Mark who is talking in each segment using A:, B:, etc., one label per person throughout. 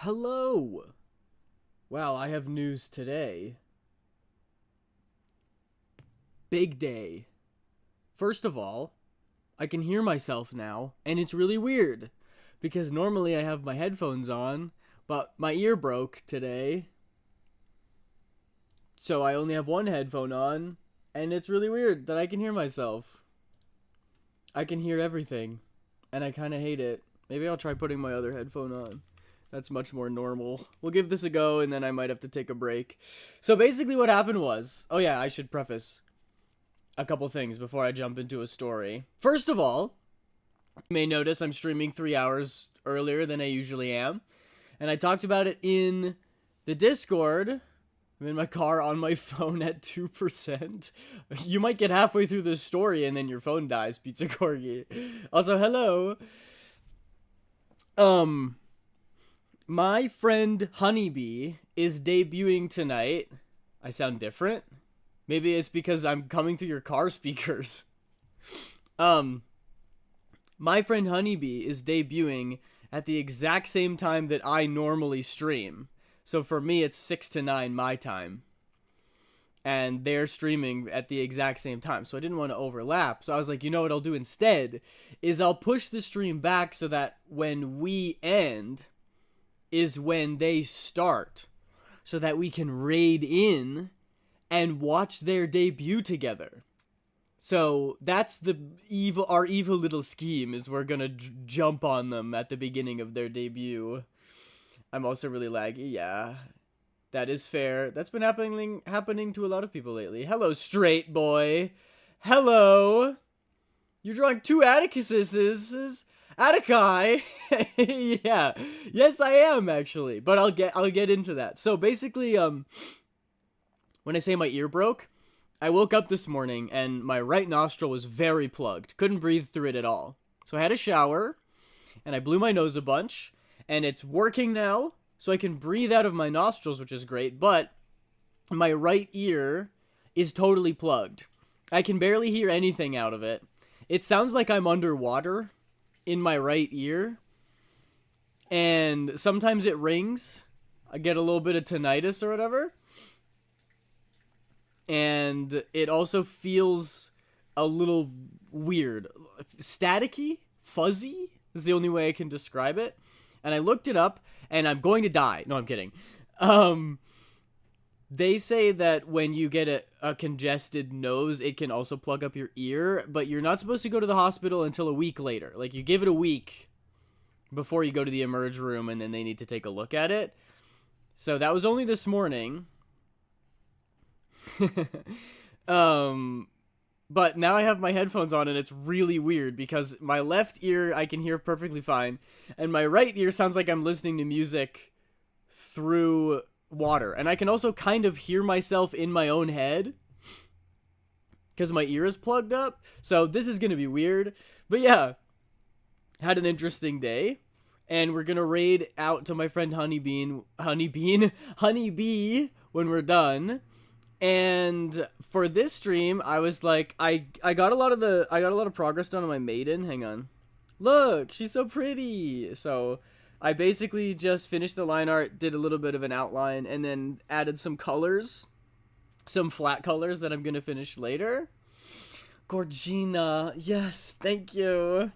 A: Hello! Wow, I have news today. Big day. First of all, I can hear myself now, and it's really weird. Because normally I have my headphones on, but my ear broke today. So I only have one headphone on, and it's really weird that I can hear myself. I can hear everything, and I kind of hate it. Maybe I'll try putting my other headphone on. That's much more normal. We'll give this a go, and then I might have to take a break. So basically what happened was... Oh yeah, I should preface a couple things before I jump into a story. First of all, you may notice I'm streaming 3 hours earlier than I usually am. And I talked about it in the Discord. I'm in my car on my phone at 2%. You might get halfway through the story and then your phone dies, Pizza Corgi. Also, hello. My friend Honeybee is debuting tonight. I sound different. Maybe it's because I'm coming through your car speakers. My friend Honeybee is debuting at the exact same time that I normally stream. So for me, it's 6 to 9 my time. And they're streaming at the exact same time. So I didn't want to overlap. So I was like, you know what I'll do instead? Is I'll push the stream back so that when we end is when they start. So that we can raid in and watch their debut together. So that's our evil little scheme, is we're gonna jump on them at the beginning of their debut. I'm also really laggy, yeah. That is fair. That's been happening to a lot of people lately. Hello, straight boy. Hello. You're drawing two Atticuses. Attici. Yeah. Yes, I am actually. But I'll get into that. So basically, when I say my ear broke, I woke up this morning and my right nostril was very plugged. Couldn't breathe through it at all. So I had a shower and I blew my nose a bunch and it's working now. So I can breathe out of my nostrils, which is great, but my right ear is totally plugged. I can barely hear anything out of it. It sounds like I'm underwater in my right ear. And sometimes it rings. I get a little bit of tinnitus or whatever. And it also feels a little weird. Staticky? Fuzzy? Is the only way I can describe it. And I looked it up, and I'm going to die. No, I'm kidding. They say that when you get a congested nose, it can also plug up your ear, but you're not supposed to go to the hospital until a week later. Like, you give it a week before you go to the emerge room, and then they need to take a look at it. So that was only this morning. But now I have my headphones on and it's really weird because my left ear I can hear perfectly fine and my right ear sounds like I'm listening to music through water. And I can also kind of hear myself in my own head because my ear is plugged up. So this is going to be weird. But yeah, had an interesting day. And we're going to raid out to my friend Honeybee when we're done. And for this stream, I was like, I got a lot of progress done on my maiden. Hang on. Look, she's so pretty. So I basically just finished the line art, did a little bit of an outline, and then added some colors. Some flat colors that I'm going to finish later. Gorgina. Yes, thank you.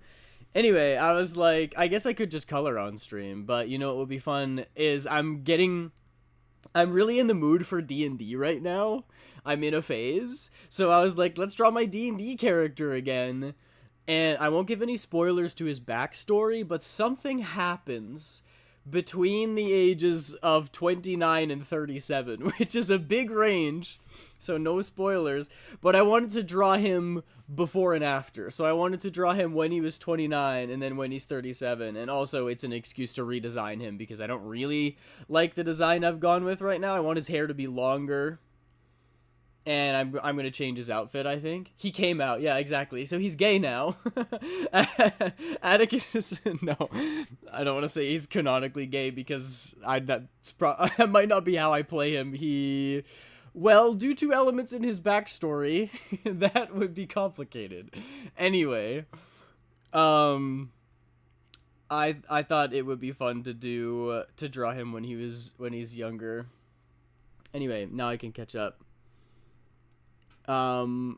A: Anyway, I was like, I guess I could just color on stream. But you know what would be fun is I'm really in the mood for D&D right now. I'm in a phase. So I was like, let's draw my D&D character again. And I won't give any spoilers to his backstory, but something happens between the ages of 29 and 37, which is a big range. So no spoilers. But I wanted to draw him before and after. So I wanted to draw him when he was 29 and then when he's 37. And also it's an excuse to redesign him because I don't really like the design I've gone with right now. I want his hair to be longer. And I'm going to change his outfit, I think. He came out. Yeah, exactly. So he's gay now. Atticus, no. I don't want to say he's canonically gay because that might not be how I play him. Well, due to elements in his backstory, that would be complicated. Anyway, I thought it would be fun to do to draw him when he's younger. Anyway, now I can catch up. I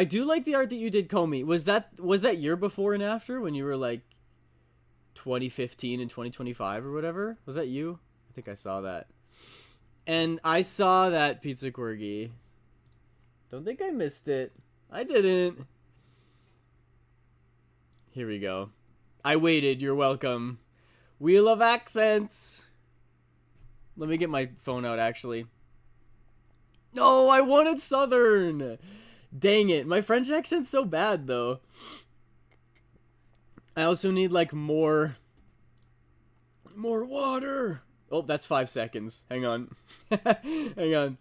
A: do like the art that you did, Comey. Was that year before and after when you were like 2015 and 2025 or whatever? Was that you? I think I saw that. And I saw that Pizza Corgi. Don't think I missed it. I didn't. Here we go. I waited. You're welcome. Wheel of Accents. Let me get my phone out, actually. No, I wanted Southern. Dang it. My French accent's so bad, though. I also need, like, more water. Oh, that's 5 seconds. Hang on. Hang on.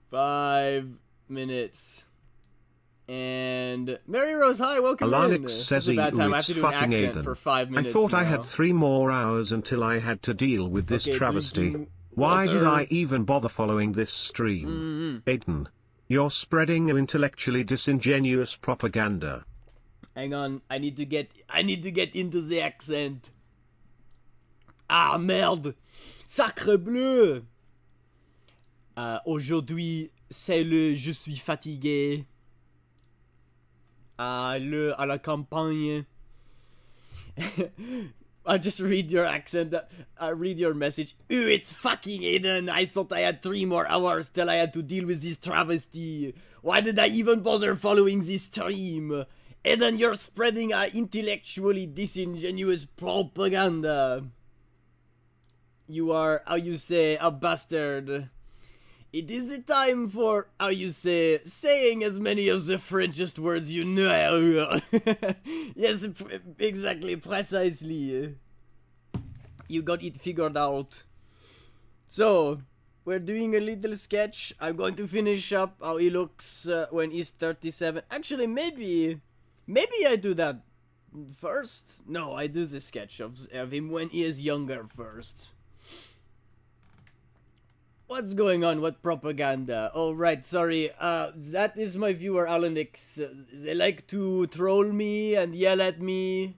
A: 5 minutes. And Mary Rose, hi, welcome in.
B: Says he,
A: I have to do an accent
B: Aiden.
A: for 5 minutes.
B: I thought
A: now.
B: I had 3 more hours until I had to deal with this travesty. Why
A: water.
B: did I even bother following this stream? Aiden, you're spreading intellectually disingenuous propaganda.
A: Hang on, I need to get into the accent. Ah merde, sacre bleu. Aujourd'hui, c'est le je suis fatigué. À la campagne. I just read your accent. I read your message. Ooh, it's fucking Aiden. I thought I had 3 more hours till I had to deal with this travesty. Why did I even bother following this stream? Aiden, you're spreading intellectually disingenuous propaganda. You are, how you say, a bastard. It is the time for, how you say, saying as many of the Frenchest words you know. Yes, exactly, precisely. You got it figured out. So, we're doing a little sketch. I'm going to finish up how he looks when he's 37. Actually, maybe I do that first. No, I do the sketch of him when he is younger first. What's going on? What propaganda? Oh, right, sorry. That is my viewer, Alanix. They like to troll me and yell at me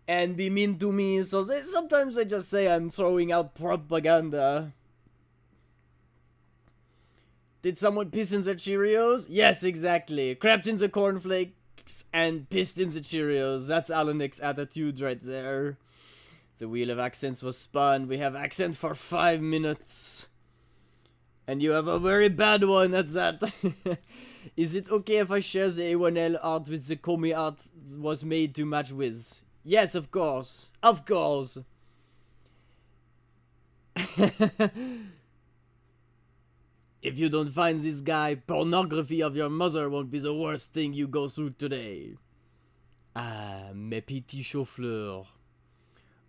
A: and be mean to me, so sometimes they just say I'm throwing out propaganda. Did someone piss in the Cheerios? Yes, exactly. Crapped in the cornflakes and pissed in the Cheerios. That's Alanix's attitude right there. The Wheel of Accents was spun. We have accent for 5 minutes. And you have a very bad one at that. Is it okay if I share the A1L art with the Komi art was made to match with? Yes, of course. Of course. If you don't find this guy, pornography of your mother won't be the worst thing you go through today. Ah, mes petits chauffeurs.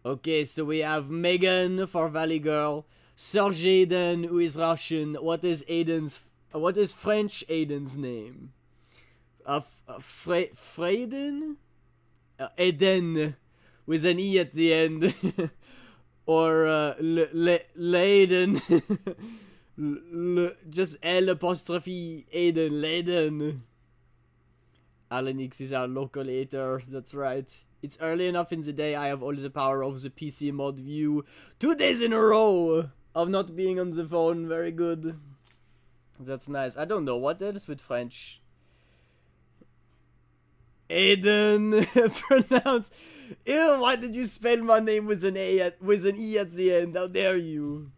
A: Okay, so we have Megan for Valley Girl, Serge Aiden, who is Russian. What is French Aiden's name? Freiden? Eden, with an E at the end. Or, Leiden. Just L apostrophe Aiden, Leiden. Alanix is our localator, that's right. It's early enough in the day, I have all the power of the PC mod view. 2 days in a row of not being on the phone, very good. That's nice. I don't know, what else with French? Aiden, pronounced. Ew, why did you spell my name with an E at the end? How dare you?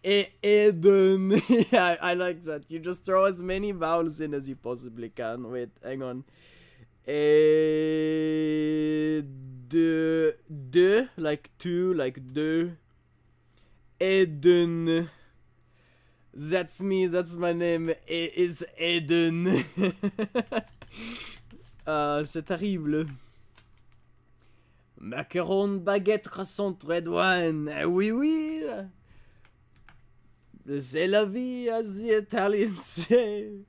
A: Aiden. Yeah, I like that. You just throw as many vowels in as you possibly can. Wait, hang on. De, like two, like deux. Aiden. That's me, that's my name. Is Aiden. C'est terrible. Macaron, baguette, croissant, red wine. Oui, oui. C'est la vie, as the Italians say.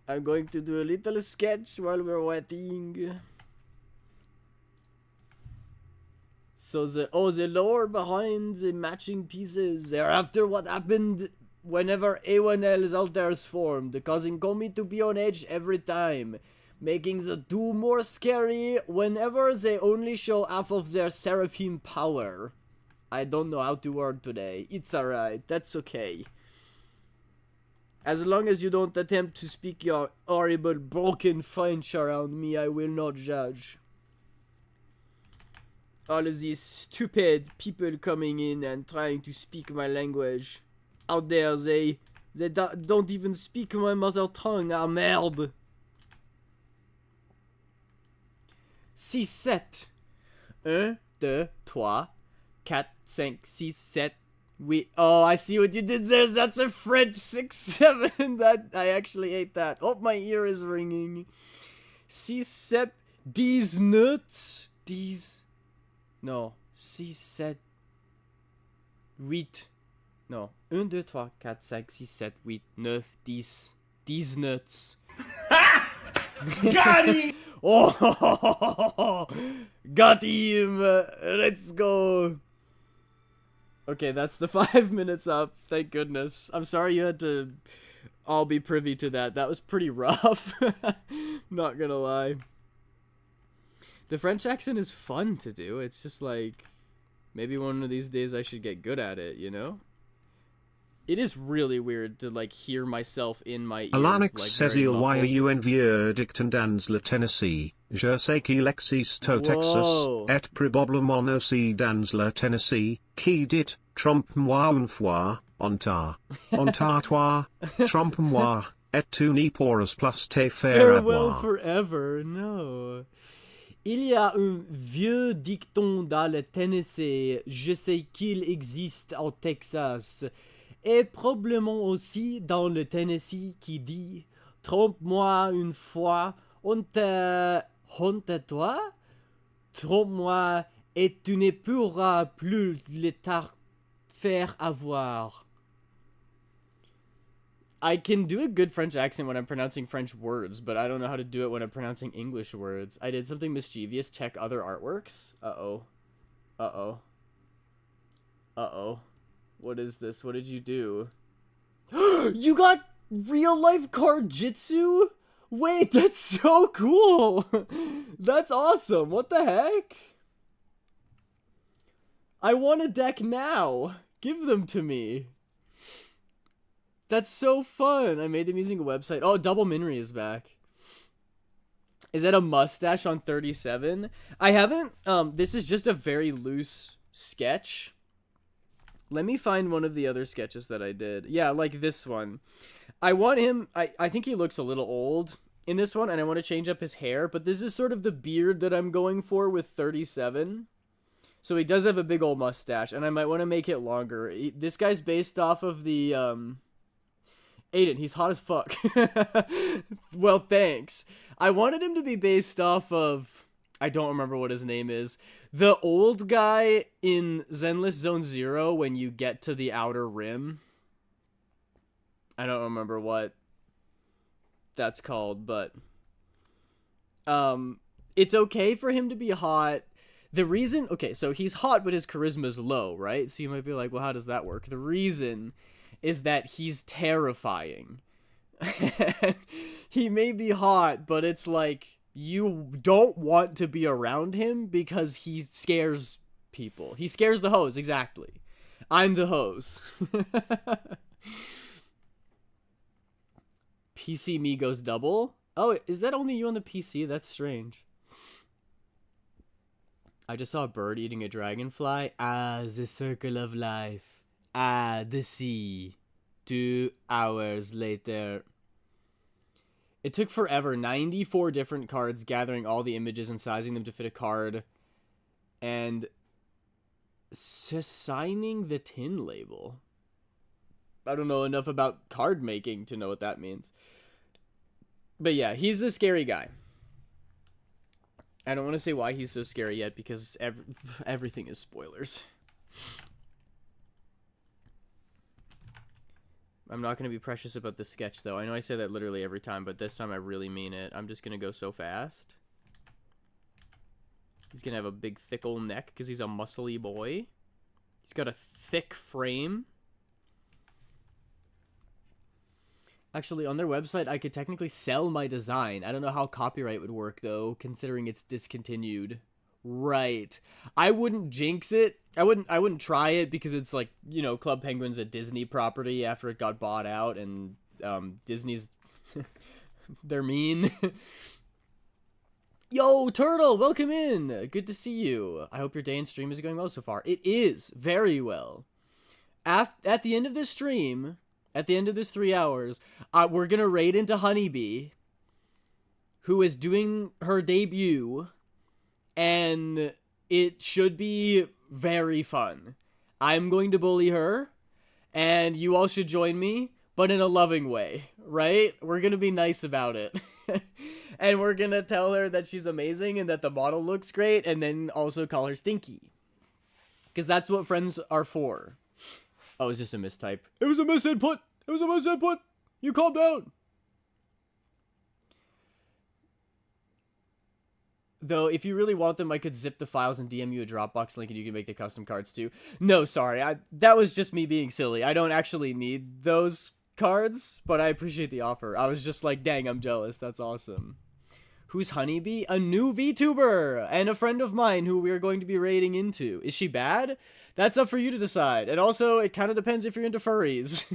A: I'm going to do a little sketch while we're waiting. So the lore behind the matching pieces. They're after what happened whenever A1L's altars formed, causing Komi to be on edge every time. making the two more scary whenever they only show half of their seraphim power. I don't know how to word today. It's alright. That's okay. As long as you don't attempt to speak your horrible broken French around me, I will not judge. All of these stupid people coming in and trying to speak my language. Out there, they don't even speak my mother tongue. Ah, merde. 6, 7. 1, 2, 3, 4, 5, 6, 7, 8. Oh, I see what you did there. That's a French 6, 7. That I actually ate that. Oh, my ear is ringing. 6, 7, 10 nuts. 10. No. 6, 7, 8. No. 1, 2, 3, 4, 5, 6, 7, 8, 9, 10. 10 nuts.
C: Got him!
A: Oh, got him. Let's go. Okay, that's the 5 minutes up. Thank goodness. I'm sorry you had to all be privy to that. That was pretty rough. Not gonna lie. The French accent is fun to do. It's just like, maybe one of these days I should get good at it, you know? It is really weird to, like, hear myself in my ear.
B: Alanix
A: like,
B: says il y a un vieux dicton dans la Tennessee, je sais qu'il existe au Texas, et probablement aussi dans la Tennessee, qui dit, trompe-moi une fois, on t'a toi, trompe-moi, et tu n'y pourras plus te faire
A: Farewell
B: avoir.
A: forever, no. Il y a un vieux dicton dans le Tennessee, je sais qu'il existe au Texas, et probablement aussi dans le Tennessee qui dit « Trompe-moi une fois, on te toi, trompe-moi et tu ne pourras plus le faire avoir. » I can do a good French accent when I'm pronouncing French words, but I don't know how to do it when I'm pronouncing English words. I did something mischievous. Check other artworks. Uh-oh. Uh-oh. Uh-oh. What is this? What did you do? You got real-life card jitsu? Wait, that's so cool! That's awesome. What the heck? I want a deck now. Give them to me. That's so fun. I made them using a website. Oh, Double Minry is back. Is that a mustache on 37? I haven't, this is just a very loose sketch. Let me find one of the other sketches that I did. Yeah, like this one. I want him, I think he looks a little old in this one, and I want to change up his hair, but this is sort of the beard that I'm going for with 37. So he does have a big old mustache, and I might want to make it longer. This guy's based off of the, Aiden, he's hot as fuck. Well, thanks. I wanted him to be based off of, I don't remember what his name is, the old guy in Zenless Zone Zero when you get to the outer rim. I don't remember what that's called, but it's okay for him to be hot. The reason, okay, so he's hot, but his charisma's low, right? So you might be like, well, how does that work? The reason is that he's terrifying. He may be hot, but it's like, you don't want to be around him because he scares people. He scares the hoes, exactly. I'm the hose. PC me goes double? Oh, is that only you on the PC? That's strange. I just saw a bird eating a dragonfly. Ah, the circle of life. Ah, the sea. 2 hours later. It took forever. 94 different cards, gathering all the images and sizing them to fit a card. And signing the tin label. I don't know enough about card making to know what that means. But yeah, he's a scary guy. I don't want to say why he's so scary yet, because everything is spoilers. I'm not going to be precious about this sketch, though. I know I say that literally every time, but this time I really mean it. I'm just going to go so fast. He's going to have a big, thick old neck, because he's a muscly boy. He's got a thick frame. Actually, on their website, I could technically sell my design. I don't know how copyright would work, though, considering it's discontinued. Right. I wouldn't jinx it. I wouldn't try it because it's like, you know, Club Penguin's a Disney property after it got bought out, and Disney's they're mean. Yo, Turtle, welcome in. Good to see you. I hope your day in stream is going well so far. It is very well. At the end of this stream, at the end of this 3 hours, we're going to raid into Honeybee, who is doing her debut, and it should be very fun. I'm going to bully her, and you all should join me, but in a loving way, right? We're going to be nice about it. And we're going to tell her that she's amazing and that the model looks great, and then also call her Stinky. Because that's what friends are for. Oh, it was just a mistype. It was a misinput! It was a misinput! You calm down! Though, if you really want them, I could zip the files and DM you a Dropbox link and you can make the custom cards too. No, sorry. That was just me being silly. I don't actually need those cards, but I appreciate the offer. I was just like, dang, I'm jealous. That's awesome. Who's Honeybee? A new VTuber and a friend of mine who we are going to be raiding into. Is she bad? That's up for you to decide. And also, it kind of depends if you're into furries.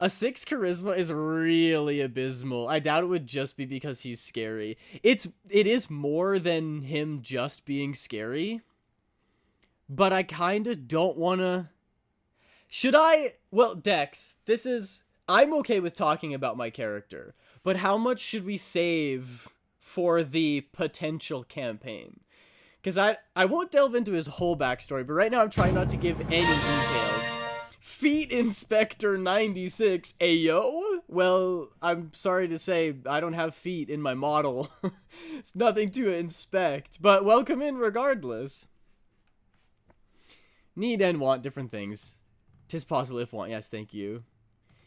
A: A 6 charisma is really abysmal. I doubt it would just be because he's scary. It is more than him just being scary. But I kind of don't want to... Should I... Well, Dex, I'm okay with talking about my character. But how much should we save for the potential campaign? Because I won't delve into his whole backstory, but right now I'm trying not to give any details. Feet Inspector 96, ayo? Well, I'm sorry to say, I don't have feet in my model. It's nothing to inspect, but welcome in regardless. Need and want different things. 'Tis possible if want, yes, thank you.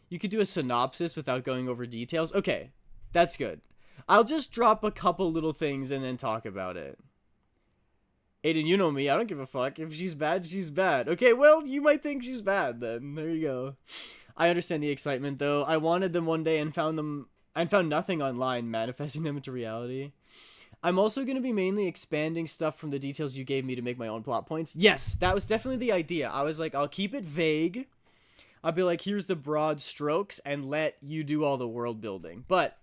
A: You could do a synopsis without going over details. Okay, that's good. I'll just drop a couple little things and then talk about it. Aiden, you know me. I don't give a fuck. If she's bad, she's bad. Okay, well, you might think she's bad then. There you go. I understand the excitement, though. I wanted them one day and found nothing online, manifesting them into reality. I'm also going to be mainly expanding stuff from the details you gave me to make my own plot points. Yes, that was definitely the idea. I was like, I'll keep it vague. I'll be like, here's the broad strokes and let you do all the world building. But,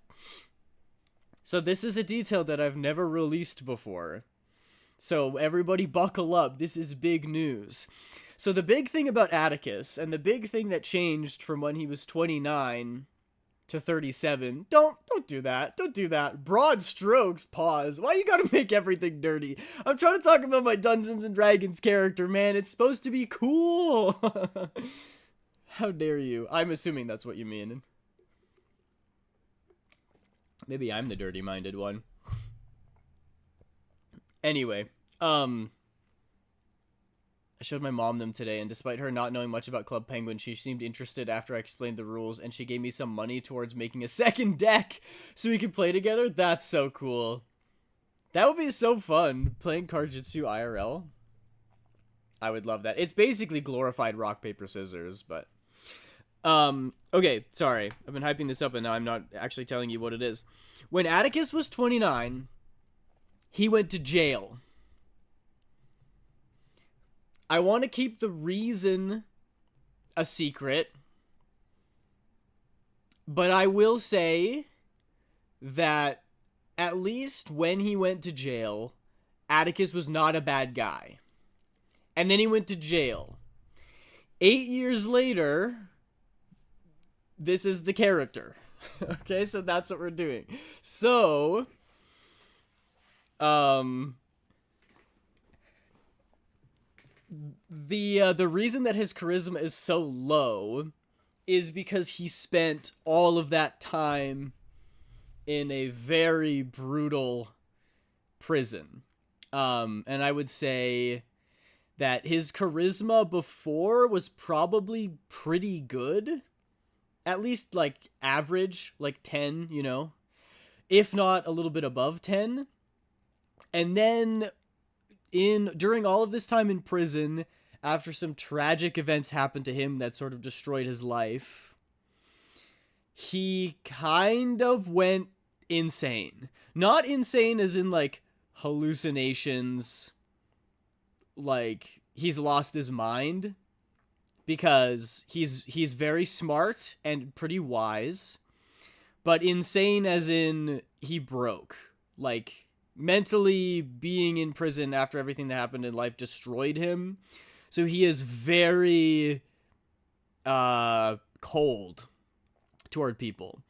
A: so this is a detail that I've never released before. So everybody buckle up. This is big news. So the big thing about Atticus, and the big thing that changed from when he was 29 to 37. Don't do that. Don't do that. Broad strokes, pause. Why you gotta make everything dirty? I'm trying to talk about my Dungeons and Dragons character, man. It's supposed to be cool. How dare you? I'm assuming that's what you mean. Maybe I'm the dirty-minded one. Anyway, I showed my mom them today, and despite her not knowing much about Club Penguin, she seemed interested after I explained the rules, and she gave me some money towards making a second deck so we could play together. That's so cool. That would be so fun, playing Cardjutsu IRL. I would love that. It's basically glorified rock, paper, scissors, but... okay, sorry. I've been hyping this up, and now I'm not actually telling you what it is. When Atticus was 29... he went to jail. I want to keep the reason a secret, but I will say that at least when he went to jail, Atticus was not a bad guy. And then he went to jail. 8 years later, this is the character. Okay, so that's what we're doing. So... the reason that his charisma is so low is because he spent all of that time in a very brutal prison. And I would say that his charisma before was probably pretty good. At least, like, average, like 10, you know? If not a little bit above 10. And then during all of this time in prison, after some tragic events happened to him that sort of destroyed his life, he kind of went insane. Not insane as in like hallucinations, like he's lost his mind, because he's very smart and pretty wise, but insane as in he broke. Like mentally being in prison after everything that happened in life destroyed him. So he is very cold toward people.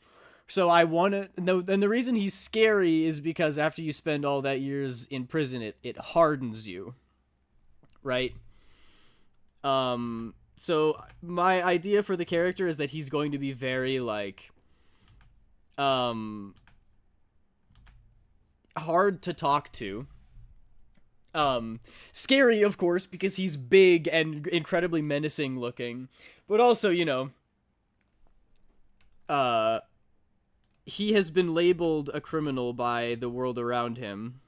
A: So I want to, and the reason he's scary is because after you spend all that years in prison, it hardens you, right? So my idea for the character is that he's going to be very like, hard to talk to. Scary, of course, because he's big and incredibly menacing looking, but also, you know, he has been labeled a criminal by the world around him.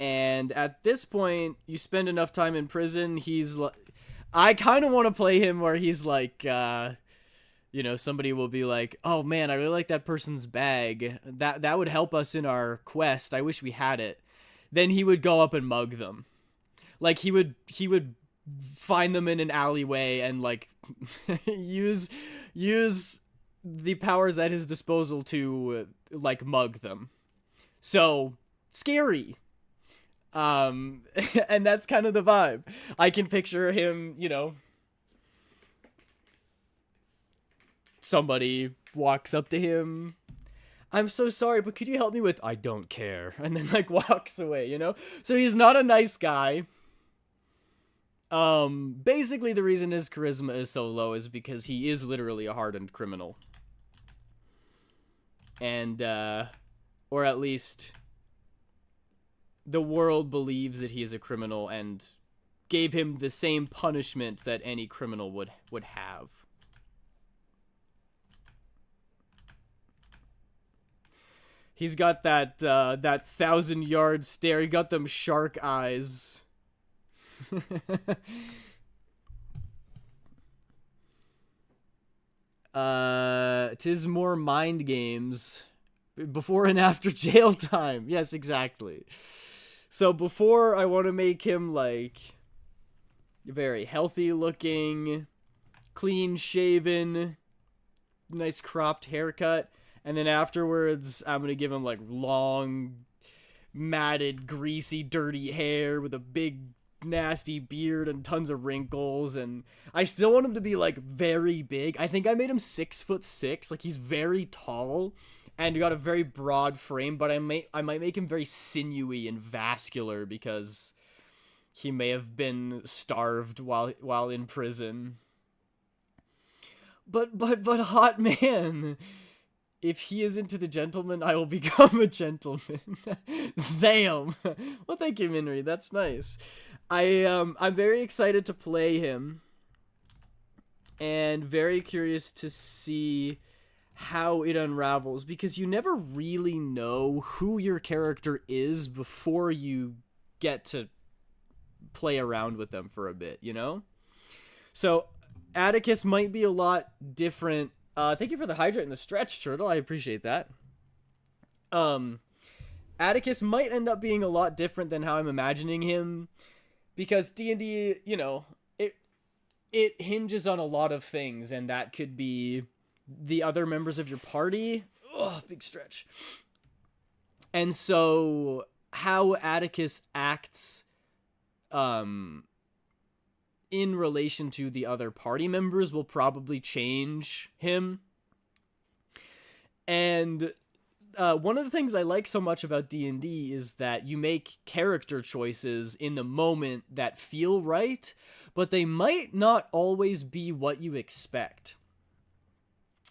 A: And at this point, you spend enough time in prison, he's like, I kind of want to play him where he's like, you know, somebody will be like, oh man, I really like that person's bag. That would help us in our quest. I wish we had it. Then he would go up and mug them. Like he would find them in an alleyway and like use the powers at his disposal to like mug them. So scary. And that's kind of the vibe. I can picture him, you know, somebody walks up to him, I'm so sorry, but could you help me with, I don't care, and then like walks away, you know? So he's not a nice guy. Basically the reason his charisma is so low is because he is literally a hardened criminal. And, or at least the world believes that he is a criminal and gave him the same punishment that any criminal would have. He's got that 1,000-yard stare. He got them shark eyes. 'Tis more mind games. Before and after jail time. Yes, exactly. So before, I want to make him like very healthy looking, clean shaven, nice cropped haircut. And then afterwards, I'm going to give him like long, matted, greasy, dirty hair with a big, nasty beard and tons of wrinkles. And I still want him to be like very big. I think I made him 6'6". Like he's very tall and got a very broad frame, but I might make him very sinewy and vascular because he may have been starved while in prison. But hot man, if he is into the gentleman, I will become a gentleman. Zam. Well, thank you, Minri. That's nice. I'm very excited to play him, and very curious to see how it unravels, because you never really know who your character is before you get to play around with them for a bit, you know? So Atticus might be a lot different. Thank you for the hydrate and the stretch, Turtle. I appreciate that. Atticus might end up being a lot different than how I'm imagining him, because D&D, you know, it hinges on a lot of things, and that could be the other members of your party. Oh, big stretch. And so how Atticus acts in relation to the other party members will probably change him. And one of the things I like so much about D&D is that you make character choices in the moment that feel right, but they might not always be what you expect.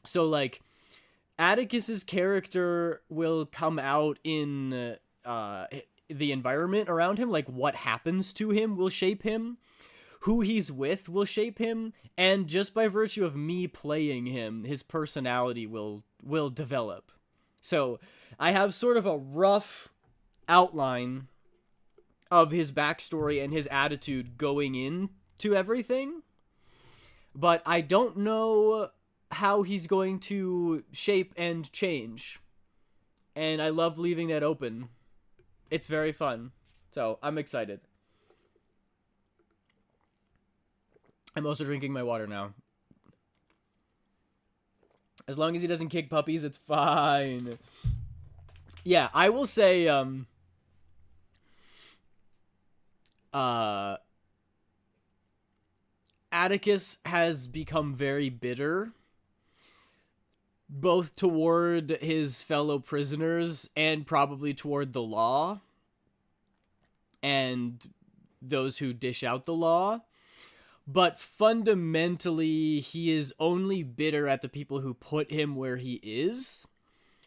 A: So, like, Atticus's character will come out in the environment around him. Like, what happens to him will shape him. Who he's with will shape him. And just by virtue of me playing him, his personality will develop. So, I have sort of a rough outline of his backstory and his attitude going into everything. But I don't know how he's going to shape and change. And I love leaving that open. It's very fun. So, I'm excited. I'm also drinking my water now. As long as he doesn't kick puppies, it's fine. Yeah, I will say, Atticus has become very bitter, both toward his fellow prisoners and probably toward the law and those who dish out the law. But fundamentally, he is only bitter at the people who put him where he is.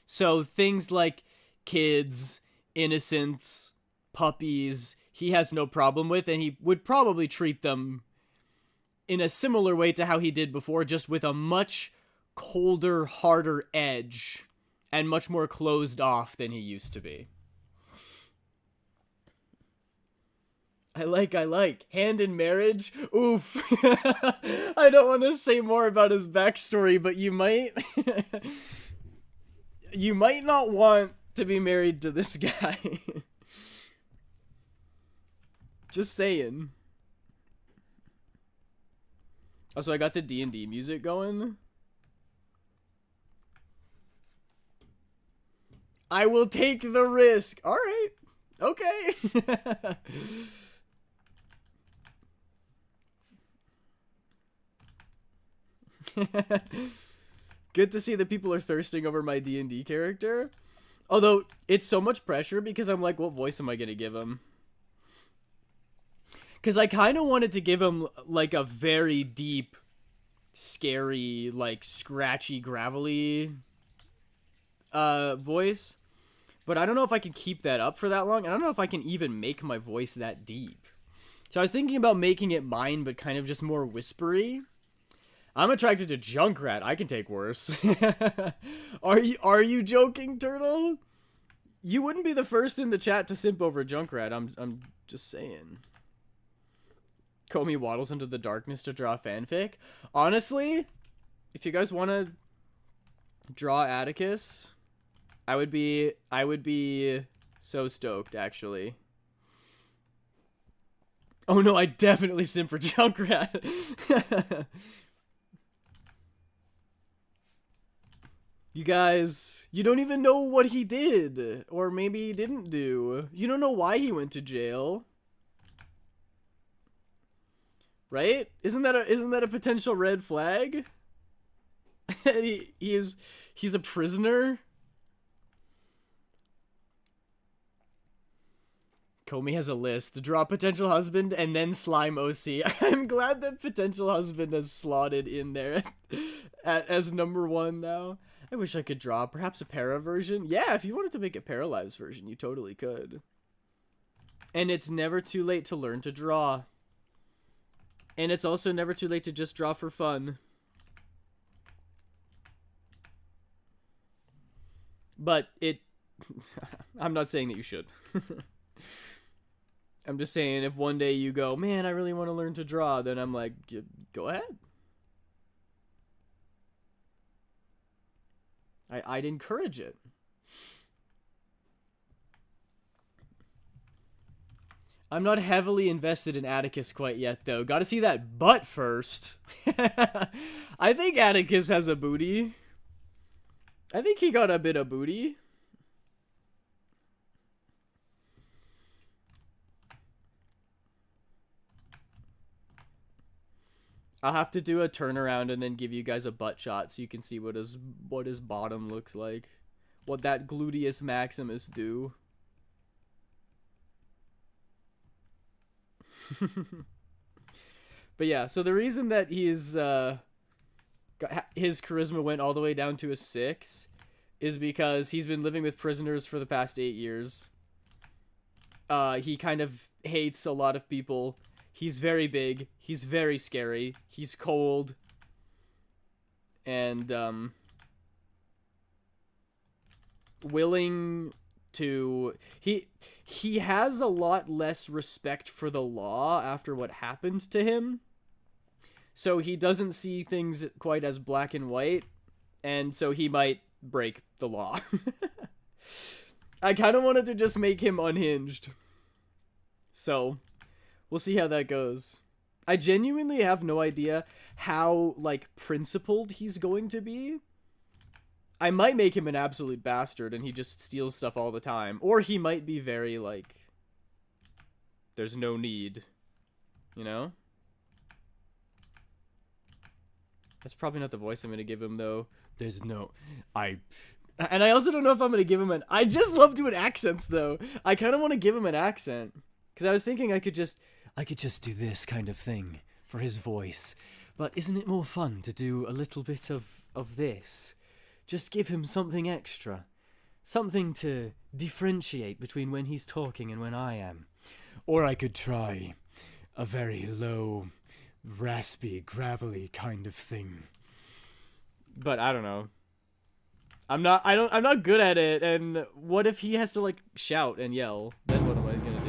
A: So things like kids, innocents, puppies, he has no problem with, and he would probably treat them in a similar way to how he did before, just with a much colder, harder edge, and much more closed off than he used to be. I like. Hand in marriage? Oof. I don't want to say more about his backstory, but you might... you might not want to be married to this guy. Just saying. Also, I got the D&D music going. I will take the risk. All right. Okay. Good to see that people are thirsting over my D&D character. Although, it's so much pressure because I'm like, what voice am I going to give him? Because I kind of wanted to give him, like, a very deep, scary, like, scratchy, gravelly voice. But I don't know if I can keep that up for that long. I don't know if I can even make my voice that deep. So I was thinking about making it mine, but kind of just more whispery. I'm attracted to Junkrat. I can take worse. Are you joking, Turtle? You wouldn't be the first in the chat to simp over Junkrat. I'm just saying. Comey waddles into the darkness to draw fanfic. Honestly, if you guys want to draw Atticus, I would be so stoked, actually. Oh no, I definitely simp for Junkrat. You guys, you don't even know what he did, or maybe he didn't do. You don't know why he went to jail. Right? Isn't that a potential red flag? He's a prisoner. Comey has a list. Draw potential husband and then slime OC. I'm glad that potential husband has slotted in there as #1 now. I wish I could draw perhaps a para version. Yeah, if you wanted to make a Paralives version, you totally could. And it's never too late to learn to draw. And it's also never too late to just draw for fun. But I'm not saying that you should. I'm just saying if one day you go, man, I really want to learn to draw, then I'm like, go ahead. I'd encourage it. I'm not heavily invested in Atticus quite yet, though. Gotta see that butt first. I think Atticus has a booty. I think he got a bit of booty. I'll have to do a turnaround and then give you guys a butt shot so you can see what his bottom looks like. What that gluteus maximus do. But yeah, so the reason that he's his charisma went all the way down to a 6 is because he's been living with prisoners for the past 8 years. He kind of hates a lot of people. He's very big. He's very scary. He's cold. And, willing to... He has a lot less respect for the law after what happened to him. So he doesn't see things quite as black and white, and so he might break the law. I kind of wanted to just make him unhinged. So, we'll see how that goes. I genuinely have no idea how, like, principled he's going to be. I might make him an absolute bastard and he just steals stuff all the time. Or he might be very, like, there's no need. You know? That's probably not the voice I'm going to give him, though. There's no... And I also don't know if I'm going to give him an... I just love doing accents, though. I kind of want to give him an accent. Because I was thinking I could just do this kind of thing for his voice. But isn't it more fun to do a little bit of this? Just give him something extra. Something to differentiate between when he's talking and when I am. Or I could try a very low, raspy, gravelly kind of thing. But I don't know. I'm not good at it, and what if he has to, like, shout and yell? Then what am I gonna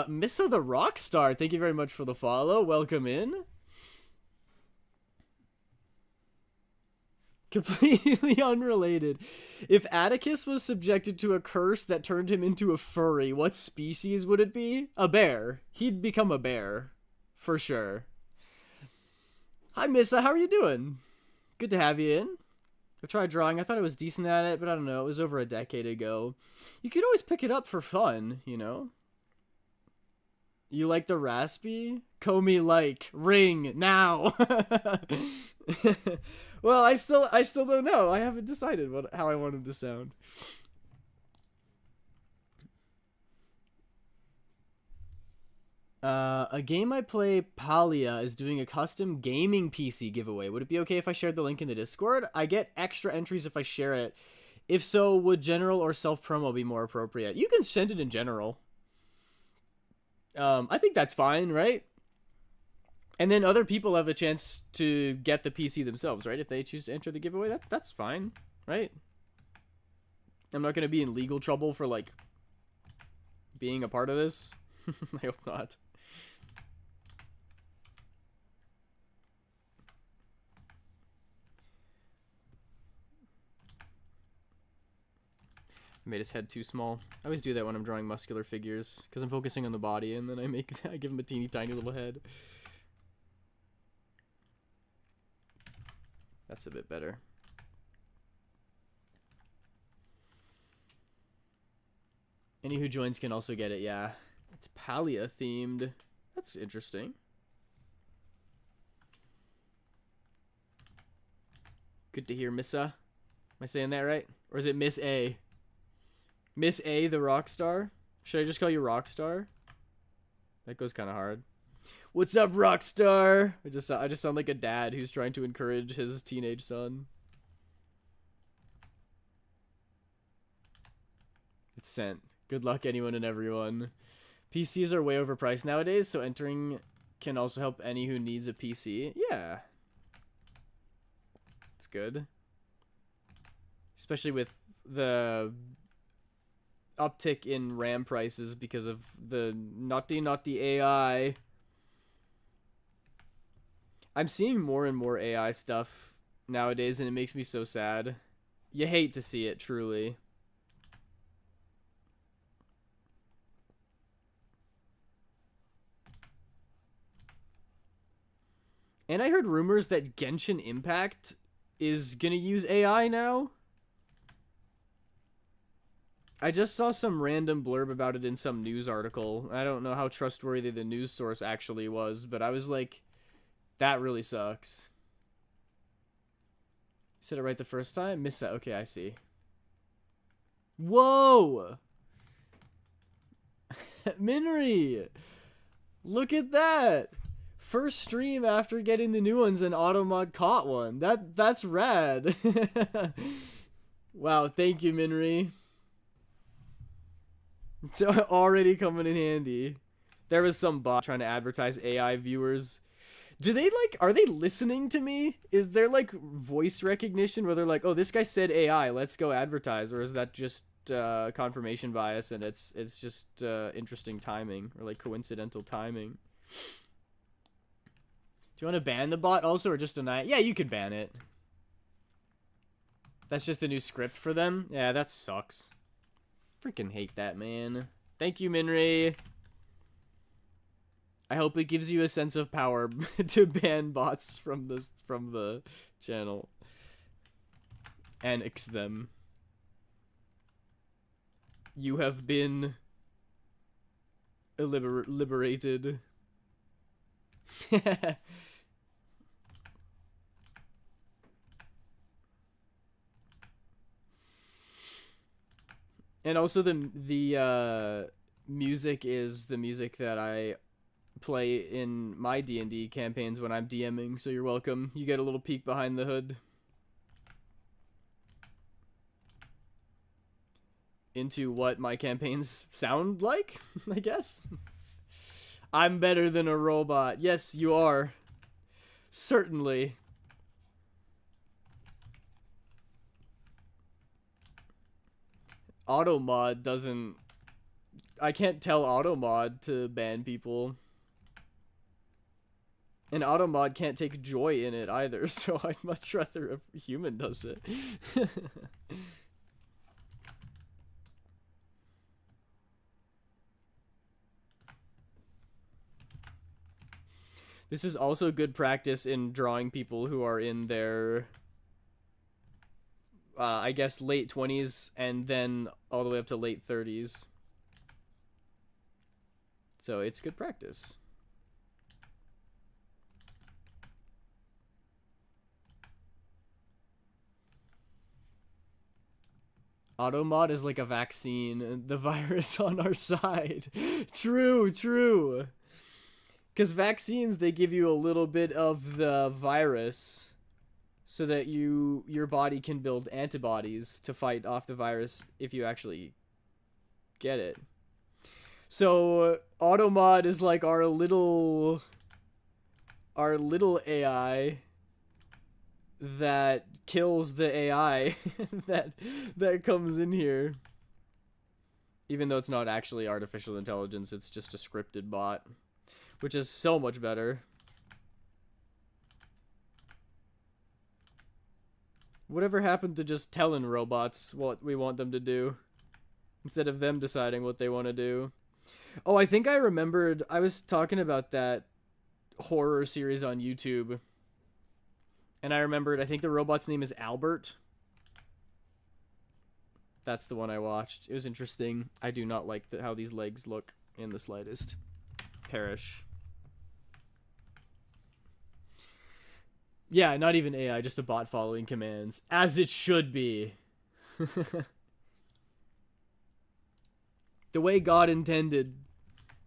A: do? Missa the Rockstar, thank you very much for the follow. Welcome in. Completely unrelated. If Atticus was subjected to a curse that turned him into a furry, what species would it be? A bear. He'd become a bear. For sure. Hi, Missa. How are you doing? Good to have you in. I tried drawing. I thought I was decent at it, but I don't know. It was over a decade ago. You could always pick it up for fun, you know? You like the raspy? Comey like. Ring. Now. Well, I still don't know. I haven't decided how I want him to sound. A game I play, Palia, is doing a custom gaming PC giveaway. Would it be okay if I shared the link in the Discord? I get extra entries if I share it. If so, would general or self-promo be more appropriate? You can send it in general. I think that's fine, right? And then other people have a chance to get the PC themselves, right? If they choose to enter the giveaway, that's fine, right? I'm not going to be in legal trouble for, like, being a part of this. I hope not. I made his head too small. I always do that when I'm drawing muscular figures, because I'm focusing on the body, and then I give him a teeny tiny little head. That's a bit better. Any who joins can also get it, yeah. It's Palia themed. That's interesting. Good to hear, Missa. Am I saying that right? Or is it Miss A? Miss A, the Rockstar? Should I just call you Rockstar? That goes kind of hard. What's up, Rockstar? I just sound like a dad who's trying to encourage his teenage son. It's sent. Good luck, anyone and everyone. PCs are way overpriced nowadays, so entering can also help any who needs a PC. Yeah. It's good. Especially with the uptick in RAM prices because of the naughty AI. I'm seeing more and more AI stuff nowadays, and it makes me so sad. You hate to see it, truly. And I heard rumors that Genshin Impact is gonna use AI now. I just saw some random blurb about it in some news article. I don't know how trustworthy the news source actually was, but I was like, that really sucks. You said it right the first time? Missa. Okay, I see. Whoa! Minri! Look at that! First stream after getting the new ones and Automod caught one. That's rad. Wow, thank you, Minri. It's already coming in handy. There was some bot trying to advertise AI viewers. Do they, like, are they listening to me? Is there, like, voice recognition where they're like, oh, this guy said AI, let's go advertise? Or is that just confirmation bias and it's just interesting timing or, like, coincidental timing? Do you want to ban the bot also, or just deny it? Yeah, you could ban it. That's just the new script for them? Yeah, that sucks. Freaking hate that, man. Thank you, Minri. I hope it gives you a sense of power to ban bots from the channel. Annex them. You have been liberated. And also the music is the music that I play in my D&D campaigns when I'm DMing, so you're welcome. You get a little peek behind the hood into what my campaigns sound like, I guess. I'm better than a robot. Yes, you are. Certainly. Automod doesn't... I can't tell Automod to ban people. And Automod can't take joy in it either, so I'd much rather a human does it. This is also good practice in drawing people who are in their... I guess late 20s and then all the way up to late 30s. So it's good practice. Automod is like a vaccine, the virus on our side. True, true. Because vaccines, they give you a little bit of the virus so that your body can build antibodies to fight off the virus if you actually get it. So Automod is like our little AI that kills the AI that comes in here. Even though it's not actually artificial intelligence, it's just a scripted bot, which is so much better. Whatever happened to just telling robots what we want them to do instead of them deciding what they want to do? Oh, I think I remembered, I was talking about that horror series on YouTube, and I remembered, I think the robot's name is Albert. That's the one I watched. It was interesting. I do not like how these legs look in the slightest. Perish. Yeah, not even AI, just a bot following commands. As it should be. The way God intended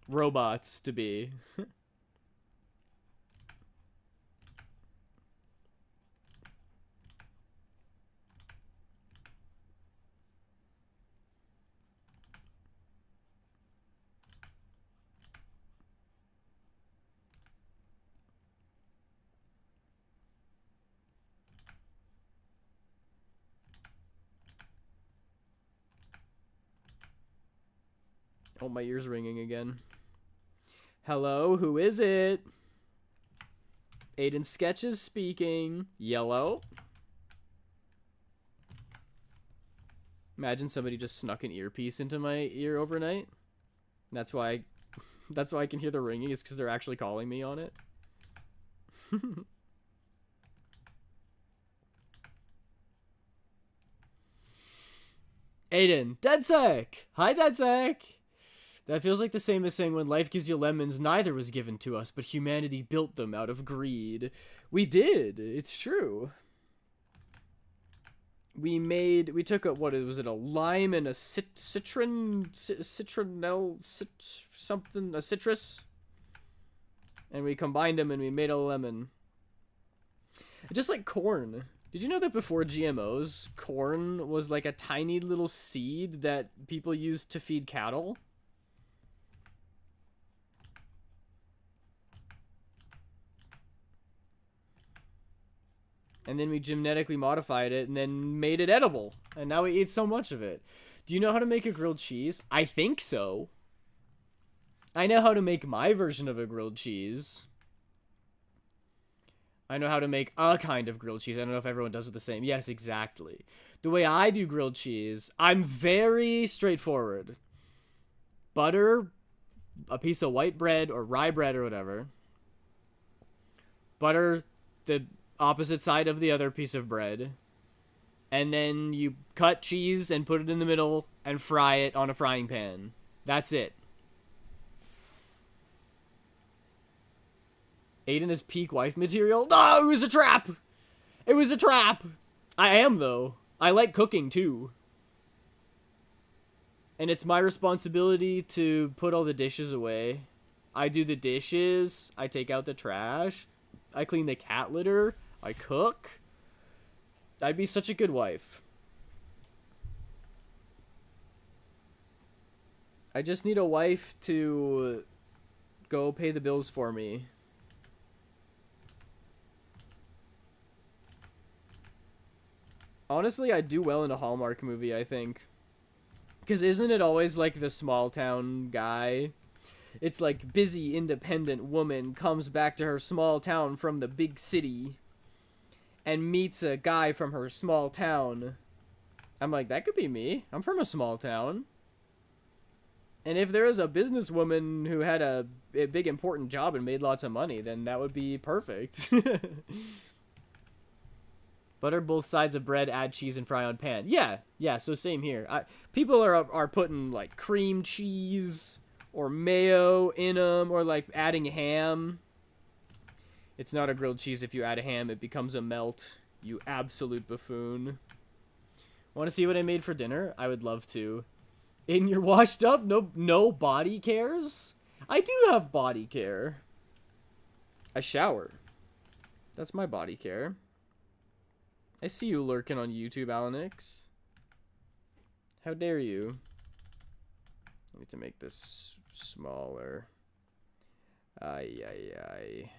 A: robots to be. Oh, my ear's ringing again. Hello, who is it? Aiden Sketches speaking. Yellow. Imagine somebody just snuck an earpiece into my ear overnight. That's why I can hear the ringing, is because they're actually calling me on it. Aiden, DeadSec! Hi, DeadSec! That feels like the same as saying when life gives you lemons, neither was given to us, but humanity built them out of greed. We did. It's true. We took a, what was it, a lime and a citronelle, something, a citrus, and we combined them and we made a lemon. Just like corn. Did you know that before GMOs, corn was like a tiny little seed that people used to feed cattle? And then we genetically modified it and then made it edible. And now we eat so much of it. Do you know how to make a grilled cheese? I think so. I know how to make my version of a grilled cheese. I know how to make a kind of grilled cheese. I don't know if everyone does it the same. Yes, exactly. The way I do grilled cheese, I'm very straightforward. Butter, a piece of white bread or rye bread or whatever. Butter the opposite side of the other piece of bread. And then you cut cheese and put it in the middle and fry it on a frying pan. That's it. Aiden is peak wife material. No, it was a trap. It was a trap. I am, though. I like cooking, too. And it's my responsibility to put all the dishes away. I do the dishes. I take out the trash. I clean the cat litter. I cook. I'd be such a good wife. I just need a wife to go pay the bills for me. Honestly, I'd do well in a Hallmark movie, I think. Because isn't it always like the small town guy? It's like busy, independent woman comes back to her small town from the big city and meets a guy from her small town. I'm like, that could be me. I'm from a small town. And if there is a businesswoman who had a big important job and made lots of money, then that would be perfect. Butter both sides of bread, add cheese, and fry on pan. Yeah, so same here. People are putting, like, cream cheese or mayo in them, or, like, adding ham. It's not a grilled cheese if you add ham. It becomes a melt, you absolute buffoon. Want to see what I made for dinner? I would love to. Aiden, you're washed up? No body cares? I do have body care. I shower. That's my body care. I see you lurking on YouTube, Alanix. How dare you? I need to make this smaller. Ay.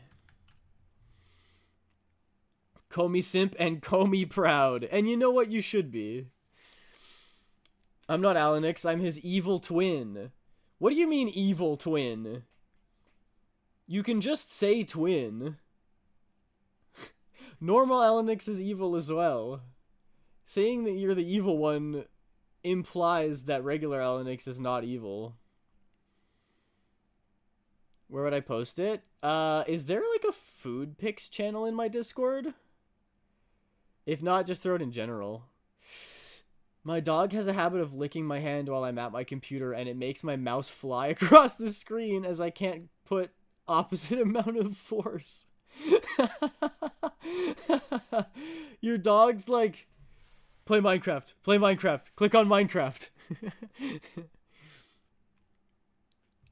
A: Call me simp and call me proud. And you know what? You should be. I'm not Alanix. I'm his evil twin. What do you mean evil twin? You can just say twin. Normal Alanix is evil as well. Saying that you're the evil one implies that regular Alanix is not evil. Where would I post it? Is there like a food pics channel in my Discord? If not, just throw it in general. My dog has a habit of licking my hand while I'm at my computer, and it makes my mouse fly across the screen as I can't put opposite amount of force. Your dog's like, play Minecraft, click on Minecraft.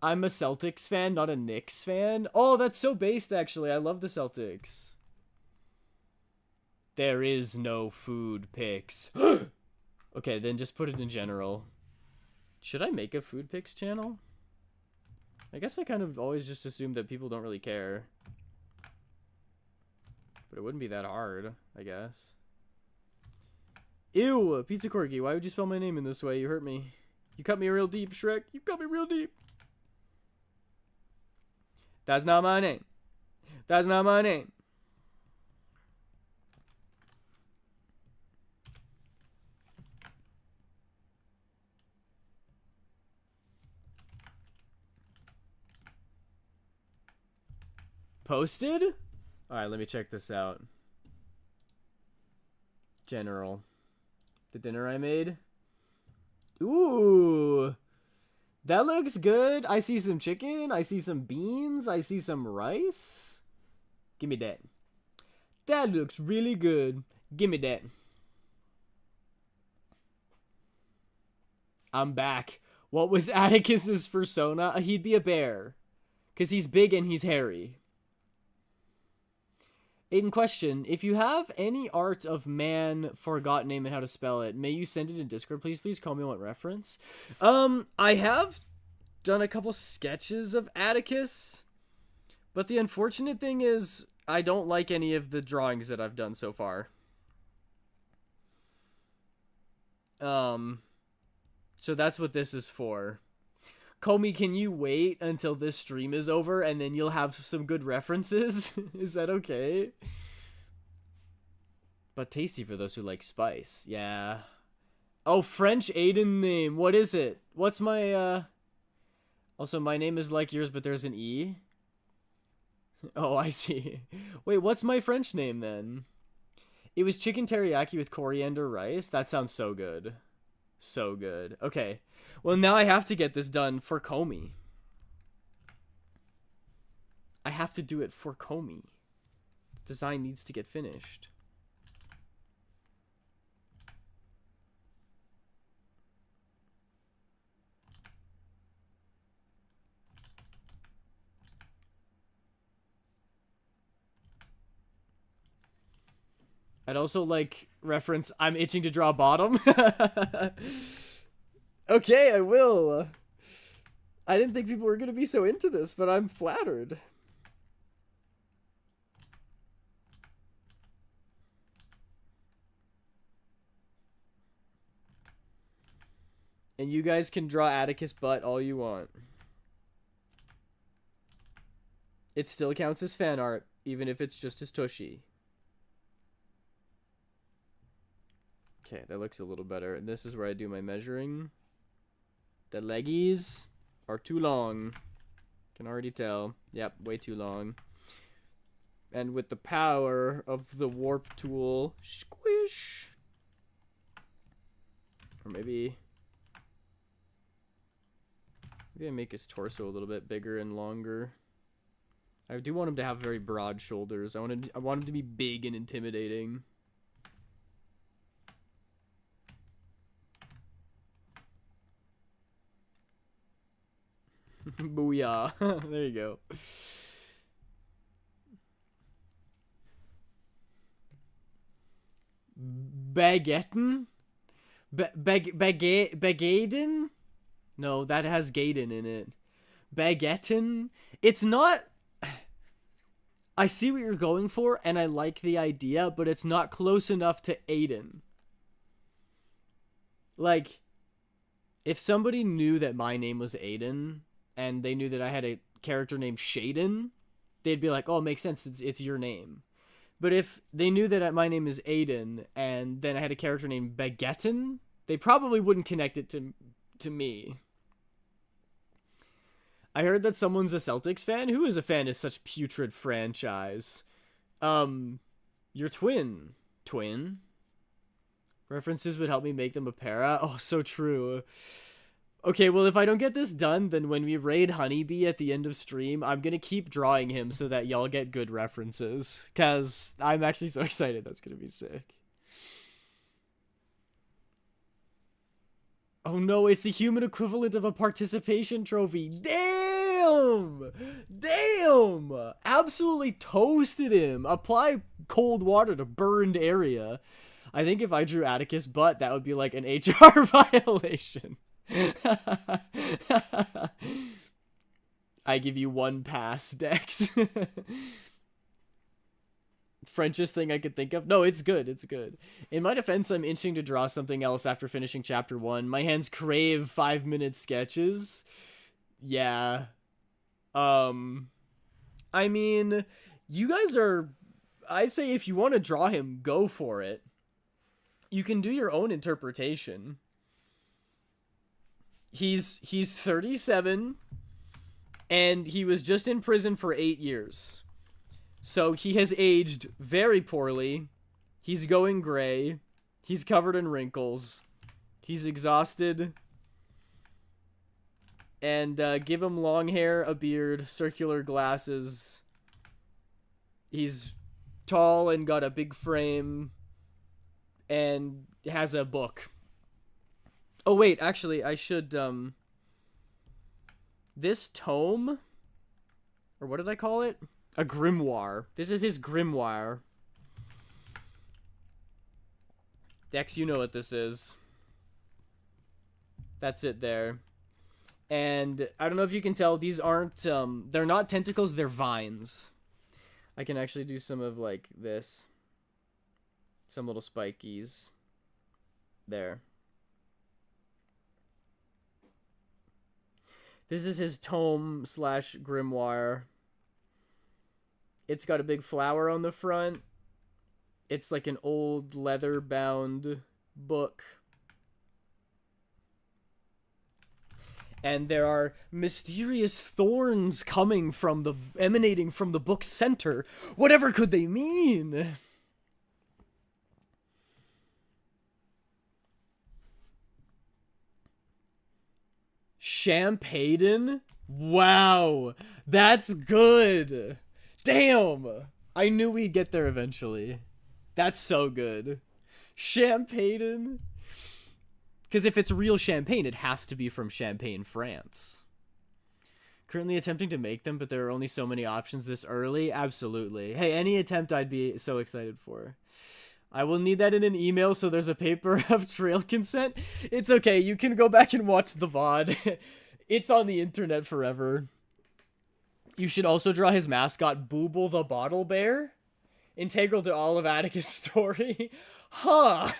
A: I'm a Celtics fan, not a Knicks fan. Oh, that's so based, actually. I love the Celtics. There is no food pics. Okay, then just put it in general. Should I make a food pics channel? I guess I kind of always just assume that people don't really care. But it wouldn't be that hard, I guess. Ew, Pizza Corgi, why would you spell my name in this way? You hurt me. You cut me real deep, Shrek. You cut me real deep. That's not my name. That's not my name. Posted? Alright, let me check this out. General. The dinner I made. Ooh. That looks good. I see some chicken. I see some beans. I see some rice. Give me that. That looks really good. Give me that. I'm back. What was Atticus's persona? He'd be a bear. Because he's big and he's hairy. Aiden, question. If you have any art of man, forgot name and how to spell it, may you send it in Discord, please? Please call me what reference. I have done a couple sketches of Atticus, but the unfortunate thing is I don't like any of the drawings that I've done so far. So that's what this is for. Comey, can you wait until this stream is over and then you'll have some good references? Is that okay? But tasty for those who like spice. Yeah. Oh, French Aiden name. What is it? What's my, Also, my name is like yours, but there's an E. Oh, I see. Wait, what's my French name, then? It was chicken teriyaki with coriander rice. That sounds so good. So good. Okay. Well, now I have to get this done for Comey. I have to do it for Comey. Design needs to get finished. I'd also like reference I'm itching to draw bottom. Okay, I will. I didn't think people were going to be so into this, but I'm flattered. And you guys can draw Atticus butt all you want. It still counts as fan art, even if it's just his tushy. Okay, that looks a little better. And this is where I do my measuring. The leggies are too long. Can already tell. Yep, way too long. And with the power of the warp tool, squish. Or maybe I make his torso a little bit bigger and longer. I do want him to have very broad shoulders. I want him to be big and intimidating. Booyah. There you go. Baguetten? Bagaden? No, that has Gaiden in it. Baguetten? It's not... I see what you're going for, and I like the idea, but it's not close enough to Aiden. Like, if somebody knew that my name was Aiden, and they knew that I had a character named Shaden, they'd be like, oh, it makes sense, it's your name. But if they knew that my name is Aiden, and then I had a character named Baguetten, they probably wouldn't connect it to me. I heard that someone's a Celtics fan. Who is a fan of such putrid franchise? Your twin. Twin? References would help me make them a para. Oh, so true. Okay, well, if I don't get this done, then when we raid Honeybee at the end of stream, I'm gonna keep drawing him so that y'all get good references. Because I'm actually so excited. That's gonna be sick. Oh no, it's the human equivalent of a participation trophy. Damn! Damn! Absolutely toasted him. Apply cold water to burned area. I think if I drew Atticus butt, that would be like an HR violation. I give you one pass, Dex. Frenchest thing I could think of. No, it's good. It's good. In my defense, I'm itching to draw something else after finishing chapter 1. My hands crave 5-minute sketches. Yeah. I mean, you guys are... I say if you want to draw him, go for it. You can do your own interpretation. He's 37, and he was just in prison for 8 years. So he has aged very poorly. He's going gray. He's covered in wrinkles. He's exhausted. And give him long hair, a beard, circular glasses. He's tall and got a big frame. And has a book. Oh, wait, actually, I should, this tome, or what did I call it? A grimoire. This is his grimoire. Dex, you know what this is. That's it there. And I don't know if you can tell, these aren't, they're not tentacles, they're vines. I can actually do some of, like, this. Some little spikies. There. This is his tome / grimoire. It's got a big flower on the front. It's like an old leather-bound book. And there are mysterious thorns emanating from the book's center. Whatever could they mean? Champaden? Wow, that's good. Damn, I knew we'd get there eventually. That's so good. Champaden? Because if it's real champagne, it has to be from Champagne, France. Currently attempting to make them, but there are only so many options this early. Absolutely. Hey, any attempt I'd be so excited for. I will need that in an email, so there's a paper of trail consent. It's okay, you can go back and watch the VOD. It's on the internet forever. You should also draw his mascot, Booble the Bottle Bear. Integral to all of Atticus' story. Huh.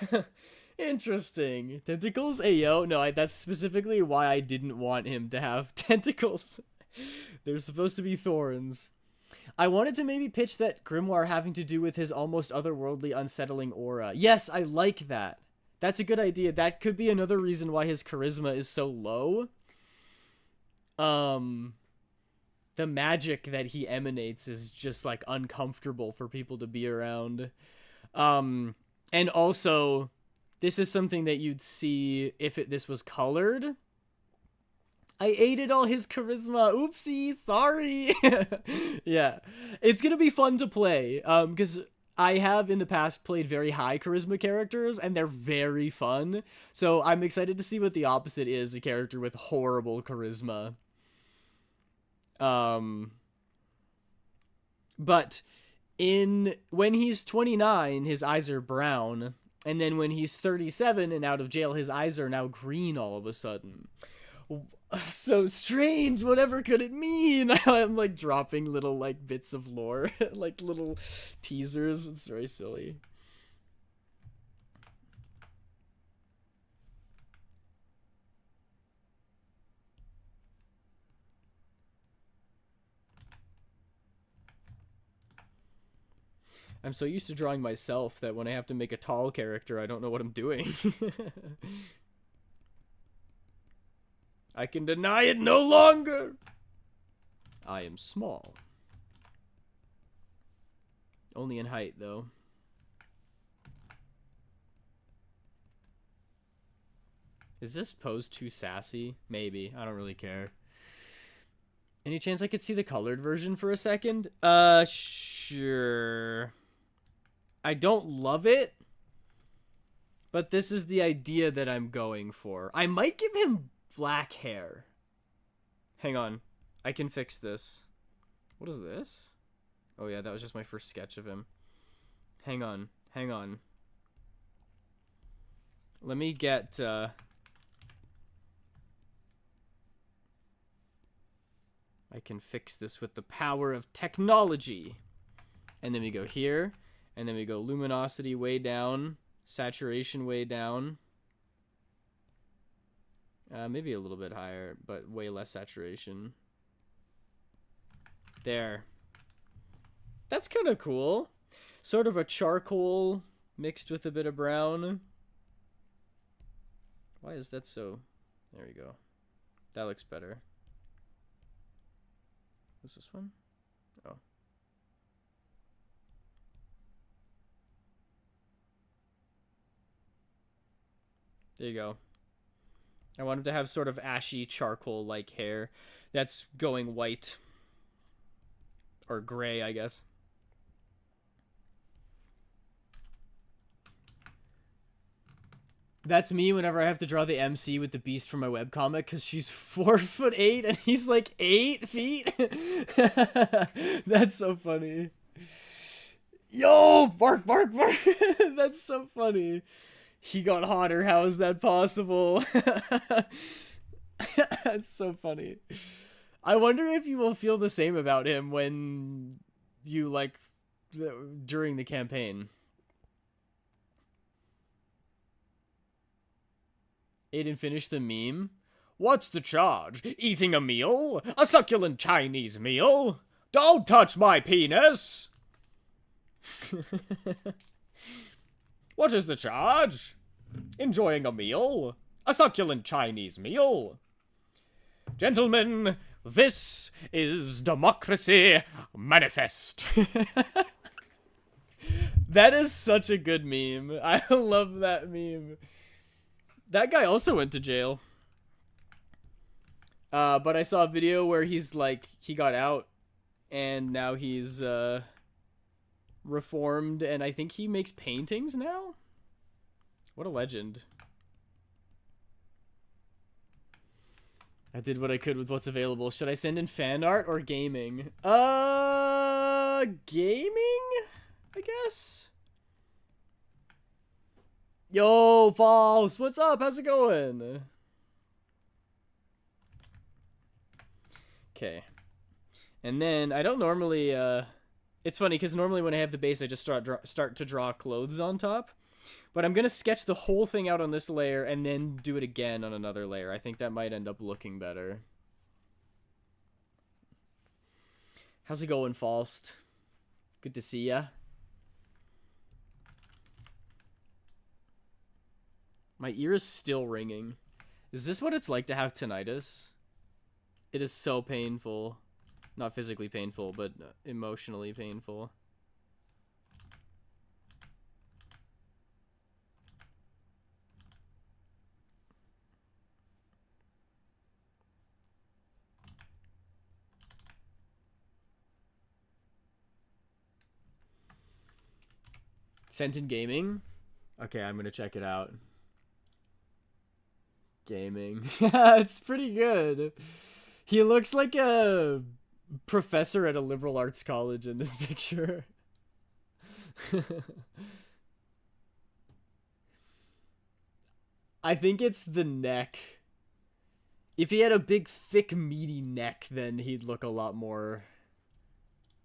A: Interesting. Tentacles? Ayo. No, that's specifically why I didn't want him to have tentacles. They're supposed to be thorns. I wanted to maybe pitch that grimoire having to do with his almost otherworldly unsettling aura. Yes, I like that. That's a good idea. That could be another reason why his charisma is so low. The magic that he emanates is just like uncomfortable for people to be around. And also, this is something that you'd see if this was colored. I aided all his charisma. Oopsie, sorry. Yeah, it's gonna be fun to play. Because I have in the past played very high charisma characters, and they're very fun. So I'm excited to see what the opposite is, a character with horrible charisma. But when he's 29, his eyes are brown. And then when he's 37 and out of jail, his eyes are now green all of a sudden. So strange. Whatever could it mean? I'm like dropping little like bits of lore, like little teasers. It's very silly. I'm so used to drawing myself that when I have to make a tall character, I don't know what I'm doing. I can deny it no longer. I am small. Only in height, though. Is this pose too sassy? Maybe. I don't really care. Any chance I could see the colored version for a second? Sure. I don't love it, but this is the idea that I'm going for. I might give him black hair. Hang on. I can fix this. What is this? Oh yeah, that was just my first sketch of him. Hang on. Hang on. Let me get... I can fix this with the power of technology. And then we go here. And then we go luminosity way down. Saturation way down. Maybe a little bit higher, but way less saturation. There. That's kind of cool. Sort of a charcoal mixed with a bit of brown. Why is that so... There we go. That looks better. What's this one? Oh. There you go. I want him to have sort of ashy charcoal-like hair that's going white. Or gray, I guess. That's me whenever I have to draw the MC with the beast from my webcomic, because she's 4'8" and he's like 8 feet. That's so funny. Yo, bark, bark, bark. That's so funny. He got hotter. How is that possible? That's so funny. I wonder if you will feel the same about him when you, like, during the campaign. Aiden finished the meme. What's the charge? Eating a meal? A succulent Chinese meal? Don't touch my penis! What is the charge? Enjoying a meal? A succulent Chinese meal? Gentlemen, this is Democracy Manifest. That is such a good meme. I love that meme. That guy also went to jail. But I saw a video where he's like, he got out and now he's reformed, and I think he makes paintings now? What a legend. I did what I could with what's available. Should I send in fan art or gaming? Gaming? I guess? Yo, Falls, what's up? How's it going? Okay. And then, I don't normally, it's funny, because normally when I have the base, I just start to draw clothes on top. But I'm going to sketch the whole thing out on this layer and then do it again on another layer. I think that might end up looking better. How's it going, Faust? Good to see ya. My ear is still ringing. Is this what it's like to have tinnitus? It is so painful. Not physically painful, but emotionally painful. Sent in gaming? Okay, I'm gonna check it out. Gaming. It's pretty good. He looks like a professor at a liberal arts college in this picture. I think it's the neck. If he had a big, thick, meaty neck, then he'd look a lot more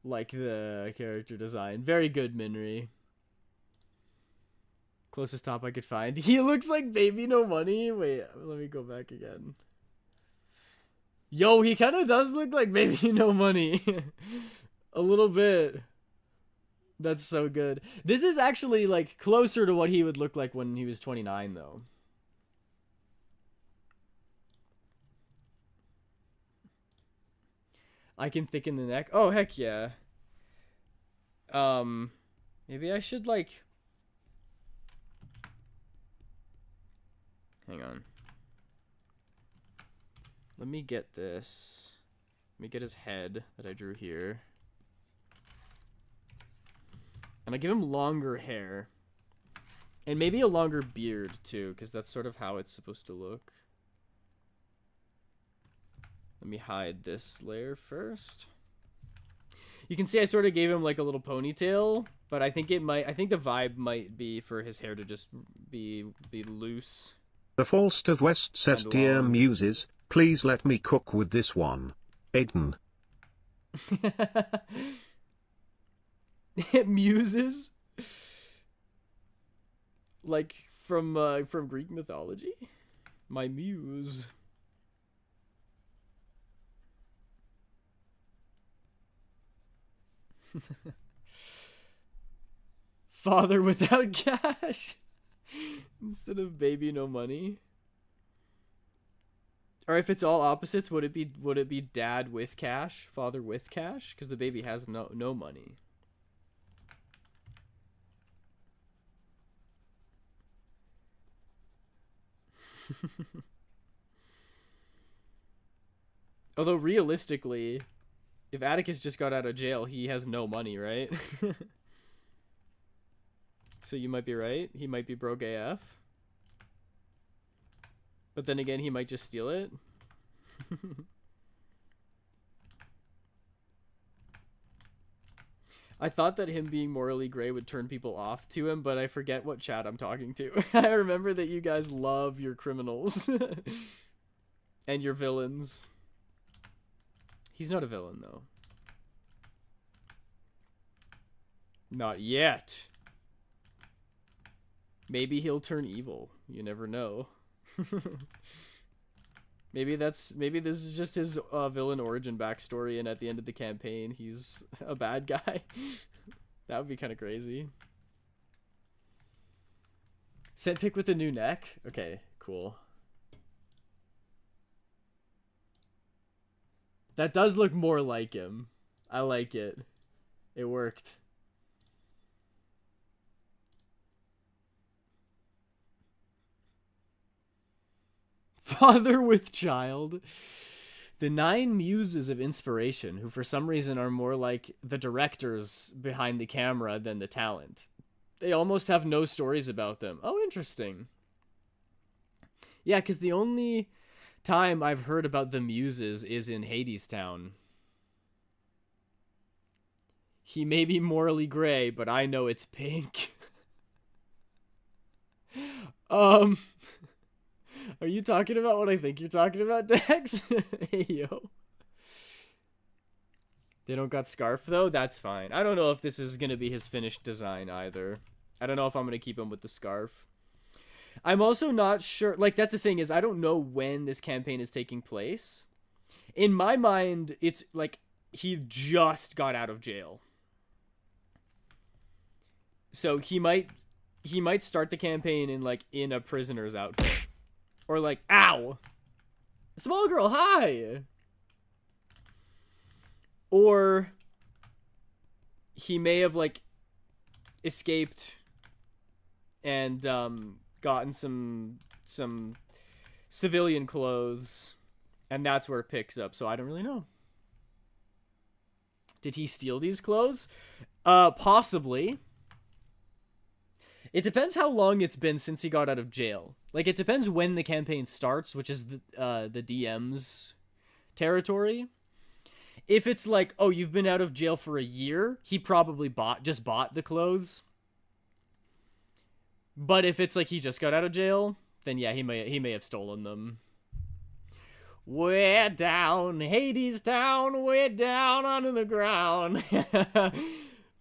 A: like the character design. Very good, Minri. Closest top I could find. He looks like Baby No Money. Wait, let me go back again. Yo, he kind of does look like Baby No Money. A little bit. That's so good. This is actually, like, closer to what he would look like when he was 29, though. I can thicken the neck. Oh, heck yeah. Maybe I should, like... Hang on. Let me get this. Let me get his head that I drew here. And I give him longer hair. And maybe a longer beard, too, because that's sort of how it's supposed to look. Let me hide this layer first. You can see I sort of gave him like a little ponytail, but I think the vibe might be for his hair to just be loose.
B: The Falst of West says, "Dear Muses, please let me cook with this one. Aiden."
A: Muses? Like from Greek mythology? My muse. Father without cash instead of baby no money. Or if it's all opposites, would it be dad with cash, father with cash? Because the baby has no money. Although realistically, if Atticus just got out of jail, he has no money, right? So you might be right. He might be broke AF. But then again, he might just steal it. I thought that him being morally gray would turn people off to him, but I forget what chat I'm talking to. I remember that you guys love your criminals. And your villains. He's not a villain, though. Not yet. Maybe he'll turn evil. You never know. Maybe this is just his villain origin backstory, and at the end of the campaign, he's a bad guy. That would be kind of crazy. Scent pick with a new neck? Okay, cool. That does look more like him. I like it. It worked. Father with child. The 9 muses of inspiration, who for some reason are more like the directors behind the camera than the talent. They almost have no stories about them. Oh, interesting. Yeah, because the only time I've heard about the muses is in Hadestown. He may be morally gray, but I know it's pink. Are you talking about what I think you're talking about, Dex? Hey, yo. They don't got Scarf, though? That's fine. I don't know if this is going to be his finished design, either. I don't know if I'm going to keep him with the Scarf. I'm also not sure... Like, that's the thing, is I don't know when this campaign is taking place. In my mind, it's, like, he just got out of jail. So he might start the campaign in, like, in a prisoner's outfit. Or like, ow! Small girl, hi! Or he may have, like, escaped and gotten some civilian clothes, and that's where it picks up, so I don't really know. Did he steal these clothes? Possibly. It depends how long it's been since he got out of jail. Like, it depends when the campaign starts, which is the DM's territory. If it's like, oh, you've been out of jail for a year, he probably just bought the clothes. But if it's like he just got out of jail, then yeah, he may have stolen them. We're down, Hades town, we're down under the ground.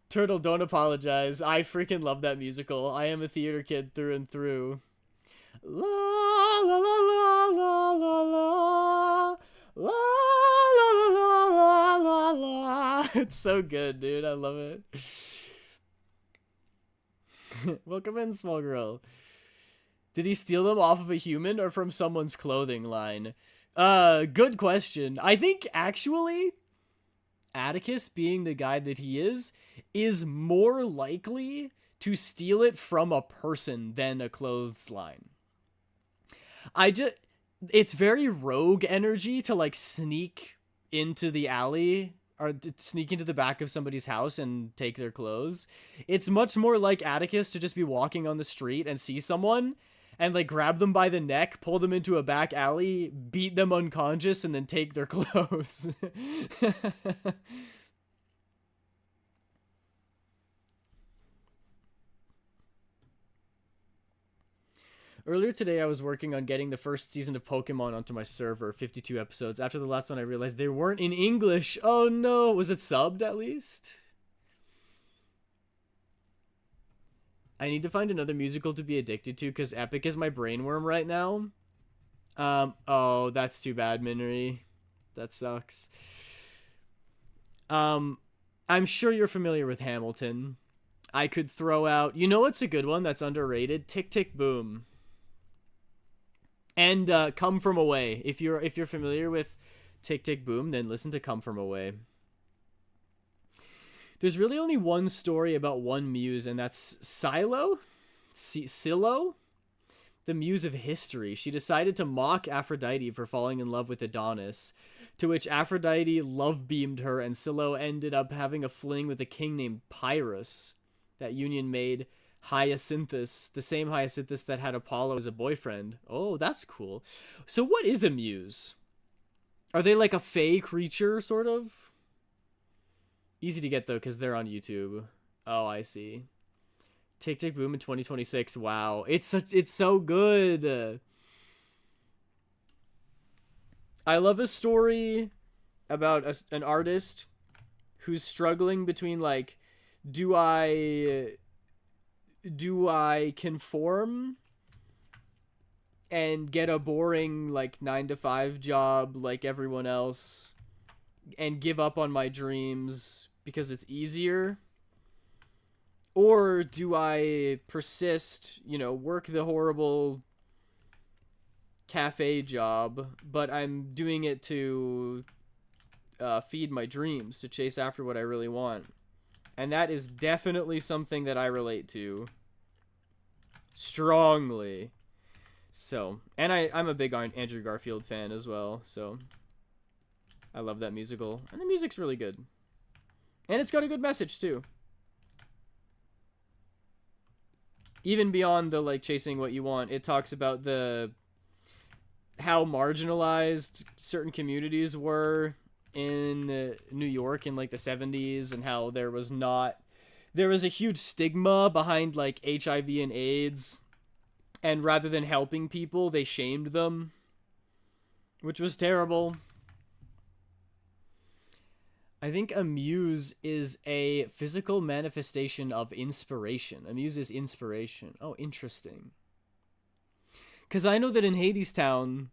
A: Turtle, don't apologize. I freaking love that musical. I am a theater kid through and through. La la la la la la la la la la la la. It's so good, dude. I love it. Welcome in, small girl. Did he steal them off of a human or from someone's clothing line? Good question. I think actually Atticus, being the guy that he is more likely to steal it from a person than a clothes line. It's very rogue energy to like sneak into the alley or sneak into the back of somebody's house and take their clothes. It's much more like Atticus to just be walking on the street and see someone and like grab them by the neck, pull them into a back alley, beat them unconscious, and then take their clothes. Earlier today, I was working on getting the first season of Pokemon onto my server, 52 episodes. After the last one, I realized they weren't in English. Oh no, was it subbed at least? I need to find another musical to be addicted to because Epic is my brainworm right now. Oh, that's too bad, Minri. That sucks. I'm sure you're familiar with Hamilton. I could throw out... You know what's a good one that's underrated? Tick, Tick, Boom. And Come From Away. If you're familiar with Tick, Tick, Boom, then listen to Come From Away. There's really only one story about one muse, and that's Silo, the muse of history. She decided to mock Aphrodite for falling in love with Adonis, to which Aphrodite love-beamed her, and Silo ended up having a fling with a king named Pyrrhus. That union made Hyacinthus, the same Hyacinthus that had Apollo as a boyfriend. Oh, that's cool. So what is a muse? Are they like a fae creature, sort of? Easy to get, though, because they're on YouTube. Oh, I see. Tick, Tick, Boom in 2026. Wow. It's so good. I love a story about an artist who's struggling between, like, do I conform and get a boring, like, 9-to-5 job like everyone else and give up on my dreams because it's easier? Or do I persist, work the horrible cafe job, but I'm doing it to feed my dreams, to chase after what I really want? And that is definitely something that I relate to strongly. So, and I'm a big Andrew Garfield fan as well, so I love that musical. And the music's really good. And it's got a good message, too. Even beyond the, like, chasing what you want, it talks about how marginalized certain communities were in New York in, like, the 70s, and how there was a huge stigma behind, like, HIV and AIDS, and rather than helping people, they shamed them, which was terrible. I think a muse is a physical manifestation of inspiration. A muse is inspiration. Oh, interesting. Because I know that in Hadestown,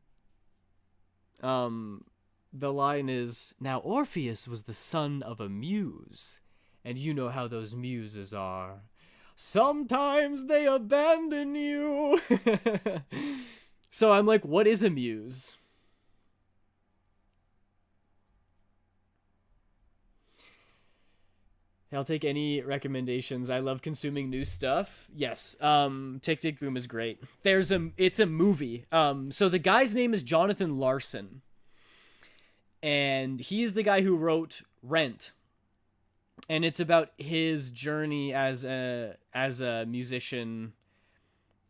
A: the line is, "Now Orpheus was the son of a muse, and you know how those muses are. Sometimes they abandon you." So I'm like, what is a muse? I'll take any recommendations. I love consuming new stuff. Yes, Tick Tick Boom is great. It's a movie. So the guy's name is Jonathan Larson, and he's the guy who wrote Rent, and it's about his journey as a musician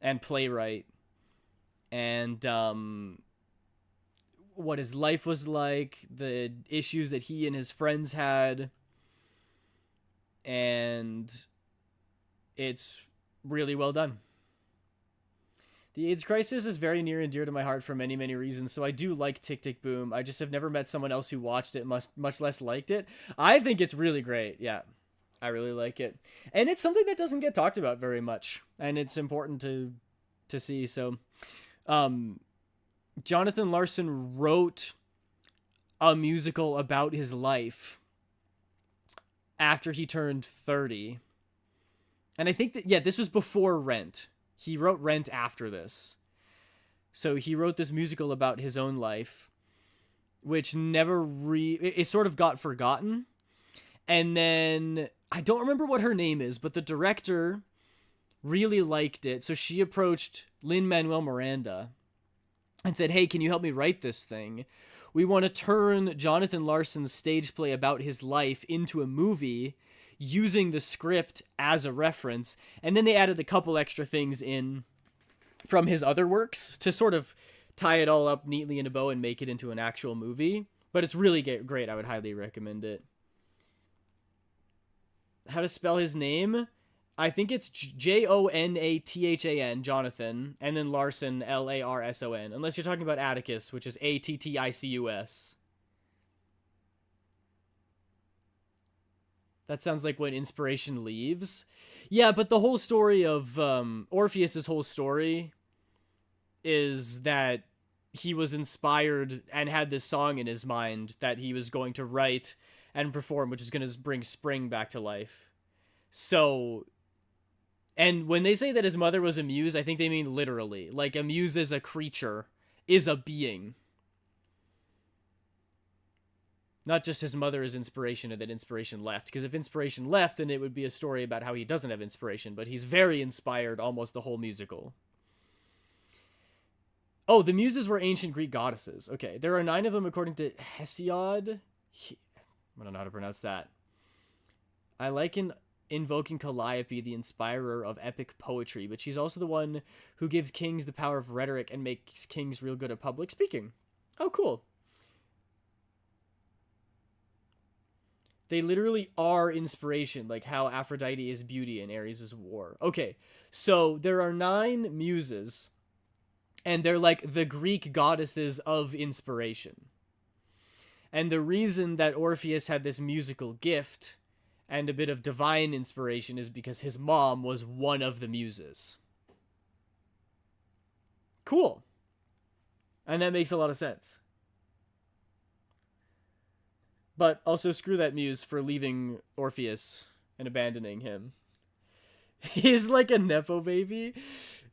A: and playwright, and what his life was like, the issues that he and his friends had. And it's really well done. The AIDS crisis is very near and dear to my heart for many, many reasons, so I do like Tick Tick Boom. I just have never met someone else who watched it, much less liked it. I think it's really great. Yeah, I really like it. And it's something that doesn't get talked about very much, and it's important to see. So, Jonathan Larson wrote a musical about his life after he turned 30. And I think that, yeah, this was before Rent. He wrote Rent after this. So he wrote this musical about his own life, which it sort of got forgotten. And then, I don't remember what her name is, but the director really liked it. So she approached Lin-Manuel Miranda and said, "Hey, can you help me write this thing? We want to turn Jonathan Larson's stage play about his life into a movie using the script as a reference." And then they added a couple extra things in from his other works to sort of tie it all up neatly in a bow and make it into an actual movie. But it's really great. I would highly recommend it. How to spell his name? I think it's Jonathan, Jonathan, and then Larson, Larson, unless you're talking about Atticus, which is Atticus. That sounds like when inspiration leaves. Yeah, but the whole story of Orpheus's whole story is that he was inspired and had this song in his mind that he was going to write and perform, which is going to bring spring back to life. So... And when they say that his mother was a muse, I think they mean literally. Like, a muse is a creature, is a being. Not just his mother is inspiration and that inspiration left. Because if inspiration left, then it would be a story about how he doesn't have inspiration. But he's very inspired almost the whole musical. Oh, the muses were ancient Greek goddesses. Okay, there are 9 of them according to Hesiod. I don't know how to pronounce that. I like invoking Calliope, the inspirer of epic poetry, but she's also the one who gives kings the power of rhetoric and makes kings real good at public speaking. Oh, cool. They literally are inspiration, like how Aphrodite is beauty and Ares is war. Okay, so there are 9 muses, and they're like the Greek goddesses of inspiration. And the reason that Orpheus had this musical gift and a bit of divine inspiration is because his mom was one of the muses. Cool. And that makes a lot of sense. But also screw that muse for leaving Orpheus and abandoning him. He's like a Nepo baby.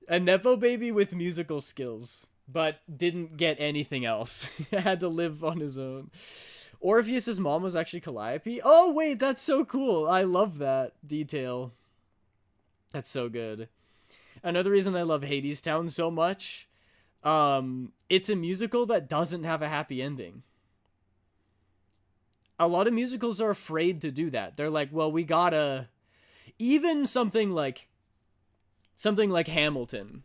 A: A Nepo baby with musical skills, but didn't get anything else. Had to live on his own. Orpheus's mom was actually Calliope. Oh, wait, that's so cool. I love that detail. That's so good. Another reason I love Hadestown so much, it's a musical that doesn't have a happy ending. A lot of musicals are afraid to do that. They're like, well, we gotta... Even something like Hamilton,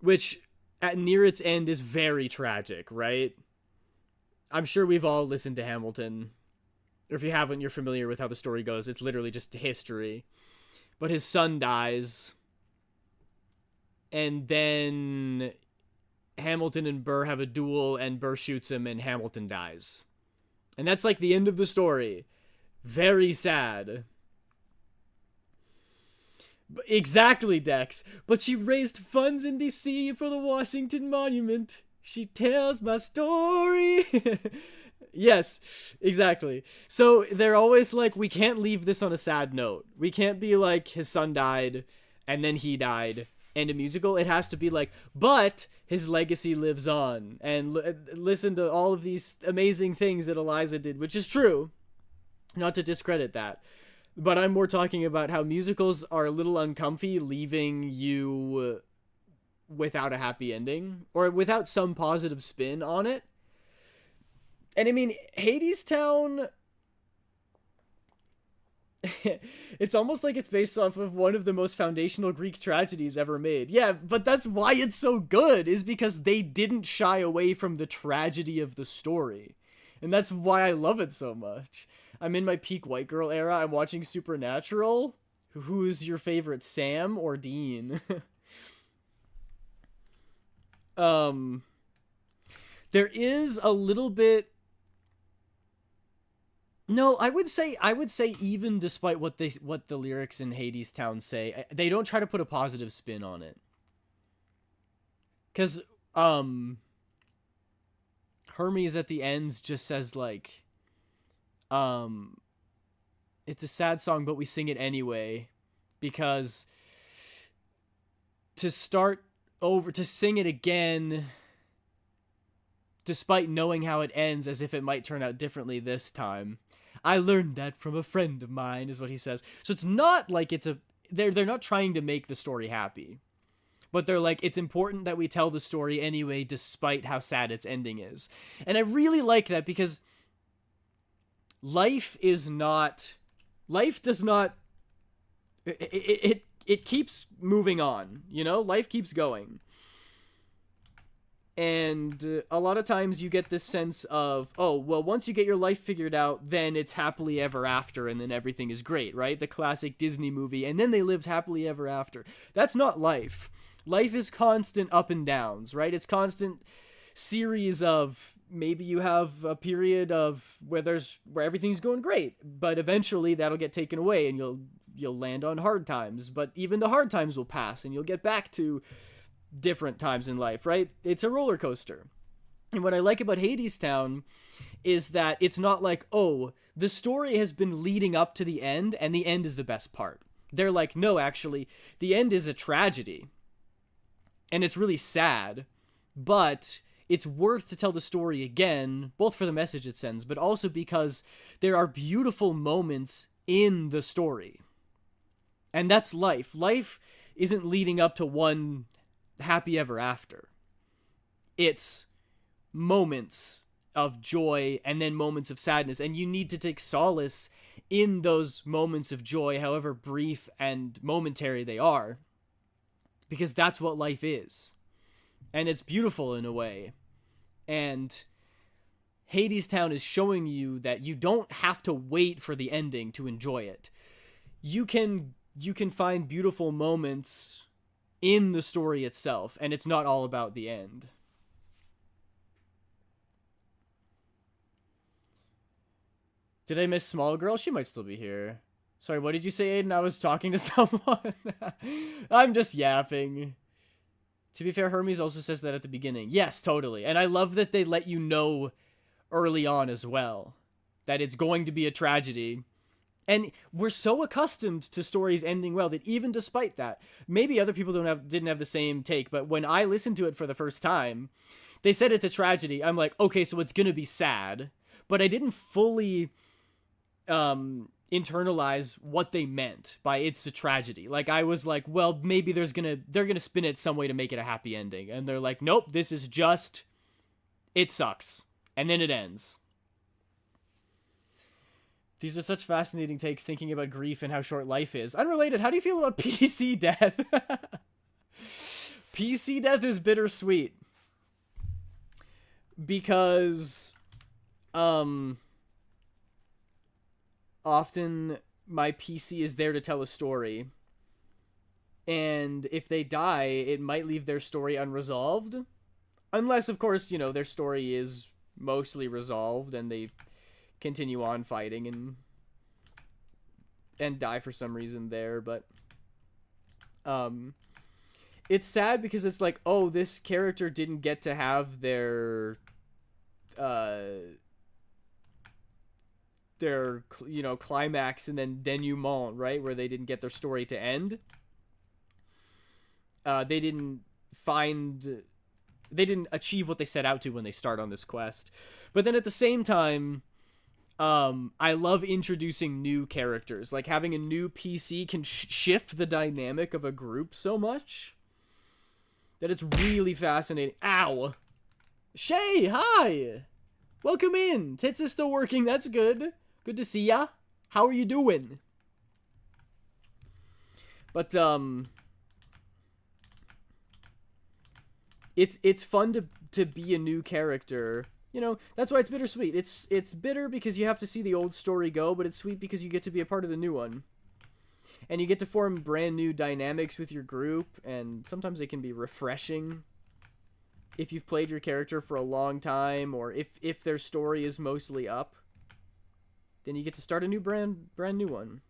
A: which at near its end is very tragic, right? I'm sure we've all listened to Hamilton. Or if you haven't, you're familiar with how the story goes. It's literally just history. But his son dies. And then Hamilton and Burr have a duel, and Burr shoots him, and Hamilton dies. And that's like the end of the story. Very sad. Exactly, Dex. But she raised funds in DC for the Washington Monument. She tells my story. Yes, exactly. So they're always like, we can't leave this on a sad note. We can't be like, his son died, and then he died, and a musical. It has to be like, but his legacy lives on. And listen to all of these amazing things that Eliza did, which is true. Not to discredit that. But I'm more talking about how musicals are a little uncomfy, leaving you without a happy ending, or without some positive spin on it. And I mean, Hadestown, it's almost like it's based off of one of the most foundational Greek tragedies ever made. Yeah, but that's why it's so good, is because they didn't shy away from the tragedy of the story. And that's why I love it so much. I'm in my peak white girl era. I'm watching Supernatural. Who's your favorite, Sam or Dean? There is a little bit... No, I would say even despite what the lyrics in Hadestown say, they don't try to put a positive spin on it. 'Cause Hermes at the end just says like, it's a sad song, but we sing it anyway, because to sing it again, despite knowing how it ends, as if it might turn out differently this time. I learned that from a friend of mine, is what he says. So it's not like they're not trying to make the story happy, but they're like, it's important that we tell the story anyway, despite how sad its ending is. And I really like that, because life does not, it keeps moving on, you know? Life keeps going. And a lot of times you get this sense of, oh, well, once you get your life figured out, then it's happily ever after, and then everything is great, right? The classic Disney movie, and then they lived happily ever after. That's not life. Life is constant up and downs, right? It's constant series of, maybe you have a period of where everything's going great, but eventually that'll get taken away, and you'll land on hard times, but even the hard times will pass, and you'll get back to different times in life, right? It's a roller coaster. And what I like about Hadestown is that it's not like, oh, the story has been leading up to the end, and the end is the best part. They're like, no, actually, the end is a tragedy, and it's really sad, but it's worth to tell the story again, both for the message it sends, but also because there are beautiful moments in the story. And that's life. Life isn't leading up to one happy ever after. It's moments of joy and then moments of sadness, and you need to take solace in those moments of joy, however brief and momentary they are, because that's what life is. And it's beautiful in a way. And Hadestown is showing you that you don't have to wait for the ending to enjoy it. You can find beautiful moments in the story itself, and it's not all about the end. Did I miss Small Girl? She might still be here. Sorry, what did you say, Aiden? I was talking to someone. I'm just yapping. To be fair, Hermes also says that at the beginning. Yes, totally. And I love that they let you know early on as well that it's going to be a tragedy, And we're so accustomed to stories ending well that even despite that, maybe other people didn't have the same take, but when I listened to it for the first time, they said it's a tragedy. I'm like, okay, so it's gonna be sad. But I didn't fully internalize what they meant by it's a tragedy. Like, I was like, well, maybe they're gonna spin it some way to make it a happy ending. And they're like, nope, this is just, it sucks. And then it ends. These are such fascinating takes, thinking about grief and how short life is. Unrelated, how do you feel about PC death? PC death is bittersweet. Because, often my PC is there to tell a story. And if they die, it might leave their story unresolved. Unless, of course, their story is mostly resolved and they continue on fighting and die for some reason there, but it's sad because it's like, oh, this character didn't get to have their climax and then denouement, right, where they didn't get their story to end. They didn't achieve what they set out to when they start on this quest. But then at the same time, I love introducing new characters. Like, having a new PC can shift the dynamic of a group so much that it's really fascinating. Ow! Shay, hi! Welcome in! Tits is still working, that's good. Good to see ya. How are you doing? But, it's fun to be a new character. That's why it's bittersweet. It's bitter because you have to see the old story go, but it's sweet because you get to be a part of the new one. And you get to form brand new dynamics with your group, and sometimes it can be refreshing if you've played your character for a long time, or if their story is mostly up. Then you get to start a new brand new one.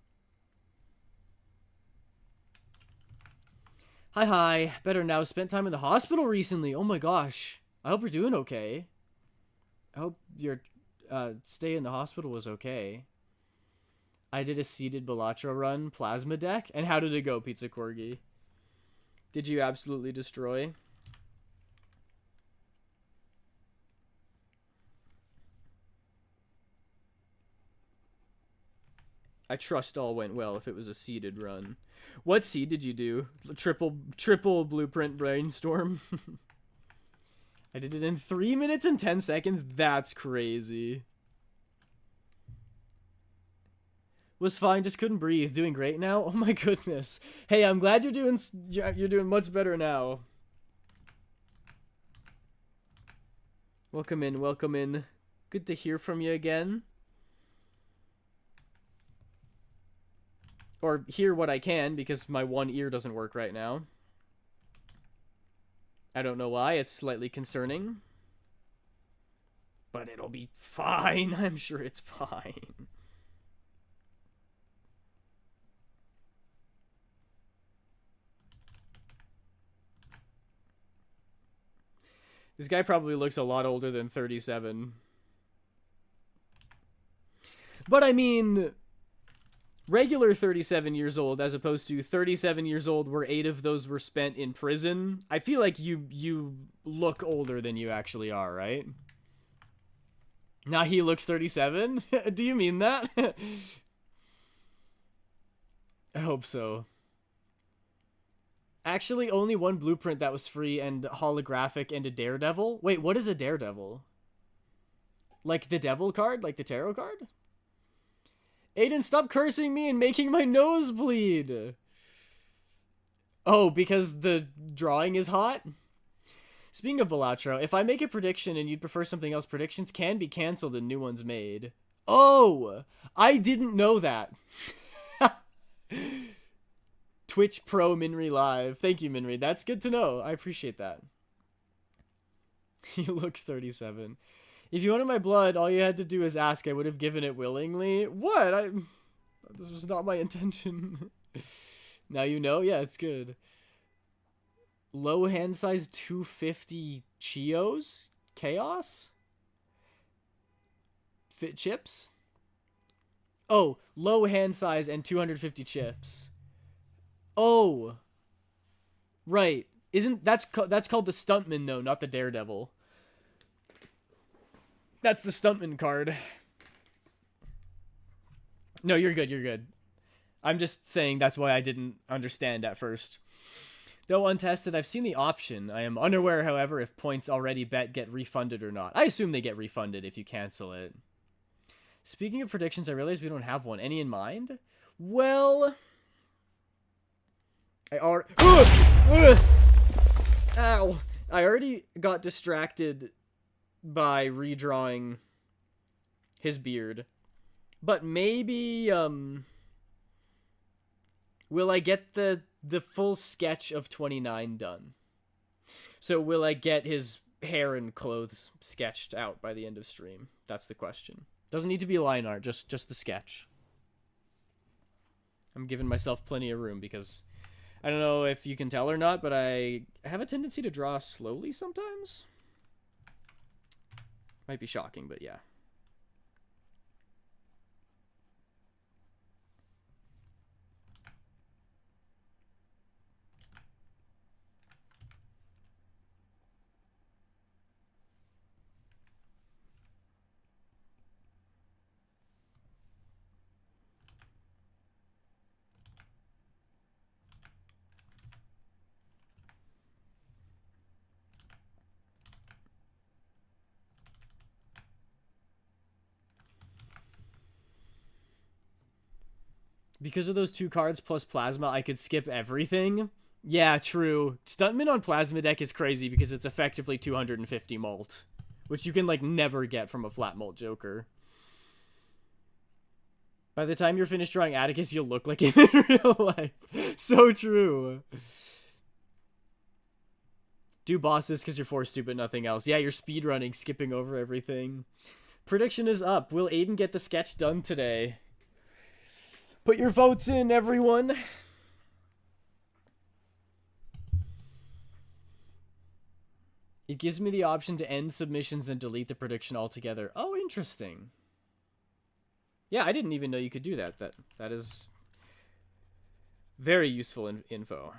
A: Hi. Better now. Spent time in the hospital recently. Oh my gosh. I hope you're doing okay. I hope your stay in the hospital was okay. I did a seeded Balatro run plasma deck. And how did it go, Pizza Corgi? Did you absolutely destroy? I trust all went well if it was a seeded run. What seed did you do? Triple blueprint brainstorm? I did it in 3 minutes and 10 seconds. That's crazy. Was fine, just couldn't breathe. Doing great now? Oh my goodness. Hey, I'm glad you're doing much better now. Welcome in. Good to hear from you again. Or hear what I can, because my one ear doesn't work right now. I don't know why, it's slightly concerning. But it'll be fine, I'm sure it's fine. This guy probably looks a lot older than 37. But I mean, regular 37 years old as opposed to 37 years old where 8 of those were spent in prison. I feel like you look older than you actually are, right? Now he looks 37? Do you mean that? I hope so. Actually, only one blueprint that was free and holographic and a daredevil. Wait, what is a daredevil? Like the devil card? Like the tarot card? Aiden, stop cursing me and making my nose bleed. Oh, because the drawing is hot? Speaking of Balatro, if I make a prediction and you'd prefer something else, predictions can be canceled and new ones made. Oh, I didn't know that. Twitch Pro Minri Live. Thank you, Minri. That's good to know. I appreciate that. He looks 37. If you wanted my blood, all you had to do is ask. I would have given it willingly. What? This was not my intention. Now you know? Yeah, it's good. Low hand size 250 Cheeos? Chaos? Fit chips? Oh, low hand size and 250 chips. Oh, right. Isn't that's called the Stuntman though, not the Daredevil. That's the Stuntman card. No, you're good. You're good. I'm just saying that's why I didn't understand at first. Though untested, I've seen the option. I am unaware, however, if points already bet get refunded or not. I assume they get refunded if you cancel it. Speaking of predictions, I realize we don't have one. Any in mind? Well, Ow! I already got distracted by redrawing his beard. But maybe, will I get the full sketch of 29 done? So will I get his hair and clothes sketched out by the end of stream? That's the question. Doesn't need to be line art, just the sketch. I'm giving myself plenty of room because I don't know if you can tell or not, but I have a tendency to draw slowly sometimes. Might be shocking, but yeah. Because of those 2 cards plus Plasma, I could skip everything. Yeah, true. Stuntman on Plasma deck is crazy because it's effectively 250 mult, which you can, like, never get from a flat mult Joker. By the time you're finished drawing Atticus, you'll look like him in real life. So true. Do bosses because you're forced to, but nothing else. Yeah, you're speedrunning, skipping over everything. Prediction is up. Will Aiden get the sketch done today? Put your votes in, everyone. It gives me the option to end submissions and delete the prediction altogether. Oh, interesting. Yeah, I didn't even know you could do that. That is very useful info.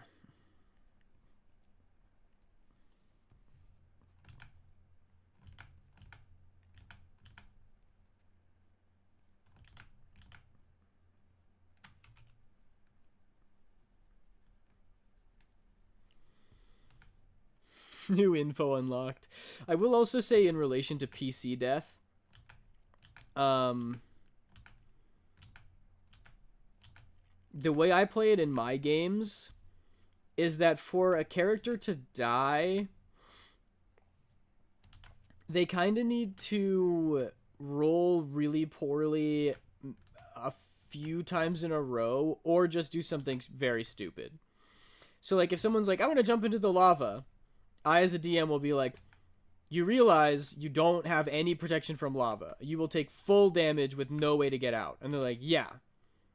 A: New info unlocked. I will also say in relation to PC death, the way I play it in my games is that for a character to die, they kind of need to roll really poorly a few times in a row or just do something very stupid. So, like, if someone's like, I want to jump into the lava, I, as a DM, will be like, you realize you don't have any protection from lava. You will take full damage with no way to get out. And they're like, yeah.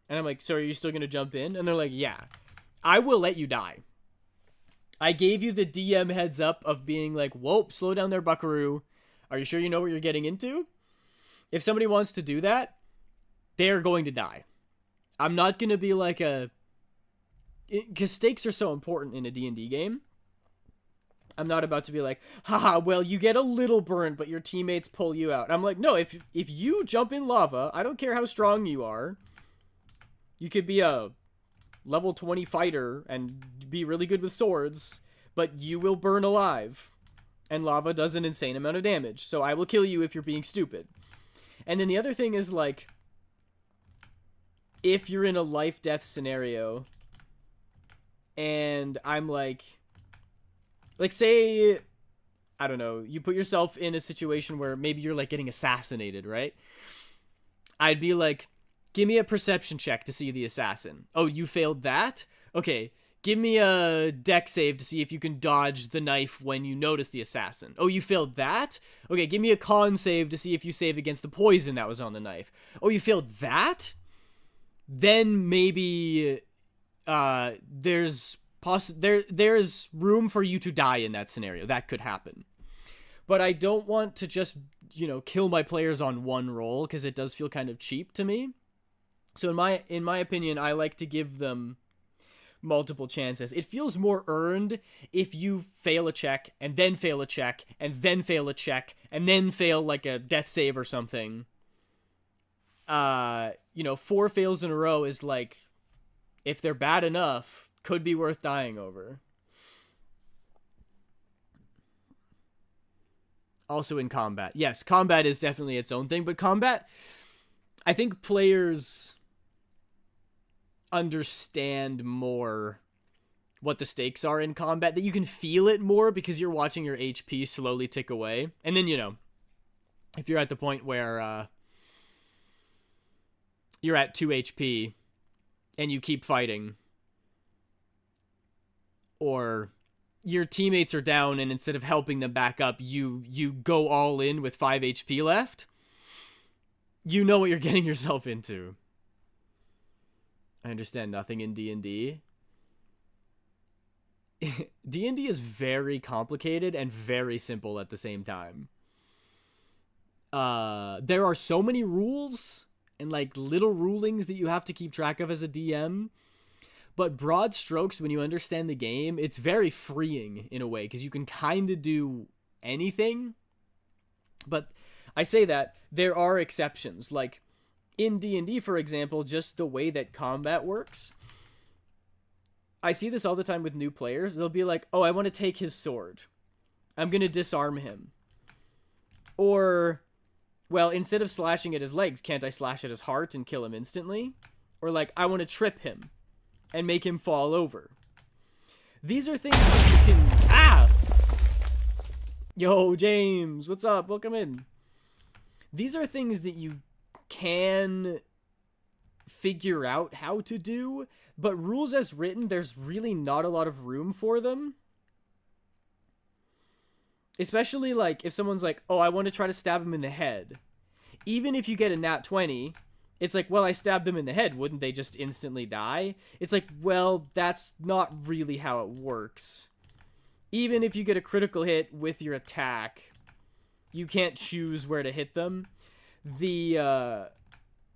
A: And I'm like, so are you still going to jump in? And they're like, yeah. I will let you die. I gave you the DM heads up of being like, whoa, slow down there, buckaroo. Are you sure you know what you're getting into? If somebody wants to do that, they're going to die. I'm not going to be like a... Because stakes are so important in a D&D game. I'm not about to be like, haha, well, you get a little burn, but your teammates pull you out. I'm like, no, if you jump in lava, I don't care how strong you are. You could be a level 20 fighter and be really good with swords, but you will burn alive. And lava does an insane amount of damage, so I will kill you if you're being stupid. And then the other thing is, like, if you're in a life-death scenario, and I'm like, say, I don't know, you put yourself in a situation where maybe you're, like, getting assassinated, right? I'd be like, give me a perception check to see the assassin. Oh, you failed that? Okay, give me a dex save to see if you can dodge the knife when you notice the assassin. Oh, you failed that? Okay, give me a con save to see if you save against the poison that was on the knife. Oh, you failed that? Then maybe there's room for you to die in that scenario. That could happen. But I don't want to just, kill my players on one roll, because it does feel kind of cheap to me. So in my opinion, I like to give them multiple chances. It feels more earned if you fail a check and then fail a check and then fail a check and then fail like a death save or something. 4 fails in a row is like, if they're bad enough, could be worth dying over. Also in combat. Yes, combat is definitely its own thing, but combat, I think players understand more what the stakes are in combat, that you can feel it more because you're watching your HP slowly tick away. And then, if you're at the point where you're at 2 HP and you keep fighting, or your teammates are down and instead of helping them back up, you go all in with 5 HP left, you know what you're getting yourself into. I understand nothing in D&D. D&D is very complicated and very simple at the same time. There are so many rules and like little rulings that you have to keep track of as a DM. But broad strokes, when you understand the game, it's very freeing in a way because you can kind of do anything. But I say that there are exceptions. Like in D&D, for example, just the way that combat works. I see this all the time with new players. They'll be like, oh, I want to take his sword. I'm going to disarm him. Or, well, instead of slashing at his legs, can't I slash at his heart and kill him instantly? Or like, I want to trip him and make him fall over. These are things that you can... Yo, James, what's up? Welcome in. These are things that you can figure out how to do, but rules as written, there's really not a lot of room for them. Especially, like, if someone's like, oh, I want to try to stab him in the head. Even if you get a nat 20... It's like, well, I stabbed them in the head. Wouldn't they just instantly die? It's like, well, that's not really how it works. Even if you get a critical hit with your attack, you can't choose where to hit them. The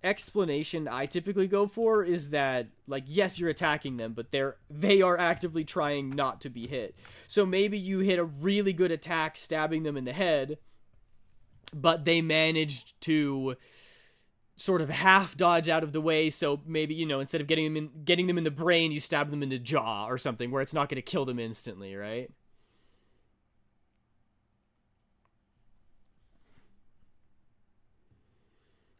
A: explanation I typically go for is that, like, yes, you're attacking them, but they are actively trying not to be hit. So maybe you hit a really good attack stabbing them in the head, but they managed to sort of half dodge out of the way, so maybe, instead of getting them in the brain, you stab them in the jaw or something where it's not going to kill them instantly, right?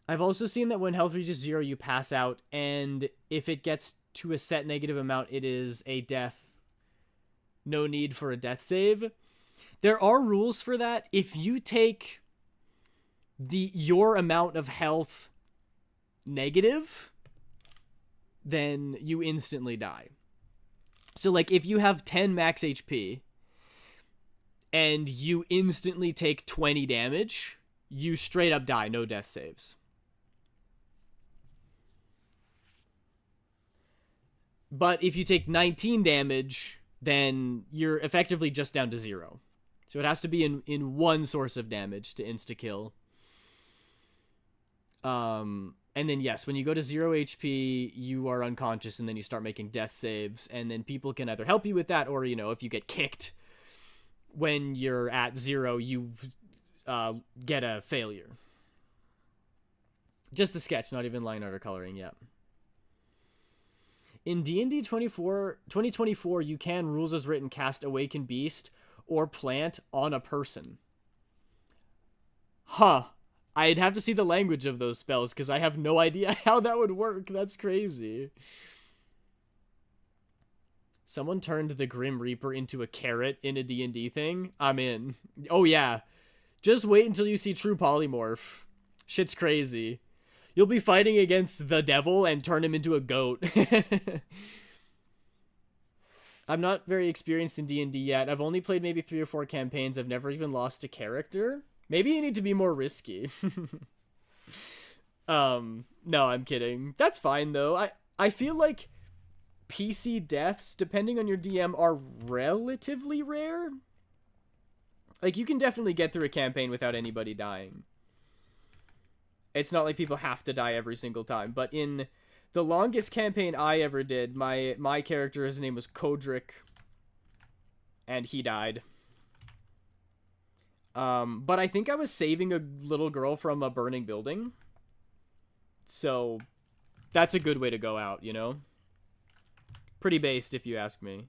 A: I've also seen that when health reaches 0, you pass out, and if it gets to a set negative amount, it is a death. No need for a death save. There are rules for that. If you take your amount of health negative, then you instantly die. So like if you have 10 max HP and you instantly take 20 damage, you straight up die, no death saves. But if you take 19 damage, then you're effectively just down to 0. So it has to be in one source of damage to insta-kill. And then, yes, when you go to 0 HP, you are unconscious, and then you start making death saves, and then people can either help you with that, or, if you get kicked when you're at 0, you get a failure. Just the sketch, not even line art or coloring, yeah. In D&D 2024, you can, rules as written, cast Awaken Beast or Plant on a person. Huh. I'd have to see the language of those spells, because I have no idea how that would work. That's crazy. Someone turned the Grim Reaper into a carrot in a D&D thing. I'm in. Oh, yeah. Just wait until you see True Polymorph. Shit's crazy. You'll be fighting against the devil and turn him into a goat. I'm not very experienced in D&D yet. I've only played maybe 3 or 4 campaigns. I've never even lost a character. Maybe you need to be more risky. No, I'm kidding. That's fine, though. I feel like PC deaths, depending on your DM, are relatively rare. Like, you can definitely get through a campaign without anybody dying. It's not like people have to die every single time. But in The longest campaign I ever did, my character, his name was Kodrick, and he died. But I think I was saving a little girl from a burning building. So that's a good way to go out, you know? Pretty based, if you ask me.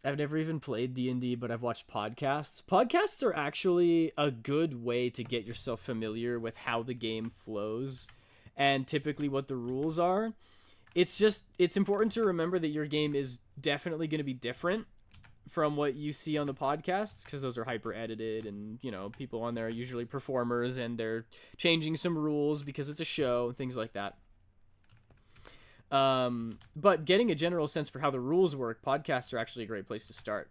A: I've never even played D&D, but I've watched podcasts. Podcasts are actually a good way to get yourself familiar with how the game flows and typically what the rules are. It's important to remember that your game is definitely going to be different from what you see on the podcasts, because those are hyper edited, and, you know, people on there are usually performers and they're changing some rules because it's a show and things like that. But getting a general sense for how the rules work, podcasts are actually a great place to start.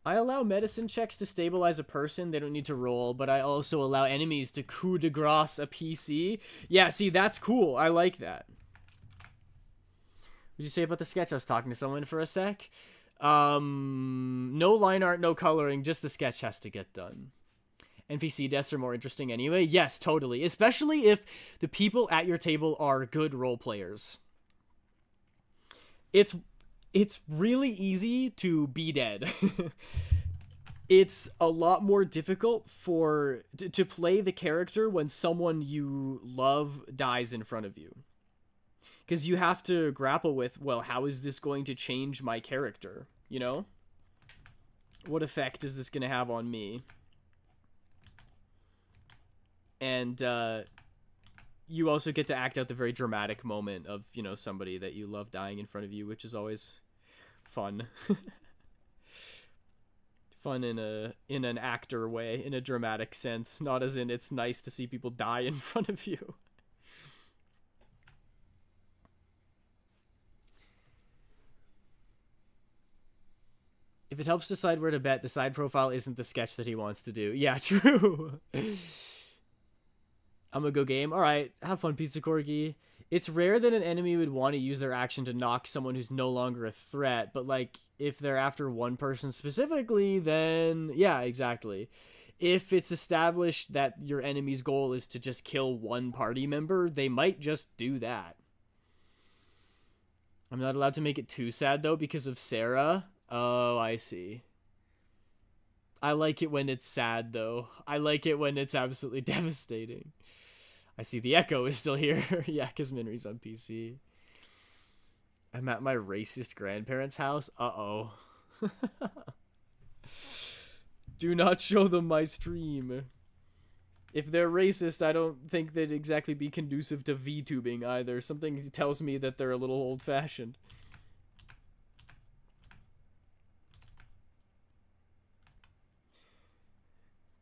A: I allow medicine checks to stabilize a person. They don't need to roll, but I also allow enemies to coup de grace a PC. Yeah, see, that's cool. I like that. What'd you say about the sketch? I was talking to someone for a sec. No line art, no coloring, just the sketch has to get done. NPC deaths are more interesting anyway. Yes, totally. Especially if the people at your table are good role players. It's really easy to be dead. It's a lot more difficult to play the character when someone you love dies in front of you. Because you have to grapple with, well, how is this going to change my character? You know? What effect is this going to have on me? And you also get to act out the very dramatic moment of, you know, somebody that you love dying in front of you, which is always fun. Fun in an actor way, in a dramatic sense, not as in it's nice to see people die in front of you. If it helps decide where to bet, the side profile isn't the sketch that he wants to do. Yeah, true. I'm gonna go game. Alright, have fun, Pizza Corgi. It's rare that an enemy would want to use their action to knock someone who's no longer a threat, but, like, if they're after one person specifically, then, yeah, exactly. If it's established that your enemy's goal is to just kill one party member, they might just do that. I'm not allowed to make it too sad, though, because of Sarah. Oh, I see. I like it when it's sad, though. I like it when it's absolutely devastating. I see the Echo is still here. Yeah, because Minri's on PC. I'm at my racist grandparents' house. Uh-oh. Do not show them my stream. If they're racist, I don't think they'd exactly be conducive to VTubing either. Something tells me that they're a little old-fashioned.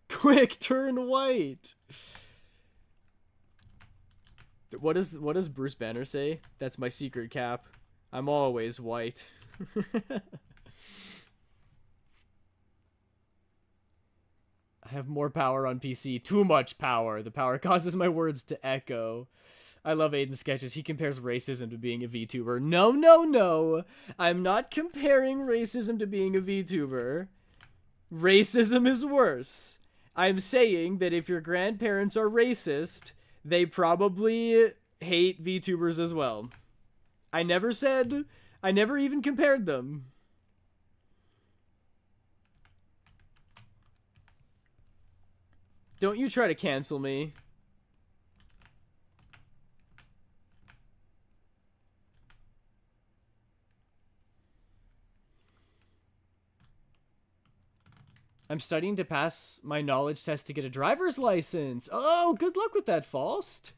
A: Quick, turn white! What does Bruce Banner say? That's my secret cap. I'm always white. I have more power on PC. Too much power. The power causes my words to echo. I love Aiden's sketches. He compares racism to being a VTuber. No, no, no. I'm not comparing racism to being a VTuber. Racism is worse. I'm saying that if your grandparents are racist, they probably hate VTubers as well. I never even compared them. Don't you try to cancel me. I'm studying to pass my knowledge test to get a driver's license. Oh, good luck with that, Faust.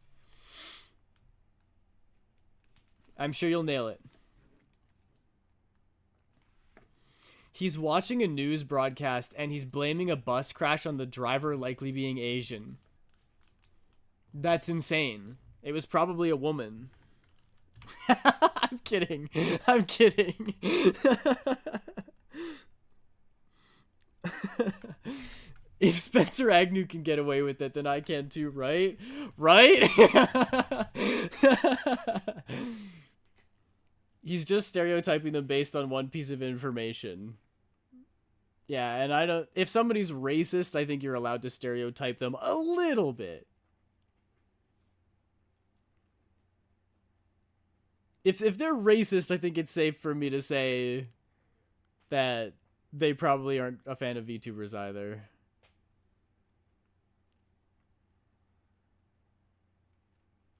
A: I'm sure you'll nail it. He's watching a news broadcast and he's blaming a bus crash on the driver likely being Asian. That's insane. It was probably a woman. I'm kidding. I'm kidding. If Spencer Agnew can get away with it, then I can too, right? Right? He's just stereotyping them based on one piece of information. Yeah, and I don't... If somebody's racist, I think you're allowed to stereotype them a little bit. If they're racist, I think it's safe for me to say that they probably aren't a fan of VTubers either.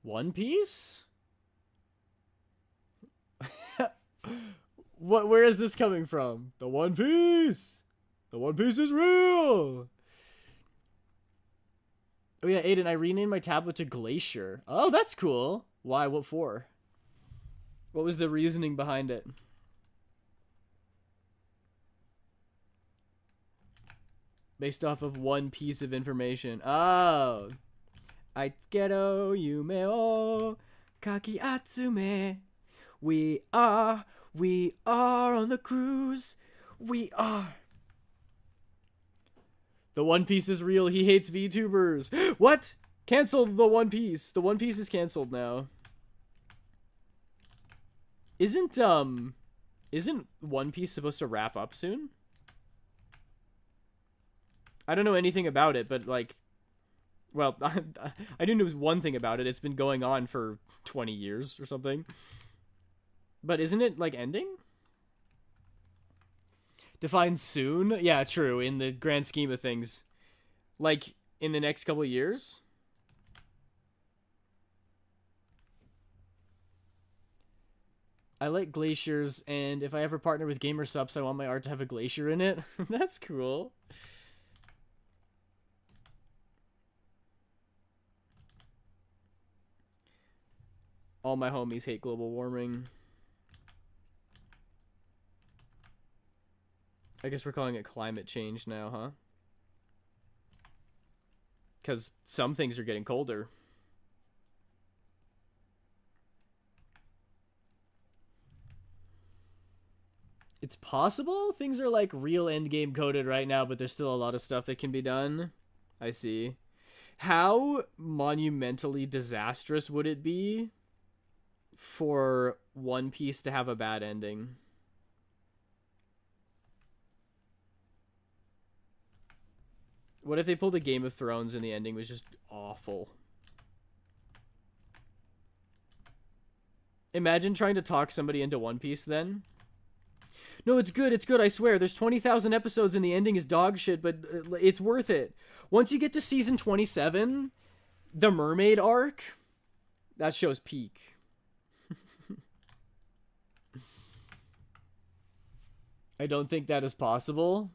A: One Piece? Where is this coming from? The One Piece! The One Piece is real! Oh yeah, Aiden, I renamed my tablet to Glacier. Oh, that's cool. Why? What for? What was the reasoning behind it? Based off of one piece of information. Oh. Aikeru yume o kaki atsume. We are on the cruise. We are. The One Piece is real. He hates VTubers. What? Cancel the One Piece. The One Piece is canceled now. Isn't One Piece supposed to wrap up soon? I don't know anything about it, but like, well, I do know one thing about it. It's been going on for 20 years or something. But isn't it like ending? Define soon? Yeah, true. In the grand scheme of things. Like, in the next couple of years? I like glaciers, and if I ever partner with Gamer Subs, I want my art to have a glacier in it. That's cool. All my homies hate global warming. I guess we're calling it climate change now, huh? Because some things are getting colder. It's possible things are like real endgame coded right now, but there's still a lot of stuff that can be done. I see. How monumentally disastrous would it be for One Piece to have a bad ending? What if they pulled a Game of Thrones and the ending was just awful? Imagine trying to talk somebody into One Piece then. No, it's good, I swear. There's 20,000 episodes and the ending is dog shit, but it's worth it. Once you get to season 27, the mermaid arc, that show's peak. I don't think that is possible.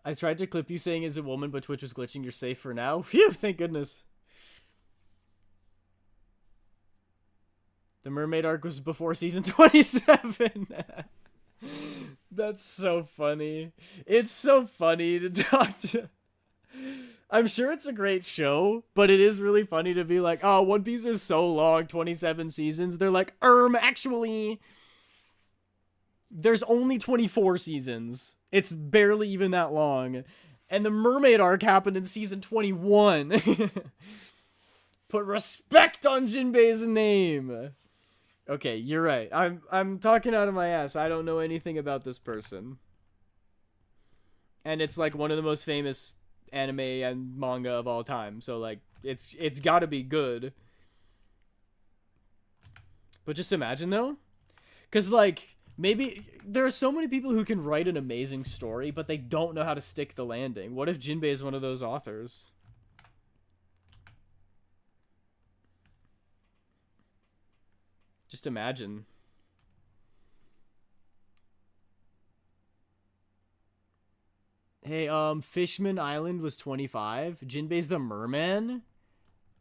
A: I tried to clip you saying as a woman, but Twitch was glitching. You're safe for now. Phew, thank goodness. The mermaid arc was before season 27. That's so funny. It's so funny to talk to. I'm sure it's a great show, but it is really funny to be like, oh, One Piece is so long, 27 seasons. They're like, actually, there's only 24 seasons. It's barely even that long. And the mermaid arc happened in season 21. Put respect on Jinbei's name. Okay, you're right. I'm talking out of my ass. I don't know anything about this person. And it's like one of the most famous anime and manga of all time. So like it's got to be good. But just imagine though, cuz like maybe there are so many people who can write an amazing story, but they don't know how to stick the landing. What if Jinbei is one of those authors? Just imagine. Hey, Fishman Island was 25. Jinbei's the merman?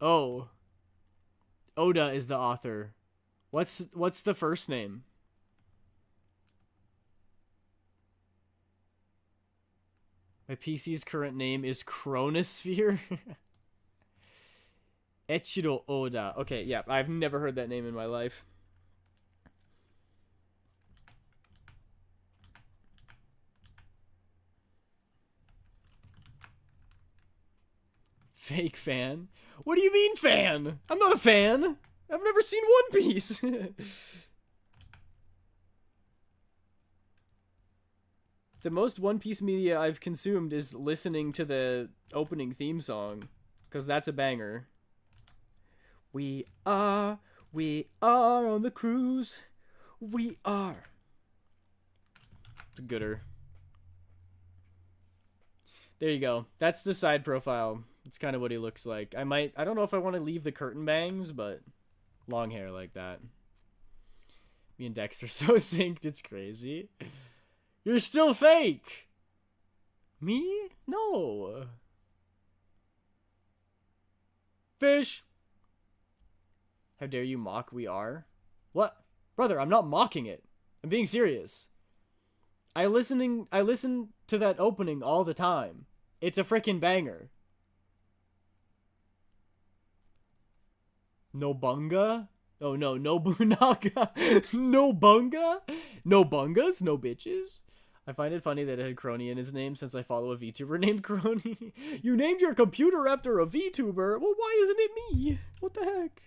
A: Oh. Oda is the author. What's the first name? My PC's current name is Chronosphere. Echiro Oda. Okay, yeah, I've never heard that name in my life. Fake fan? What do you mean fan? I'm not a fan. I've never seen One Piece. The most One Piece media I've consumed is listening to the opening theme song, because that's a banger. We are on the cruise. We are. It's a gooder. There you go. That's the side profile. It's kind of what he looks like. I don't know if I want to leave the curtain bangs, but long hair like that. Me and Dex are so synced, it's crazy. You're still fake! Me? No. Fish! How dare you mock We Are? What? Brother, I'm not mocking it. I'm being serious. I listen to that opening all the time. It's a freaking banger. No bunga? Oh no, no bunaga. No bunga? No bungas? No bitches? I find it funny that it had Crony in his name since I follow a VTuber named Crony. You named your computer after a VTuber? Well, why isn't it me? What the heck?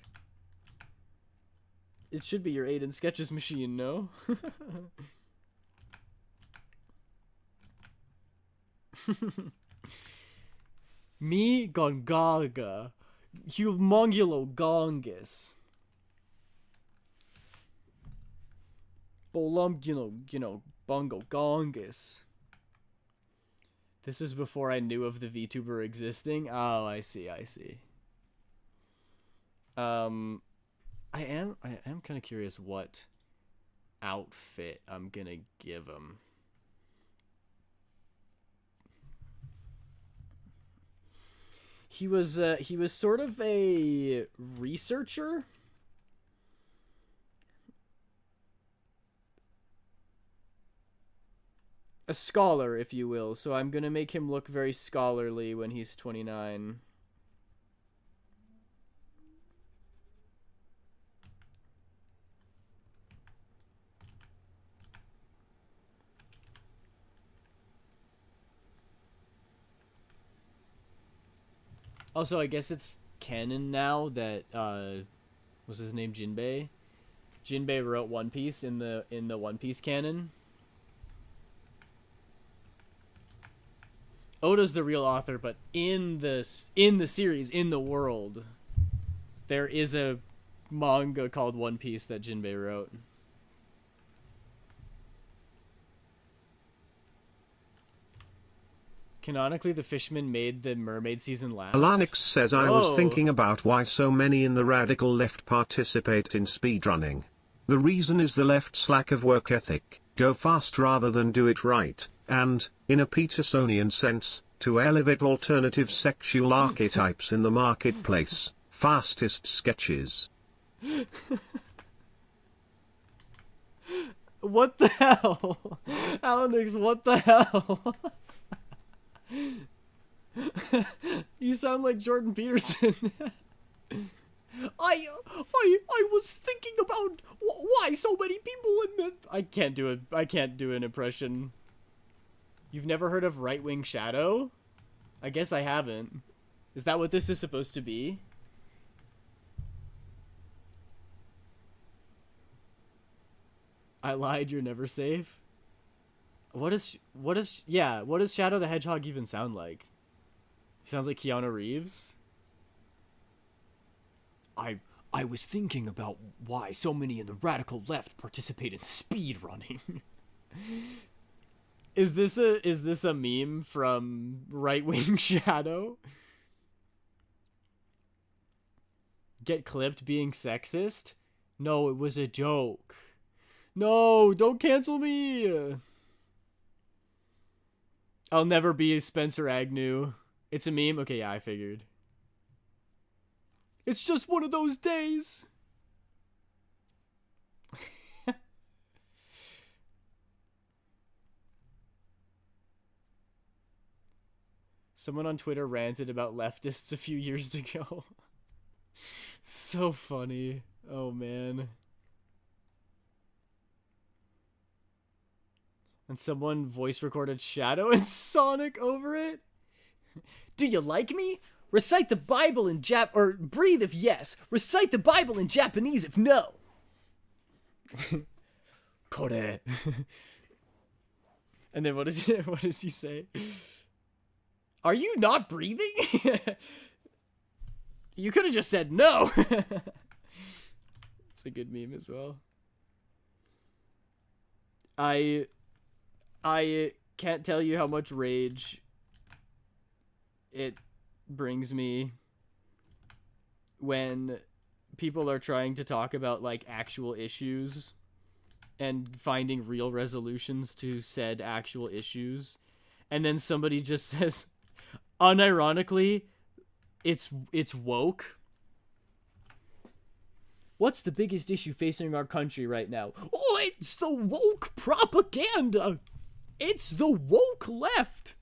A: It should be your Aiden Sketches machine, no? Me gongaga. Humongulo gongus. Bolum, bongo gongus. This is before I knew of the VTuber existing. Oh, I see. I am kind of curious what outfit I'm gonna give him. He was sort of a researcher. A scholar, if you will. So I'm gonna make him look very scholarly when he's 29. Also, I guess it's canon now that was his name Jinbei? Jinbei wrote One Piece in the One Piece canon. Oda's the real author, but in the series, in the world, there is a manga called One Piece that Jinbei wrote. Canonically, the Fishman made the Mermaid season last.
B: Alanix says, I was thinking about why so many in the radical left participate in speedrunning. The reason is the left's lack of work ethic, go fast rather than do it right, and, in a Petersonian sense, to elevate alternative sexual archetypes in the marketplace, fastest sketches.
A: What the hell? Alanix, what the hell? You sound like Jordan Peterson. I was thinking about why so many people in the... I can't do an impression. You've never heard of Right Wing Shadow? I guess I haven't. Is that what this is supposed to be? I lied, you're never safe. What does Shadow the Hedgehog even sound like? He sounds like Keanu Reeves. I was thinking about why so many in the radical left participate in speed running. Is this a meme from Right Wing Shadow? Get clipped being sexist? No, it was a joke. No, don't cancel me. I'll never be Spencer Agnew. It's a meme? Okay, yeah, I figured. It's just one of those days. Someone on Twitter ranted about leftists a few years ago. So funny. Oh, man. And someone voice recorded Shadow and Sonic over it? Do you like me? Recite the Bible in or breathe if yes. Recite the Bible in Japanese if no. Kore. And then what does he say? Are you not breathing? You could have just said no. It's a good meme as well. I can't tell you how much rage it brings me when people are trying to talk about like actual issues and finding real resolutions to said actual issues, and then somebody just says, unironically, it's woke. What's the biggest issue facing our country right now? Oh, it's the woke propaganda. It's the woke left.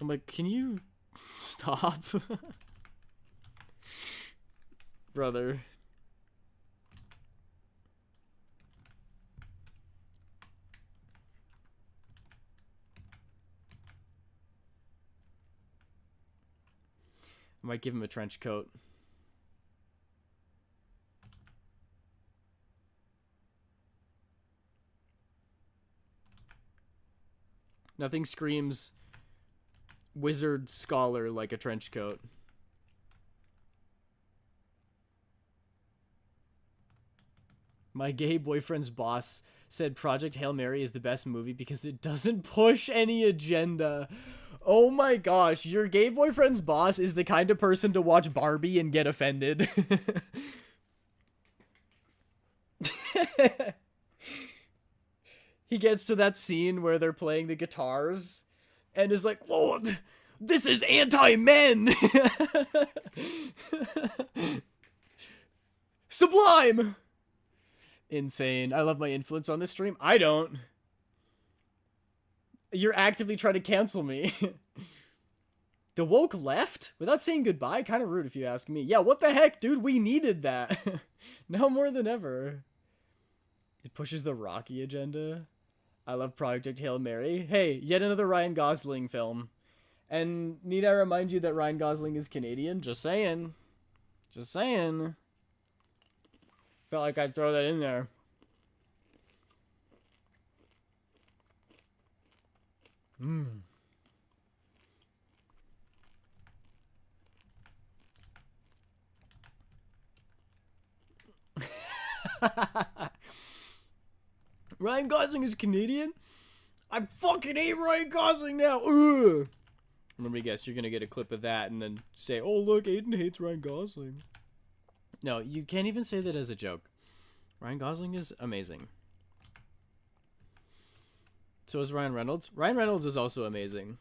A: I'm like, can you stop? Brother. I might give him a trench coat. Nothing screams wizard scholar like a trench coat. My gay boyfriend's boss said Project Hail Mary is the best movie because it doesn't push any agenda. Oh my gosh, your gay boyfriend's boss is the kind of person to watch Barbie and get offended. He gets to that scene where they're playing the guitars and is like, whoa, this is anti-men. Sublime. Insane. I love my influence on this stream. I don't. You're actively trying to cancel me. The woke left? Without saying goodbye? Kind of rude if you ask me. Yeah, what the heck, dude? We needed that. Now more than ever. It pushes the Rocky agenda. I love Project Hail Mary. Hey, yet another Ryan Gosling film. And need I remind you that Ryan Gosling is Canadian? Just saying. Just saying. Felt like I'd throw that in there. Ryan Gosling is Canadian? I fucking hate Ryan Gosling now. Ugh. Let me guess, you're gonna get a clip of that and then say, oh look, Aiden hates Ryan Gosling. No, you can't even say that as a joke. Ryan Gosling is amazing. So is Ryan Reynolds. Ryan Reynolds is also amazing.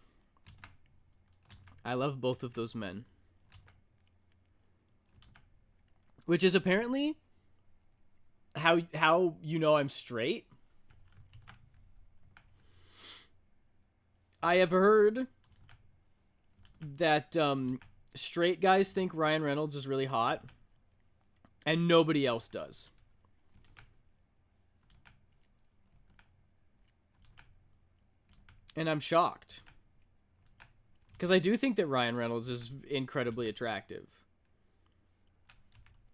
A: I love both of those men. Which is apparently how you know I'm straight. I have heard that straight guys think Ryan Reynolds is really hot and nobody else does. And I'm shocked. Because I do think that Ryan Reynolds is incredibly attractive.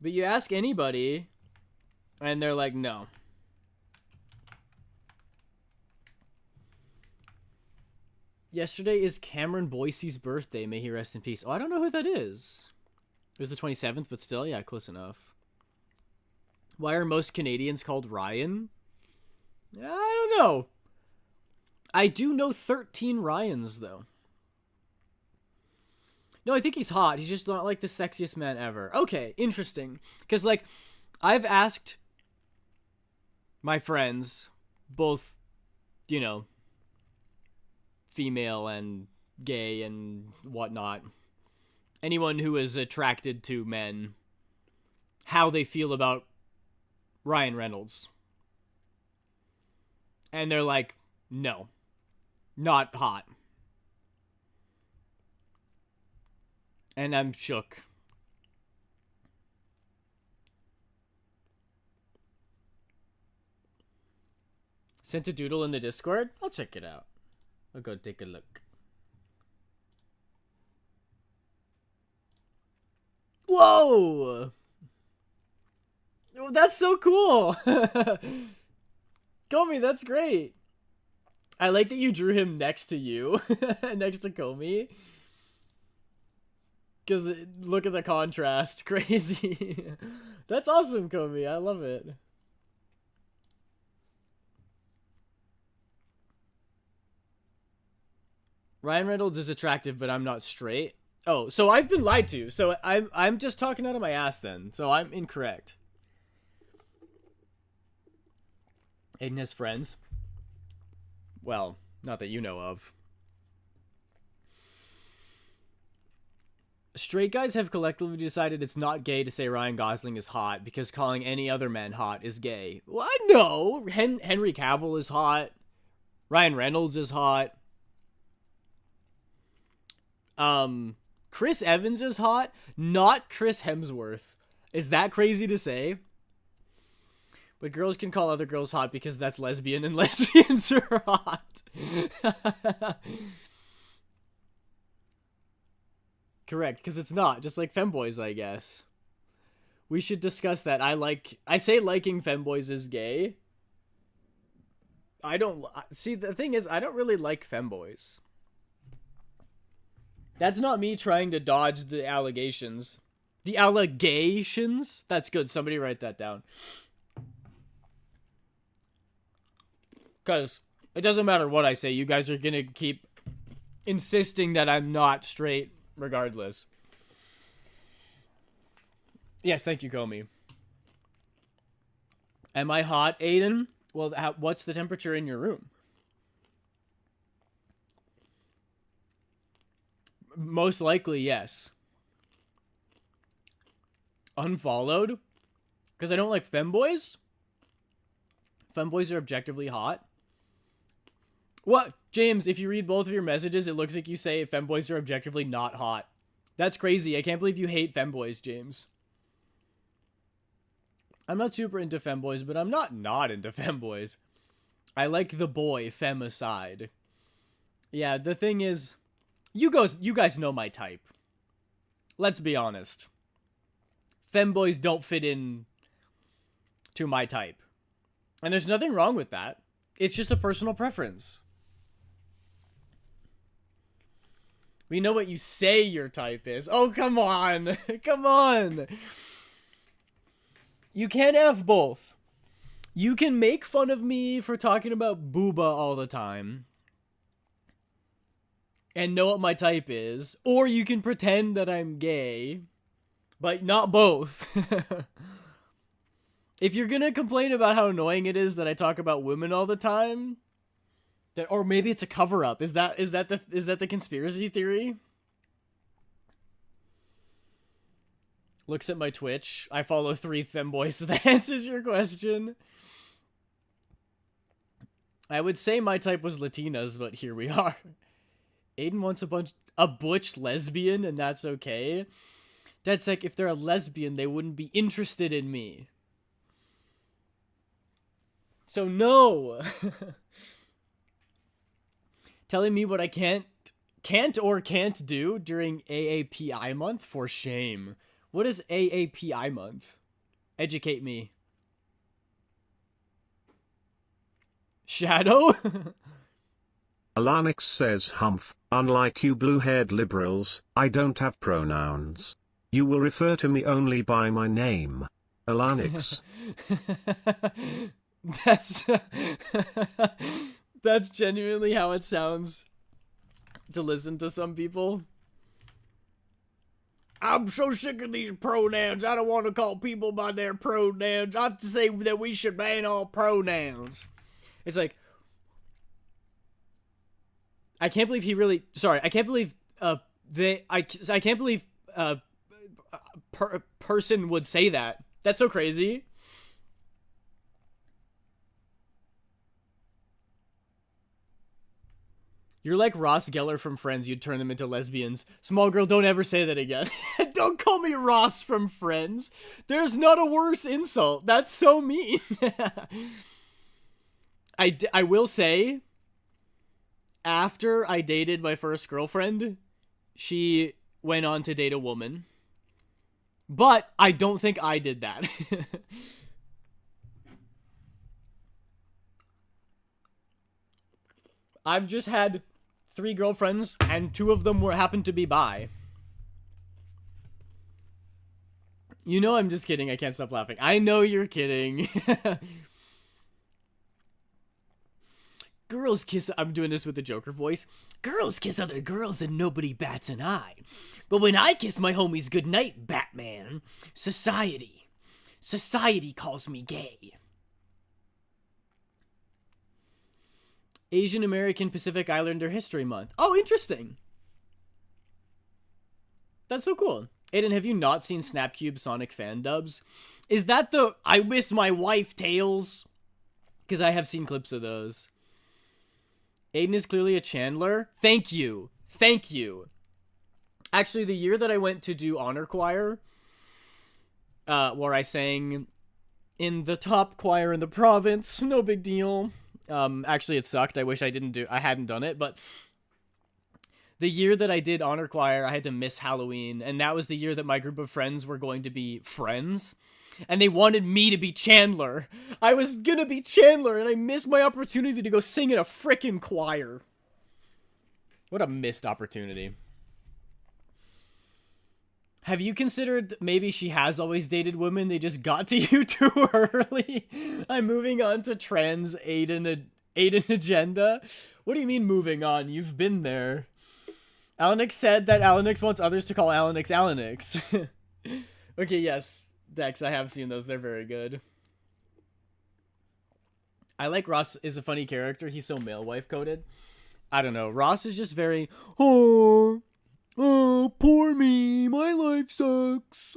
A: But you ask anybody, and they're like, no. Yesterday is Cameron Boyce's birthday. May he rest in peace. Oh, I don't know who that is. It was the 27th, but still, yeah, close enough. Why are most Canadians called Ryan? I don't know. I do know 13 Ryans, though. No, I think he's hot. He's just not, like, the sexiest man ever. Okay, interesting. Because, like, I've asked my friends, both, you know, female and gay and whatnot, anyone who is attracted to men, how they feel about Ryan Reynolds. And they're like, no, not hot. And I'm shook. Sent a doodle in the Discord? I'll check it out. I'll go take a look. Whoa! Oh, that's so cool! Komi, that's great. I like that you drew him next to you, next to Komi. Because look at the contrast. Crazy. That's awesome, Komi. I love it. Ryan Reynolds is attractive, but I'm not straight. Oh, so I've been lied to. So I'm just talking out of my ass then. So I'm incorrect. Aiden has friends. Well, not that you know of. Straight guys have collectively decided it's not gay to say Ryan Gosling is hot because calling any other man hot is gay. Well, no. Henry Cavill is hot. Ryan Reynolds is hot. Chris Evans is hot. Not Chris Hemsworth. Is that crazy to say? But girls can call other girls hot because that's lesbian and lesbians are hot. Correct, because it's not. Just like femboys, I guess. We should discuss that. I say liking femboys is gay. I don't... See, the thing is, I don't really like femboys. That's not me trying to dodge the allegations. The allegations? That's good. Somebody write that down. Because it doesn't matter what I say. You guys are going to keep insisting that I'm not straight regardless. Yes, thank you, Komi. Am I hot, Aiden? Well, what's the temperature in your room? Most likely, yes. Unfollowed? Because I don't like femboys? Femboys are objectively hot? What? James, if you read both of your messages, it looks like you say femboys are objectively not hot. That's crazy. I can't believe you hate femboys, James. I'm not super into femboys, but I'm not into femboys. I like the boy, femicide. Yeah, the thing is, you guys know my type. Let's be honest. Femboys don't fit in to my type. And there's nothing wrong with that. It's just a personal preference. We know what you say your type is. Oh, come on. Come on. You can't have both. You can make fun of me for talking about booba all the time and know what my type is, or you can pretend that I'm gay, but not both. If you're gonna complain about how annoying it is that I talk about women all the time, or maybe it's a cover-up. Is that the conspiracy theory? Looks at my Twitch. I follow 3 femboys, so that answers your question. I would say my type was Latinas, but here we are. Aiden wants a butch lesbian, and that's okay. That's like, if they're a lesbian, they wouldn't be interested in me. So no! Telling me what I can't do during AAPI month? For shame. What is AAPI month? Educate me. Shadow?
B: Alanix says humph, unlike you blue-haired liberals, I don't have pronouns. You will refer to me only by my name. Alanix.
A: That's genuinely how it sounds to listen to some people. I'm so sick of these pronouns. I don't want to call people by their pronouns. I have to say that we should ban all pronouns. It's like, I can't believe he really. Sorry, I can't believe I can't believe person would say that. That's so crazy. You're like Ross Geller from Friends. You'd turn them into lesbians. Small girl, don't ever say that again. Don't call me Ross from Friends. There's not a worse insult. That's so mean. I will say, after I dated my first girlfriend, she went on to date a woman. But I don't think I did that. I've just had 3 girlfriends, and 2 of them happened to be bi. You know I'm just kidding. I can't stop laughing. I know you're kidding. Girls kiss... I'm doing this with the Joker voice. Girls kiss other girls and nobody bats an eye. But when I kiss my homies goodnight, Batman, society calls me gay. Asian American Pacific Islander History Month. Oh, interesting. That's so cool. Aiden, have you not seen Snapcube Sonic fan dubs? Is that the I miss my wife tales? Because I have seen clips of those. Aiden is clearly a Chandler. Thank you. Thank you. Actually, the year that I went to do honor choir, where I sang in the top choir in the province, no big deal. Actually, it sucked. I wish I hadn't done it, but the year that I did honor choir, I had to miss Halloween, and that was the year that my group of friends were going to be friends, and they wanted me to be Chandler. I was gonna be Chandler, and I missed my opportunity to go sing in a frickin' choir. What a missed opportunity. Have you considered maybe she has always dated women, they just got to you too early? I'm moving on to trans Aiden agenda. What do you mean moving on? You've been there. Alanix said that Alanix wants others to call Alanix Alanix. Okay, yes, Dex, I have seen those. They're very good. I like Ross is a funny character. He's so male wife coded. I don't know. Ross is just very, oh, poor me. My life sucks.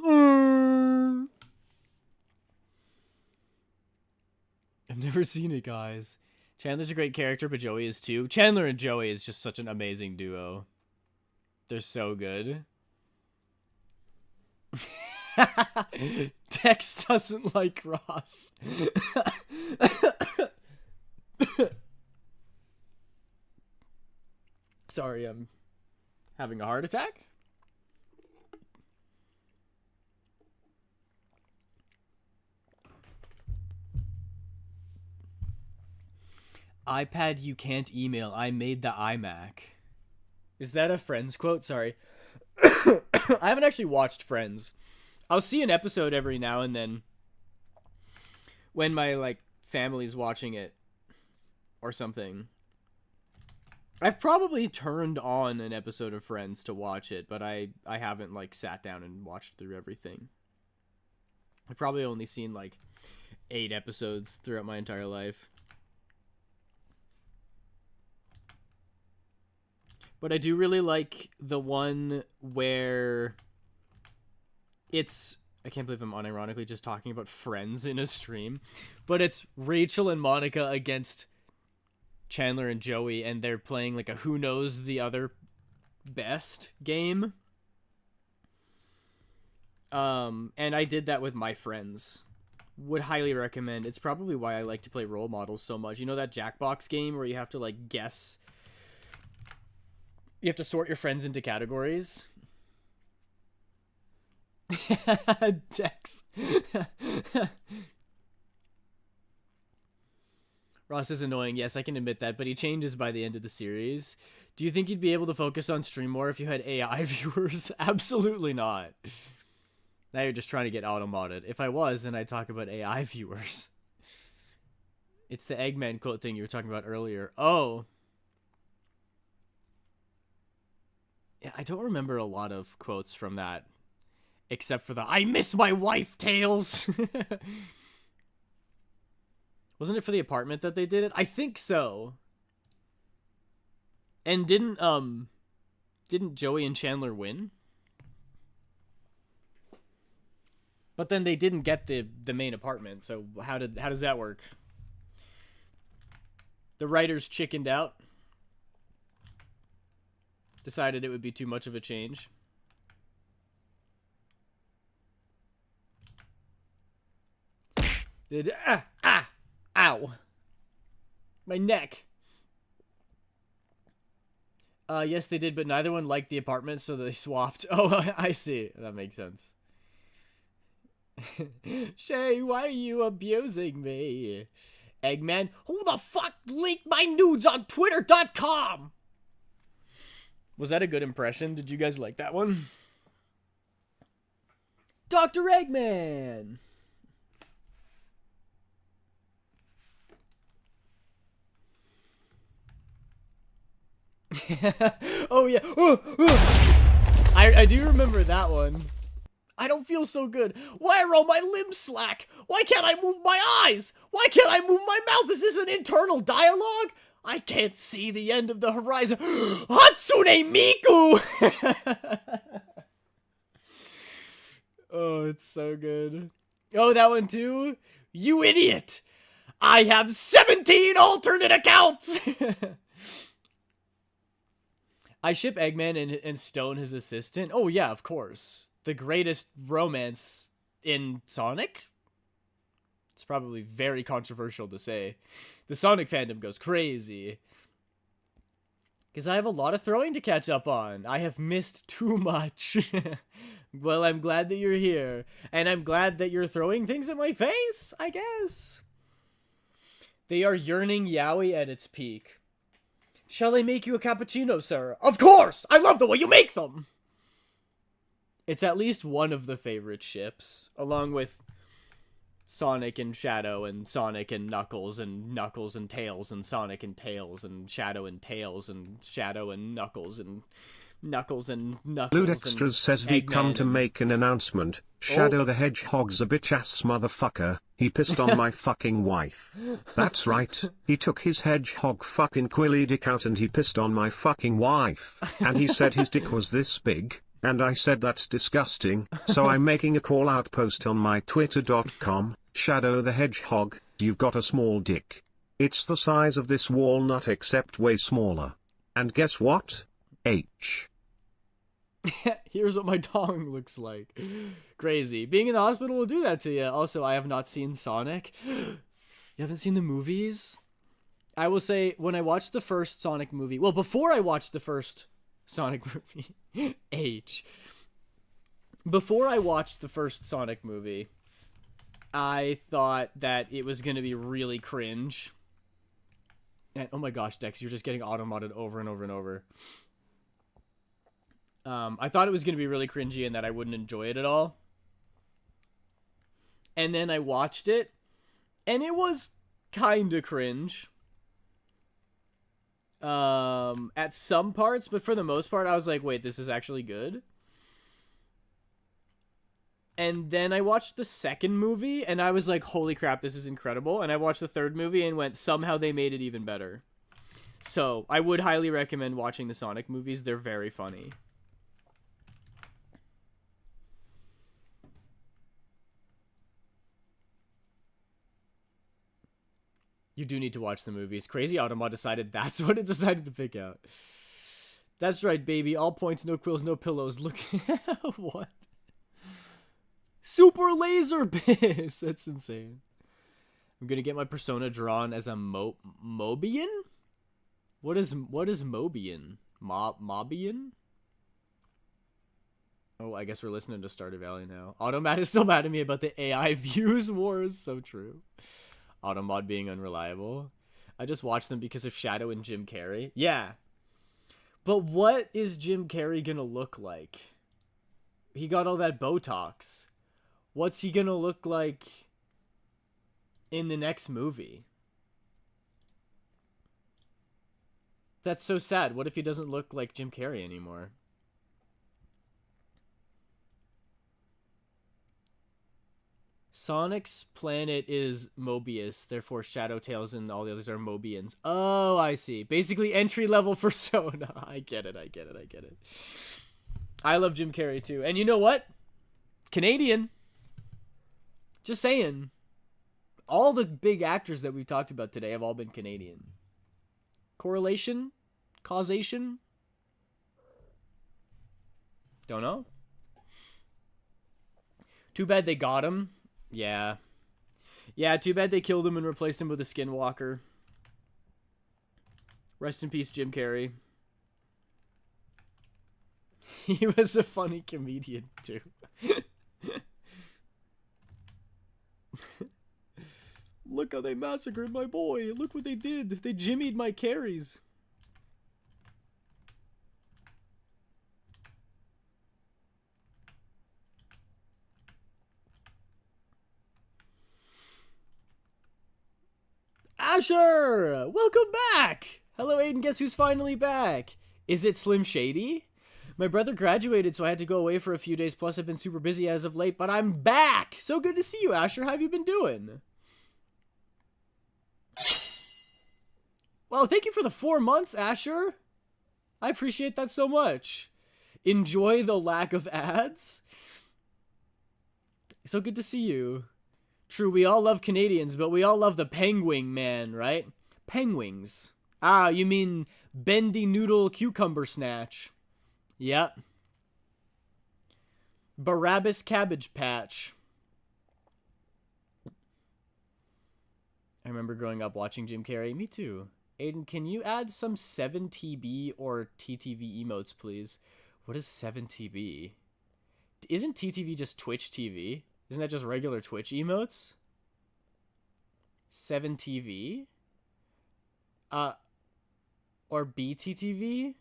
A: I've never seen it, guys. Chandler's a great character, but Joey is too. Chandler and Joey is just such an amazing duo. They're so good. Dex doesn't like Ross. Sorry, I'm having a heart attack. iPad you can't email. I made the iMac. Is that a Friends quote? Sorry. I haven't actually watched Friends. I'll see an episode every now and then when my family's watching it or something. I've probably turned on an episode of Friends to watch it, but I haven't sat down and watched through everything. I've probably only seen 8 episodes throughout my entire life. But I do really like the one where it's... I can't believe I'm unironically just talking about Friends in a stream. But it's Rachel and Monica against Chandler and Joey, and they're playing a who knows the other best game. And I did that with my friends. Would highly recommend. It's probably why I like to play role models so much. You know that Jackbox game where you have to guess... You have to sort your friends into categories. Dex. Ross is annoying. Yes, I can admit that, but he changes by the end of the series. Do you think you'd be able to focus on stream more if you had AI viewers? Absolutely not. Now you're just trying to get auto-modded. If I was, then I'd talk about AI viewers. It's the Eggman quote thing you were talking about earlier. Oh. Yeah, I don't remember a lot of quotes from that. Except for the I miss my wife tales. Wasn't it for the apartment that they did it? I think so. And didn't Joey and Chandler win? But then they didn't get the main apartment, so how does that work? The writers chickened out. Decided it would be too much of a change. Ow. My neck. Yes, they did, but neither one liked the apartment, so they swapped. Oh, I see. That makes sense. Shay, why are you abusing me? Eggman, who the fuck leaked my nudes on Twitter.com? Was that a good impression? Did you guys like that one? Dr. Eggman! Oh, yeah. I do remember that one. I don't feel so good. Why are all my limbs slack? Why can't I move my eyes? Why can't I move my mouth? Is this an internal dialogue? I can't see the end of the horizon. Hatsune Miku! Oh, it's so good. Oh, that one too? You idiot! I have 17 alternate accounts! I ship Eggman and Stone, his assistant. Oh, yeah, of course. The greatest romance in Sonic? It's probably very controversial to say. The Sonic fandom goes crazy. Because I have a lot of throwing to catch up on. I have missed too much. Well, I'm glad that you're here. And I'm glad that you're throwing things at my face, I guess. They are yearning yaoi at its peak. Shall I make you a cappuccino, sir? Of course! I love the way you make them! It's at least one of the favorite ships, along with Sonic and Shadow and Sonic and Knuckles and Tails and Sonic and Tails and Shadow and Tails and Shadow and Knuckles and Knuckles and Knuckles.
B: Ludextras says we come to make an announcement. Shadow the Hedgehog's a bitch-ass motherfucker. He pissed on my fucking wife. That's right. He took his hedgehog fucking quilly dick out and he pissed on my fucking wife. And he said his dick was this big. And I said that's disgusting, so I'm making a call-out post on my twitter.com, Shadow the Hedgehog, you've got a small dick. It's the size of this walnut except way smaller. And guess what? H.
A: Here's what my dong looks like. Crazy. Being in the hospital will do that to you. Also, I have not seen Sonic. You haven't seen the movies? I will say, when I watched the first Sonic movie, well, before I watched the first Sonic movie, before I watched the first Sonic movie, I thought that it was going to be really cringe. And oh my gosh, Dex, you're just getting auto-modded over and over and over. I thought it was going to be really cringy and that I wouldn't enjoy it at all. And then I watched it, and it was kind of cringe. At some parts, but for the most part, I was like, wait, this is actually good. And then I watched the second movie, and I was like, holy crap, this is incredible. And I watched the third movie and went, somehow they made it even better. So, I would highly recommend watching the Sonic movies. They're very funny. You do need to watch the movies. Crazy Automa decided that's what it decided to pick out. That's right, baby. All points, no quills, no pillows. Look. What? Super laser biz. That's insane. I'm gonna get my persona drawn as a Mobian? What is Mobian? Mobian? Oh, I guess we're listening to Stardew Valley now. Automat is still mad at me about the AI views wars. So true. Automod being unreliable. I just watched them because of Shadow and Jim Carrey. Yeah. But what is Jim Carrey gonna look like? He got all that Botox. What's he gonna look like in the next movie? That's so sad. What if he doesn't look like Jim Carrey anymore? Sonic's planet is Mobius, therefore Shadow Tails and all the others are Mobians. Oh, I see. Basically entry-level persona. I get it. I love Jim Carrey too. And you know what? Canadian. Just saying. All the big actors that we've talked about today have all been Canadian. Correlation? Causation? Don't know. Too bad they got him. Yeah. Yeah, too bad they killed him and replaced him with a skinwalker. Rest in peace, Jim Carrey. He was a funny comedian, too. Look how they massacred my boy. Look what they did. They jimmied my carries. Asher! Welcome back! Hello, Aiden. Guess who's finally back? Is it Slim Shady? My brother graduated, so I had to go away for a few days. Plus, I've been super busy as of late, but I'm back! So good to see you, Asher. How have you been doing? Well, thank you for the 4 months, Asher. I appreciate that so much. Enjoy the lack of ads. So good to see you. True, we all love Canadians, but we all love the penguin man, right? Penguins. Ah, you mean bendy noodle cucumber snatch. Yep. Barabbas Cabbage Patch. I remember growing up watching Jim Carrey. Me too. Aiden, can you add some 7TB or TTV emotes, please? What is 7TB? Isn't TTV just Twitch TV? Isn't that just regular Twitch emotes? 7TV? Or BTTV?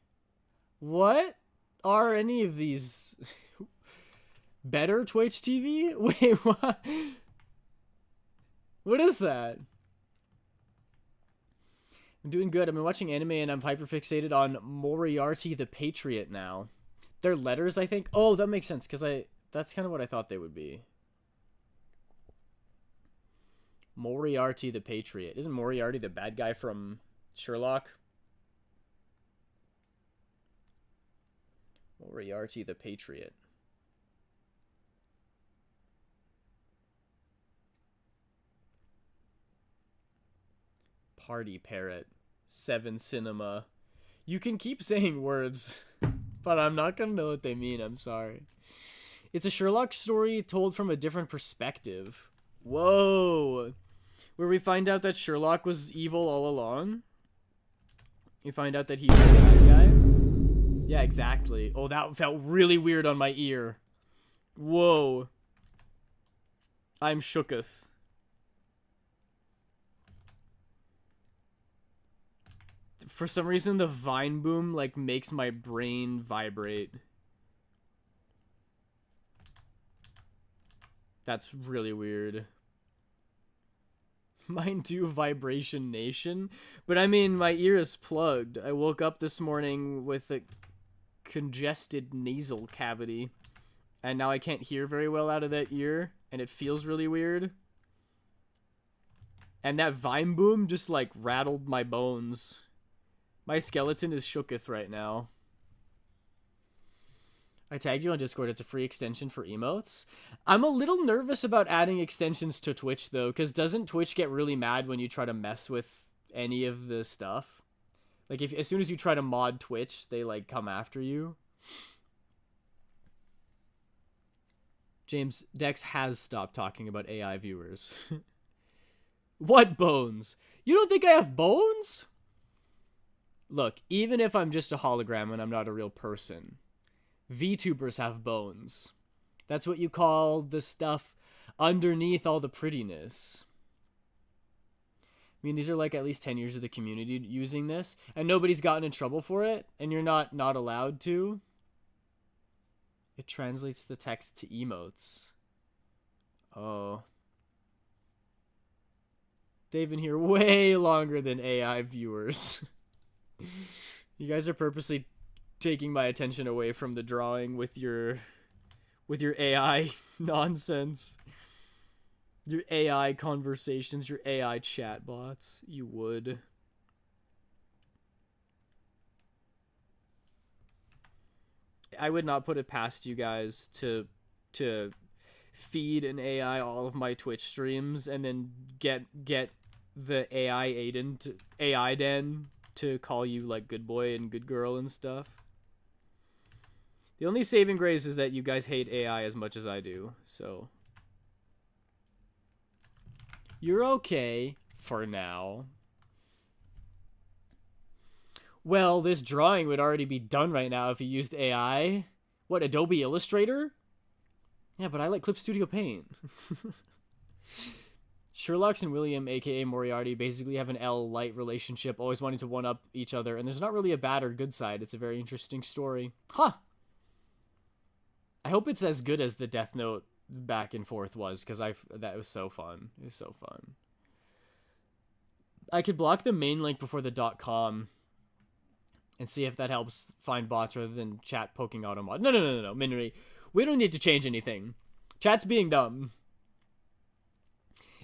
A: What are any of these? Better Twitch TV? Wait, what? What is that? I'm doing good. I've been watching anime and I'm hyperfixated on Moriarty the Patriot now. They're letters, I think. Oh, that makes sense, because that's kind of what I thought they would be. Moriarty the Patriot. Isn't Moriarty the bad guy from Sherlock? Moriarty the Patriot. Party Parrot. 7 Cinema. You can keep saying words, but I'm not gonna know what they mean. I'm sorry. It's a Sherlock story told from a different perspective. Whoa. Where we find out that Sherlock was evil all along. You find out that he was the bad guy. Yeah, exactly. Oh, that felt really weird on my ear. Whoa. I'm shooketh. For some reason, the Vine Boom, like, makes my brain vibrate. That's really weird. Mine too, Vibration Nation. But I mean, my ear is plugged. I woke up this morning with a congested nasal cavity. And now I can't hear very well out of that ear. And it feels really weird. And that Vine Boom just, like, rattled my bones. My skeleton is shooketh right now. I tagged you on Discord. It's a free extension for emotes. I'm a little nervous about adding extensions to Twitch, though, because doesn't Twitch get really mad when you try to mess with any of the stuff? Like, as soon as you try to mod Twitch, they, like, come after you. James, Dex has stopped talking about AI viewers. What bones? You don't think I have bones? Look, even if I'm just a hologram and I'm not a real person, VTubers have bones. That's what you call the stuff underneath all the prettiness. I mean, these are like at least 10 years of the community using this, and nobody's gotten in trouble for it, and you're not allowed to. It translates the text to emotes. Oh. They've been here way longer than AI viewers. You guys are purposely taking my attention away from the drawing with your AI nonsense. Your AI conversations, your AI chatbots. You would. I would not put it past you guys to feed an AI all of my Twitch streams and then get the AI Aiden to AI Den to call you like good boy and good girl and stuff. The only saving grace is that you guys hate AI as much as I do, so you're okay for now. Well, this drawing would already be done right now if you used AI. What, Adobe Illustrator? Yeah, but I like Clip Studio Paint. Sherlock's and William, aka Moriarty, basically have an L-light relationship, always wanting to one-up each other, and there's not really a bad or good side. It's a very interesting story. Huh. I hope it's as good as the Death Note back and forth was, because that was so fun. It was so fun. I could block the main link before the .com and see if that helps find bots rather than chat poking automod. No, Minry. We don't need to change anything. Chat's being dumb.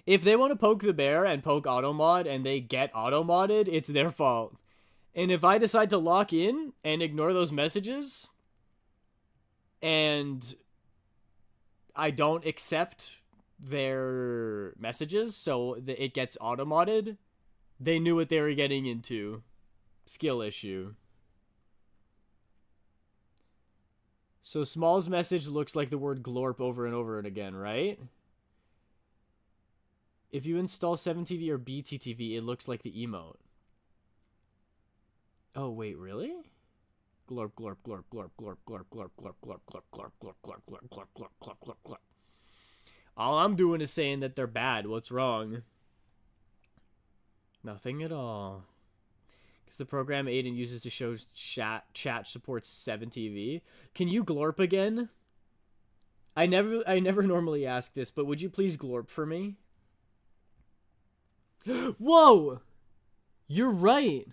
A: If they want to poke the bear and poke automod and they get automodded, it's their fault. And if I decide to lock in and ignore those messages and I don't accept their messages so that it gets automodded, they knew what they were getting into. Skill issue. So Small's message looks like the word glorp over and over and again, right? If you install 7TV or BTTV, it looks like the emote. Oh, wait, really? Glorp, glorp, glorp, glorp, glorp, glorp, glorp, glorp, glorp, glorp, glorp, glorp, glorp, glorp, glorp, glorp, glorp, glorp, glorp. All I'm doing is saying that they're bad. What's wrong? Nothing at all. Because the program Aiden uses to show chat supports 7TV. Can you glorp again? I never normally ask this, but would you please glorp for me? Whoa! You're right.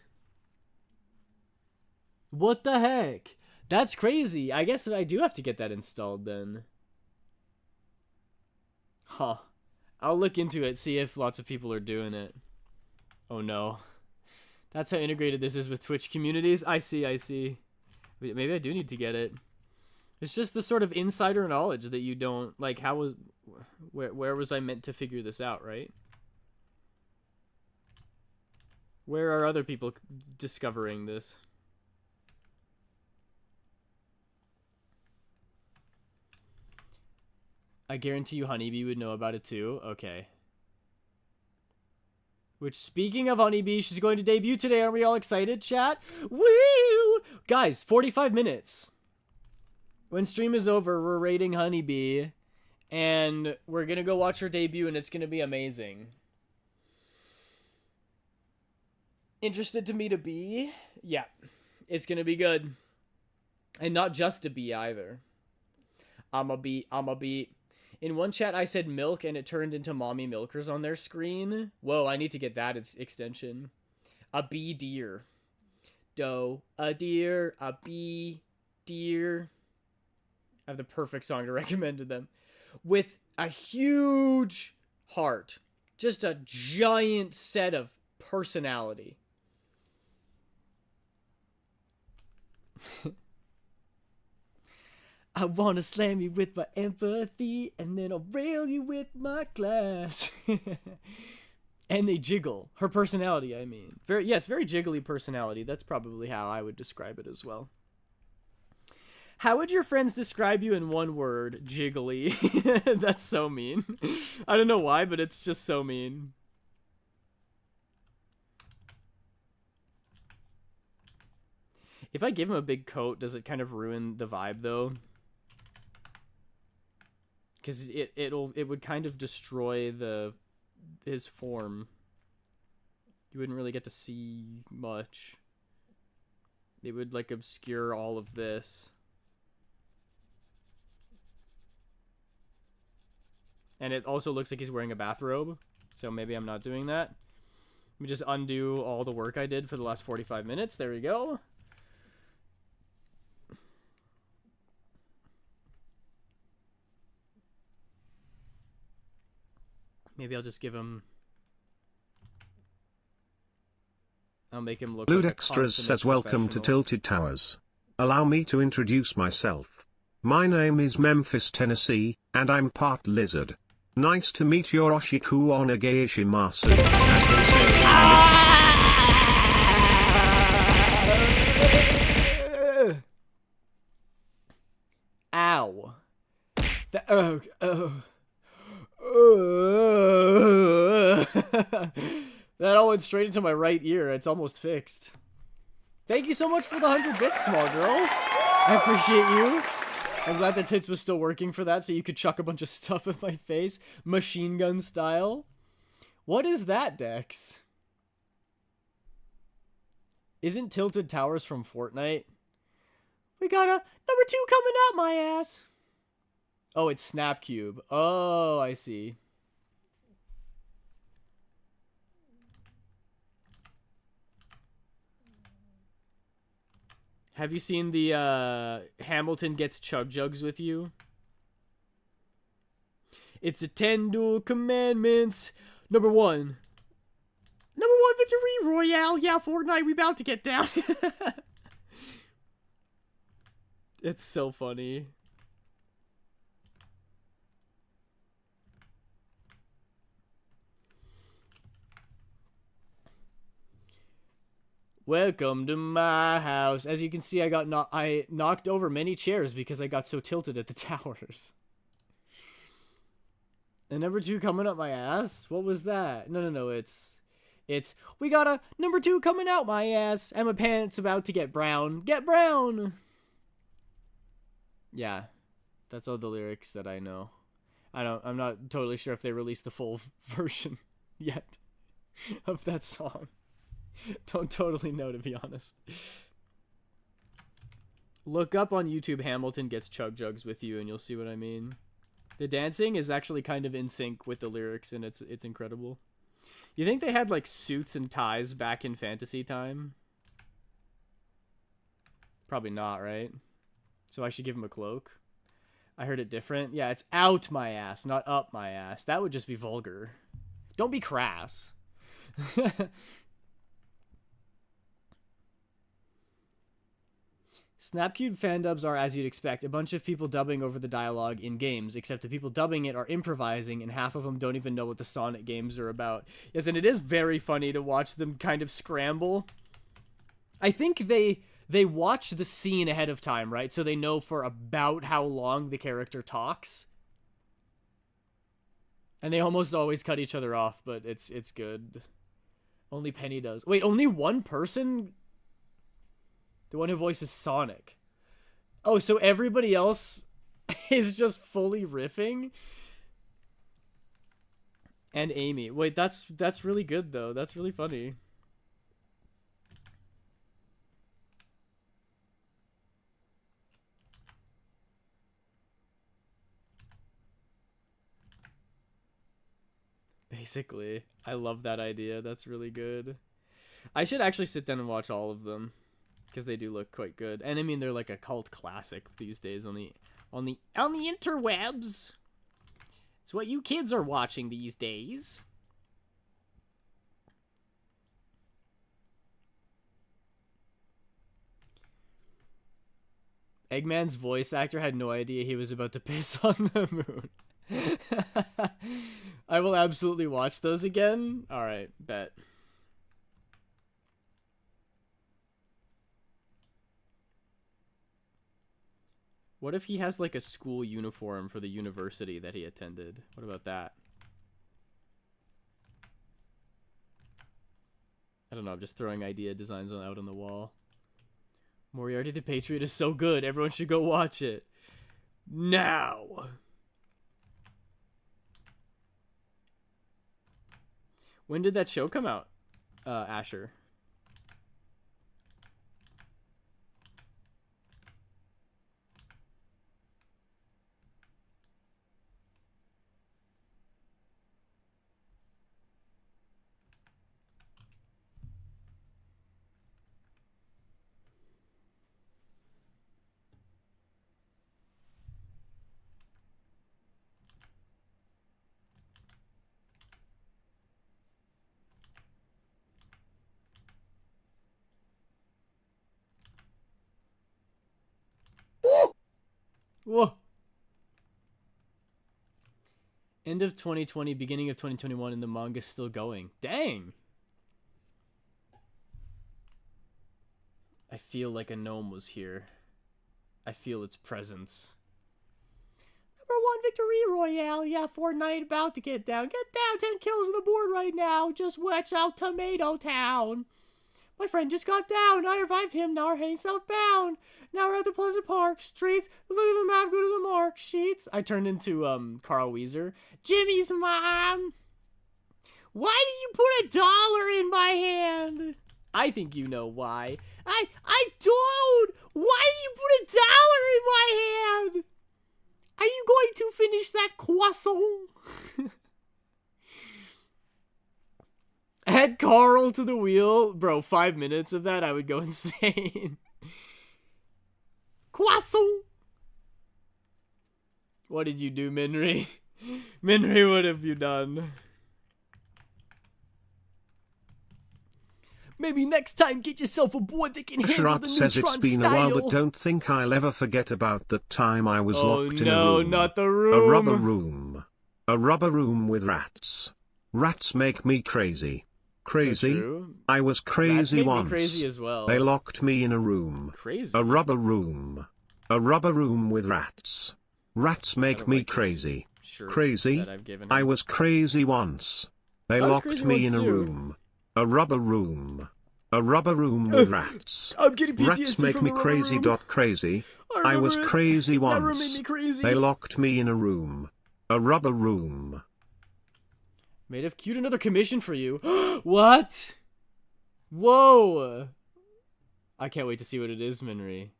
A: What the heck? That's crazy. I guess I do have to get that installed then. Huh. I'll look into it, see if lots of people are doing it. Oh no. That's how integrated this is with Twitch communities. I see. Maybe I do need to get it. It's just the sort of insider knowledge that you don't... Like, where was I meant to figure this out, right? Where are other people discovering this? I guarantee you Honeybee would know about it too. Okay. Which, speaking of Honeybee, she's going to debut today. Aren't we all excited, chat? Woo! Guys, 45 minutes. When stream is over, we're rating Honeybee. And we're going to go watch her debut, and it's going to be amazing. Interested to meet a bee? Yeah. It's going to be good. And not just a bee, either. I'm a bee. In one chat, I said milk, and it turned into mommy milkers on their screen. Whoa, I need to get that extension. A bee deer. Doe. A deer. A bee. Deer. I have the perfect song to recommend to them. With a huge heart. Just a giant set of personality. I wanna slam you with my empathy, and then I'll rail you with my class. And they jiggle. Her personality, I mean. Very jiggly personality. That's probably how I would describe it as well. How would your friends describe you in one word? Jiggly. That's so mean. I don't know why, but it's just so mean. If I give him a big coat, does it kind of ruin the vibe, though? Because it would kind of destroy his form. You wouldn't really get to see much. It would like obscure all of this. And it also looks like he's wearing a bathrobe. So maybe I'm not doing that. Let me just undo all the work I did for the last 45 minutes. There we go. Maybe I'll just give him... I'll make him look
B: Lude
A: like a
B: Extras
A: consummate
B: says welcome to
A: professional.
B: Tilted Towers. Allow me to introduce myself. My name is Memphis, Tennessee, and I'm part lizard. Nice to meet your Oshiku Onage Ishimasu, as they say.
A: Ow. That all went straight into my right ear. It's almost fixed. Thank you so much for the 100 bits, small girl. I appreciate you. I'm glad that Tits was still working for that, so you could chuck a bunch of stuff at my face. Machine gun style. What is that, Dex? Isn't Tilted Towers from Fortnite? We got a number 2 coming out my ass. Oh, it's Snapcube. Oh, I see. Have you seen the Hamilton Gets Chug Jugs with You? It's a 10 dual commandments. Number 1. Number 1 victory royale. Yeah, Fortnite, we about to get down. It's so funny. Welcome to my house. As you can see, I knocked over many chairs because I got so tilted at the towers. And number 2 coming up my ass? What was that? No, it's we got a number 2 coming out my ass, and my pants about to get brown. Get brown! Yeah, that's all the lyrics that I know. I'm not totally sure if they released the full version yet of that song. Don't totally know, to be honest. Look up on YouTube Hamilton Gets Chug Jugs with You and you'll see what I mean. The dancing is actually kind of in sync with the lyrics and it's incredible. You think they had like suits and ties back in fantasy time? Probably not, right? So I should give him a cloak. I heard it different. Yeah, it's out my ass, not up my ass. That would just be vulgar. Don't be crass. Snapcube fan dubs are, as you'd expect, a bunch of people dubbing over the dialogue in games, except the people dubbing it are improvising, and half of them don't even know what the Sonic games are about. Yes, and it is very funny to watch them kind of scramble. I think they watch the scene ahead of time, right? So they know for about how long the character talks. And they almost always cut each other off, but it's good. Only Penny does. Wait, only one person? The one who voices Sonic. Oh, so everybody else is just fully riffing? And Amy. Wait, that's really good, though. That's really funny. Basically. I love that idea. That's really good. I should actually sit down and watch all of them. Because they do look quite good. And I mean, they're like a cult classic these days on the interwebs. It's what you kids are watching these days. Eggman's voice actor had no idea he was about to piss on the moon. I will absolutely watch those again. Alright, bet. What if he has like a school uniform for the university that he attended? What about that? I don't know, I'm just throwing idea designs out on the wall. Moriarty the Patriot is so good, everyone should go watch it. Now! When did that show come out, Asher? Whoa. End of 2020, beginning of 2021, and the manga's still going. Dang! I feel like a gnome was here. I feel its presence. Number 1 victory royale. Yeah, Fortnite about to get down. Get down, 10 kills on the board right now. Just watch out, Tomato Town. My friend just got down. I revived him. Now we're heading southbound. Now we're at the Pleasant Park streets. Look at the map. Go to the mark sheets. I turned into Carl Weezer. Jimmy's mom. Why did you put $1 in my hand? I think you know why. I don't! Why did you put $1 in my hand? Are you going to finish that croissant? Add Carl to the wheel. Bro, 5 minutes of that, I would go insane. Croissant! What did you do, Minri? Minri, what have you done? Maybe next time get yourself a board that can handle the
B: says
A: neutron
B: it's been
A: style.
B: a while, but don't think I'll ever forget about the time I was locked in a room.
A: Oh no, not the room.
B: A rubber room. A rubber room with rats. Rats make me crazy. Crazy? I was crazy once.
A: Me crazy as well.
B: They locked me in a room.
A: Crazy.
B: A rubber room. A rubber room with rats. Rats make me crazy. Crazy? I was crazy once. They locked me in a room. A rubber room. A rubber room with rats.
A: I'm getting PTSD
B: Rats make
A: from
B: me
A: a rubber
B: crazy.
A: room.
B: Crazy. I was crazy once.
A: That room made me crazy.
B: They locked me in a room. A rubber room.
A: Made have queued another commission for you. What? Whoa. I can't wait to see what it is, Minri.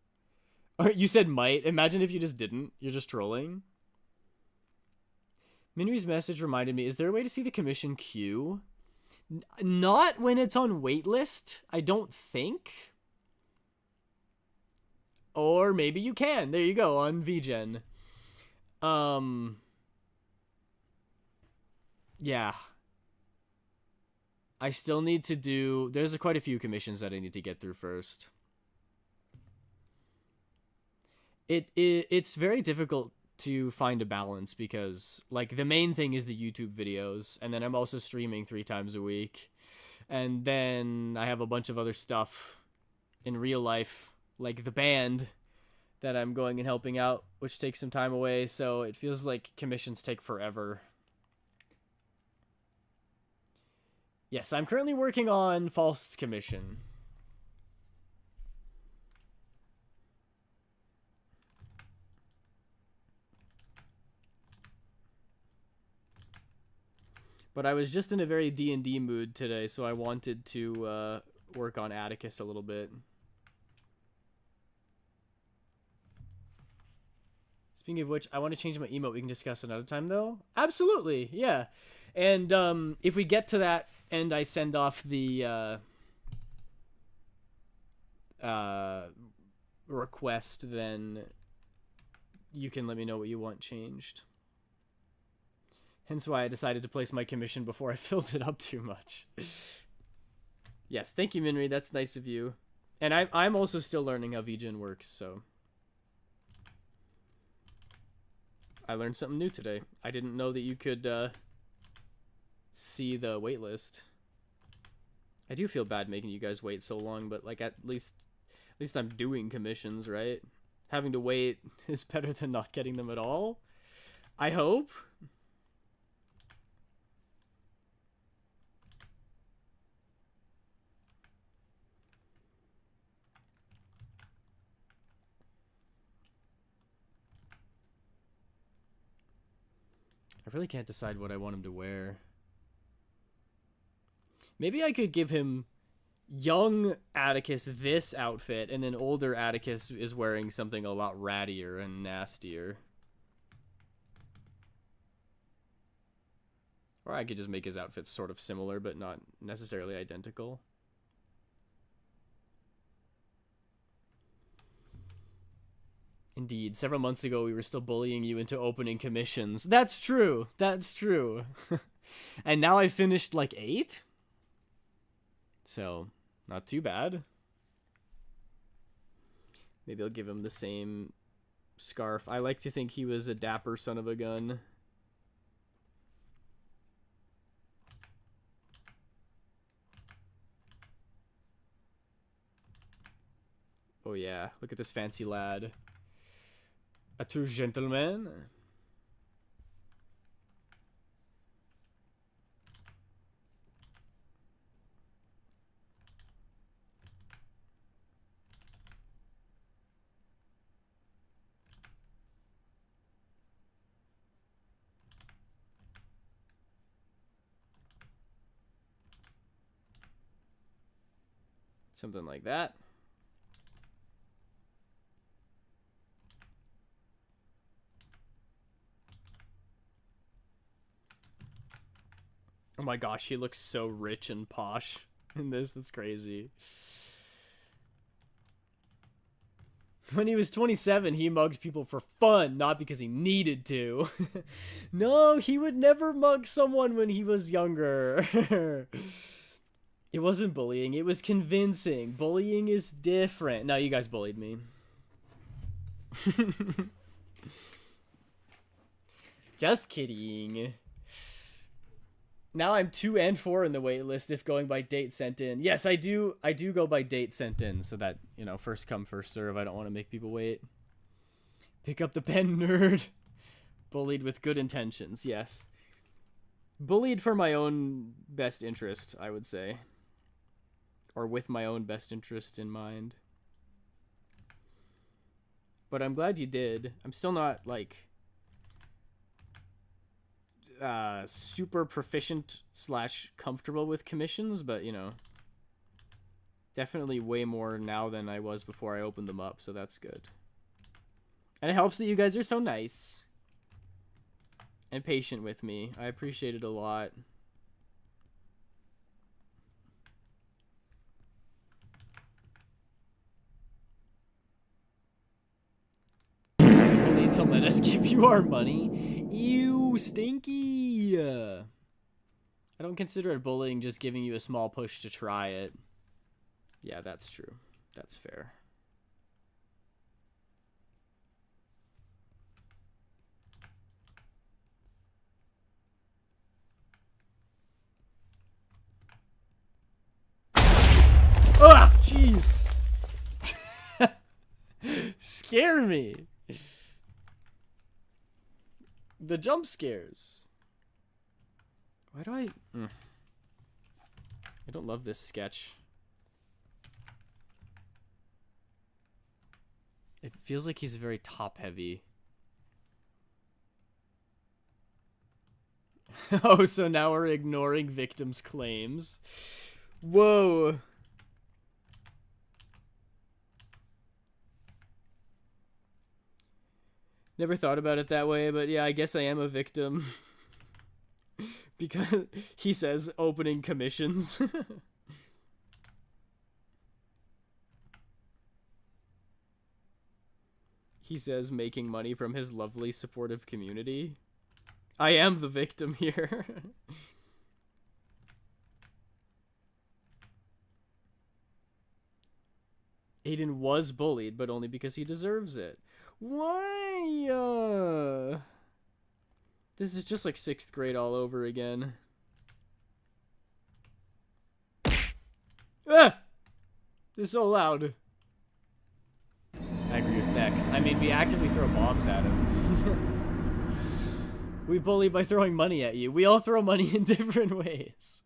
A: You said might. Imagine if you just didn't. You're just trolling. Minri's message reminded me, is there a way to see the commission queue? Not when it's on waitlist, I don't think. Or maybe you can. There you go, on VGen. Yeah. I still need to do... There's quite a few commissions that I need to get through first. It's very difficult to find a balance because, like, the main thing is the YouTube videos, and then I'm also streaming 3 times a week. And then I have a bunch of other stuff in real life, like the band that I'm going and helping out, which takes some time away, so it feels like commissions take forever. Yes, I'm currently working on Falst's commission. But I was just in a very D&D mood today, so I wanted to work on Atticus a little bit. Speaking of which, I want to change my emote. We can discuss another time, though. Absolutely, yeah. And if we get to that and I send off the request, then you can let me know what you want changed. Hence why I decided to place my commission before I filled it up too much. Yes, thank you, Minri. That's nice of you. And I'm also still learning how VGen works, so... I learned something new today. I didn't know that you could see the waitlist. I do feel bad making you guys wait so long, but like at least I'm doing commissions, right? Having to wait is better than not getting them at all. I hope. I really can't decide what I want him to wear. Maybe I could give him young Atticus this outfit, and then older Atticus is wearing something a lot rattier and nastier. Or I could just make his outfits sort of similar, but not necessarily identical. Indeed, several months ago we were still bullying you into opening commissions. That's true. That's true. And now I finished like 8? So, not too bad. Maybe I'll give him the same scarf. I like to think he was a dapper son of a gun. Oh yeah, look at this fancy lad. A true gentleman. Something like that. Oh my gosh, he looks so rich and posh in this. That's crazy. When he was 27, he mugged people for fun, not because he needed to. No, he would never mug someone when he was younger. It wasn't bullying, it was convincing. Bullying is different. No, you guys bullied me. Just kidding. Now I'm 2 and 4 in the wait list if going by date sent in. Yes, I do go by date sent in so that, you know, first come, first serve. I don't want to make people wait. Pick up the pen, nerd. Bullied with good intentions, yes. Bullied for my own best interest, I would say. Or with my own best interest in mind. But I'm glad you did. I'm still not, like, super proficient / comfortable with commissions, but, you know, definitely way more now than I was before I opened them up, so that's good. And it helps that you guys are so nice and patient with me. I appreciate it a lot. Only to let us give you our money. Ew, stinky. I don't consider it bullying, just giving you a small push to try it. Yeah, that's true. That's fair. Ah, jeez. Scare me. The jump scares. Why do I... I don't love this sketch. It feels like he's very top-heavy. Oh, so now we're ignoring victims' claims. Whoa. Never thought about it that way, but yeah, I guess I am a victim. Because he says opening commissions. He says making money from his lovely supportive community. I am the victim here. Aiden was bullied, but only because he deserves it. Why? This is just like 6th grade all over again. Ah! This is so loud. I agree with Dex. I mean, we actively throw bombs at him. We bully by throwing money at you. We all throw money in different ways.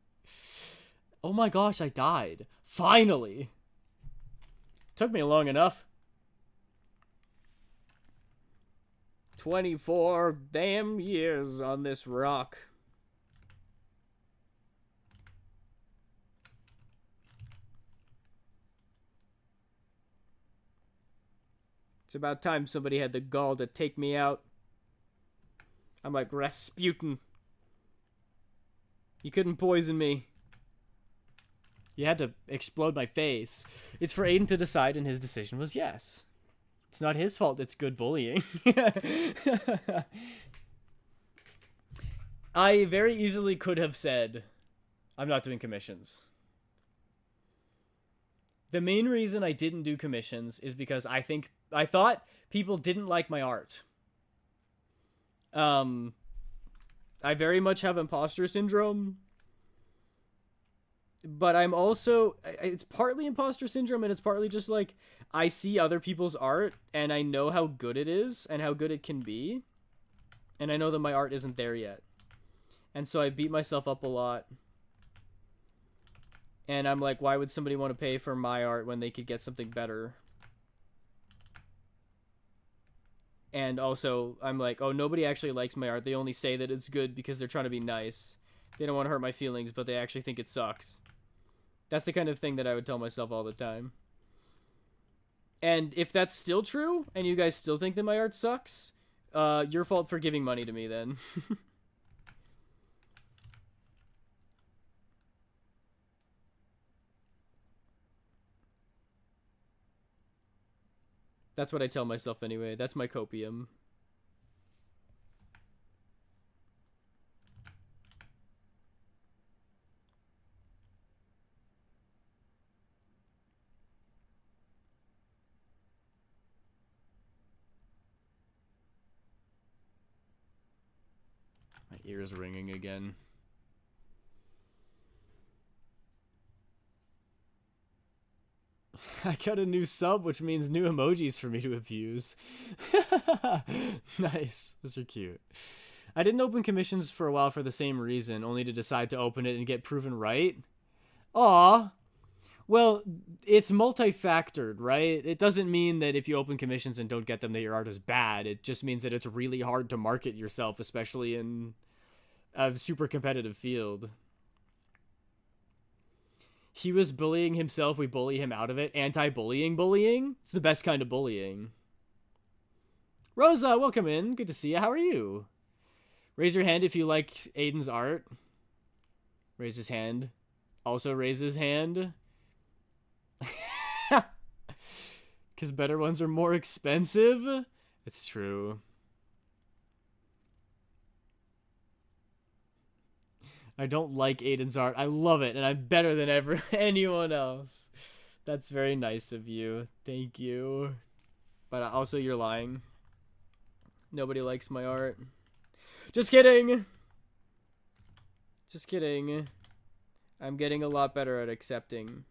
A: Oh my gosh, I died. Finally. Took me long enough. 24 damn years on this rock. It's about time somebody had the gall to take me out. I'm like Rasputin. You couldn't poison me. You had to explode my face. It's for Aiden to decide, and his decision was yes. It's not his fault it's good bullying. I very easily could have said, I'm not doing commissions. The main reason I didn't do commissions is because I thought people didn't like my art. I very much have imposter syndrome. But I'm also, it's partly imposter syndrome, and it's partly just like, I see other people's art, and I know how good it is, and how good it can be, and I know that my art isn't there yet. And so I beat myself up a lot. And I'm like, why would somebody want to pay for my art when they could get something better? And also, I'm like, oh, nobody actually likes my art. They only say that it's good because they're trying to be nice. They don't want to hurt my feelings, but they actually think it sucks. That's the kind of thing that I would tell myself all the time. And if that's still true, and you guys still think that my art sucks, your fault for giving money to me then. That's what I tell myself anyway. That's my copium. My ear's ringing again. I got a new sub, which means new emojis for me to abuse. Nice. Those are cute. I didn't open commissions for a while for the same reason, only to decide to open it and get proven right. Aw. Well, it's multi-factored, right? It doesn't mean that if you open commissions and don't get them that your art is bad. It just means that it's really hard to market yourself, especially in a super competitive field. He was bullying himself, we bully him out of it. Anti-bullying bullying? It's the best kind of bullying. Rosa, welcome in. Good to see you. How are you? Raise your hand if you like Aiden's art. Raise his hand. Also raise his hand. Because better ones are more expensive? It's true. I don't like Aiden's art. I love it, and I'm better than anyone else. That's very nice of you. Thank you. But also, you're lying. Nobody likes my art. Just kidding! Just kidding. I'm getting a lot better at accepting.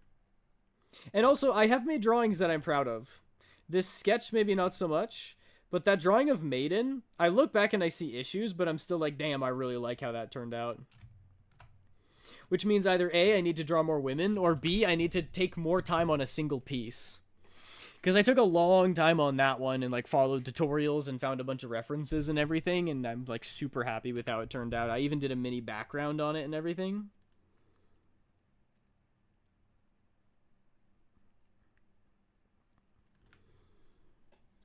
A: And also, I have made drawings that I'm proud of. This sketch, maybe not so much. But that drawing of Maiden, I look back and I see issues, but I'm still like, damn, I really like how that turned out. Which means either A, I need to draw more women, or B, I need to take more time on a single piece. Because I took a long time on that one and like followed tutorials and found a bunch of references and everything, and I'm like super happy with how it turned out. I even did a mini background on it and everything.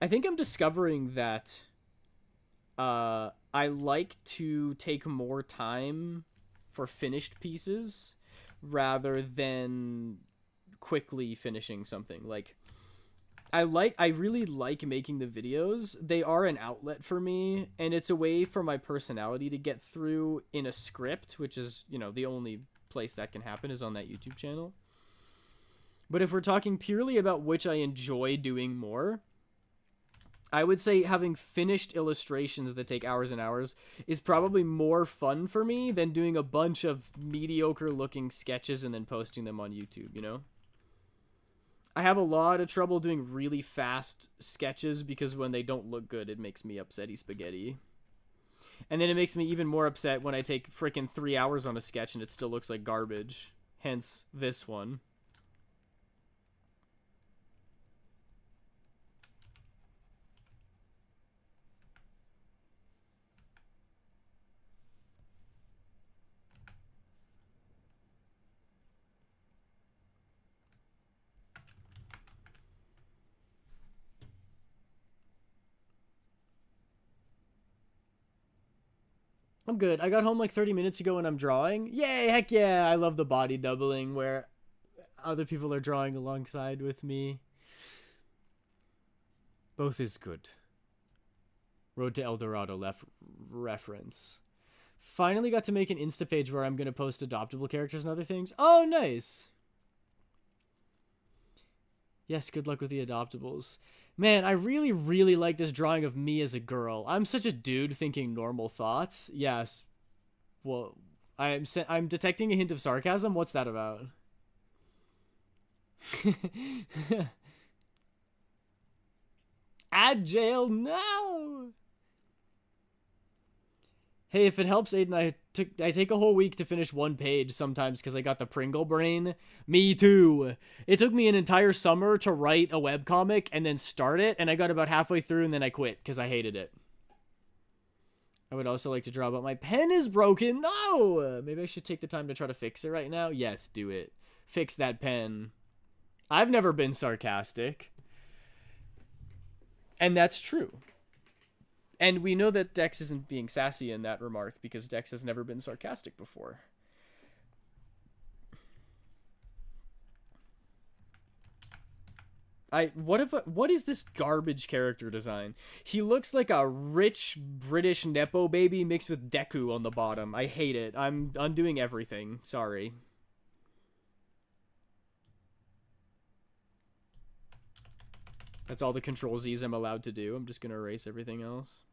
A: I think I'm discovering that I like to take more time for finished pieces rather than quickly finishing something. Like I really like making the videos. They are an outlet for me, and it's a way for my personality to get through in a script, which is, you know, the only place that can happen is on that YouTube channel. But if we're talking purely about which I enjoy doing more, I would say having finished illustrations that take hours and hours is probably more fun for me than doing a bunch of mediocre looking sketches and then posting them on YouTube, you know? I have a lot of trouble doing really fast sketches because when they don't look good, it makes me upsetty spaghetti. And then it makes me even more upset when I take frickin' 3 hours on a sketch and it still looks like garbage. Hence, this one. I'm good. I got home like 30 minutes ago and I'm drawing. Yay, heck yeah. I love the body doubling where other people are drawing alongside with me. Both is good. Road to El Dorado reference. Finally got to make an Insta page where I'm going to post adoptable characters and other things. Oh, nice. Yes, good luck with the adoptables. Man, I really, really like this drawing of me as a girl. I'm such a dude thinking normal thoughts. Yes. Well, I'm detecting a hint of sarcasm. What's that about? Add jail now. Hey, if it helps, Aiden, I take a whole week to finish one page sometimes because I got the Pringle brain. Me too. It took me an entire summer to write a webcomic and then start it, and I got about halfway through and then I quit because I hated it. I would also like to draw, but my pen is broken. No! Maybe I should take the time to try to fix it right now. Yes, do it. Fix that pen. I've never been sarcastic. And that's true. And we know that Dex isn't being sassy in that remark because Dex has never been sarcastic before. What is this garbage character design? He looks like a rich British Nepo baby mixed with Deku on the bottom. I hate it. I'm undoing everything. Sorry. That's all the Control Z's I'm allowed to do. I'm just gonna erase everything else.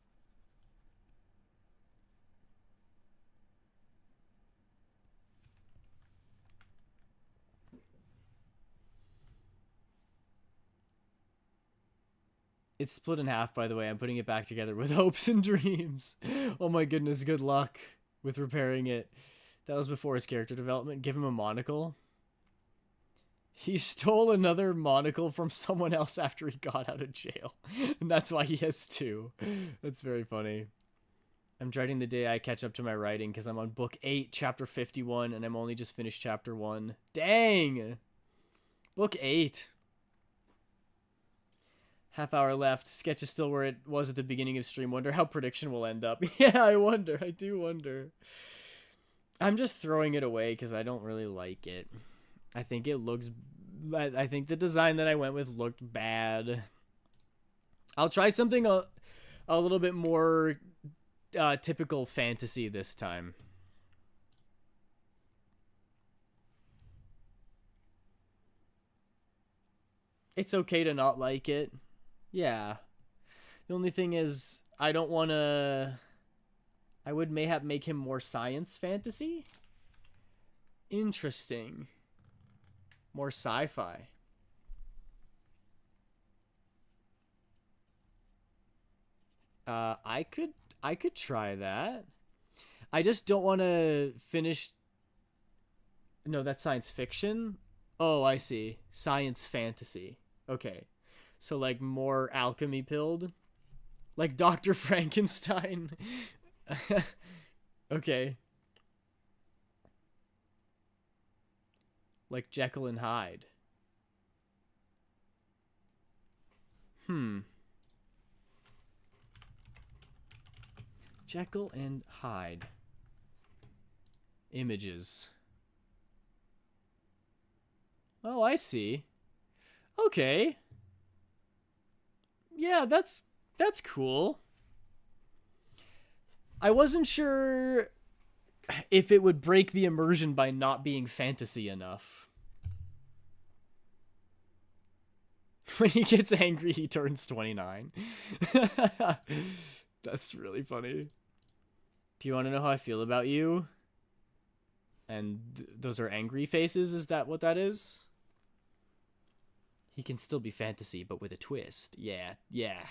A: It's split in half, by the way. I'm putting it back together with hopes and dreams. Oh my goodness, good luck with repairing it. That was before his character development. Give him a monocle. He stole another monocle from someone else after he got out of jail. And that's why he has two. That's very funny. I'm dreading the day I catch up to my writing because I'm on book 8, chapter 51, and I'm only just finished chapter 1. Dang! Book 8. Half hour left. Sketch is still where it was at the beginning of stream. Wonder how prediction will end up. Yeah, I wonder. I do wonder. I'm just throwing it away because I don't really like it. I think it looks... I think the design that I went with looked bad. I'll try something a little bit more typical fantasy this time. It's okay to not like it. Yeah. The only thing is, I don't want to... I would mayhap make him more science fantasy? Interesting. More sci-fi. I could try that. I just don't want to finish... No, that's science fiction? Oh, I see. Science fantasy. Okay. So, like, more alchemy pilled? Like Dr. Frankenstein? Okay. Like Jekyll and Hyde. Jekyll and Hyde. Images. Oh, I see. Okay. Yeah, that's cool. I wasn't sure if it would break the immersion by not being fantasy enough. When he gets angry, he turns 29. That's really funny. Do you want to know how I feel about you? And those are angry faces? Is that what that is? He can still be fantasy, but with a twist. Yeah, yeah.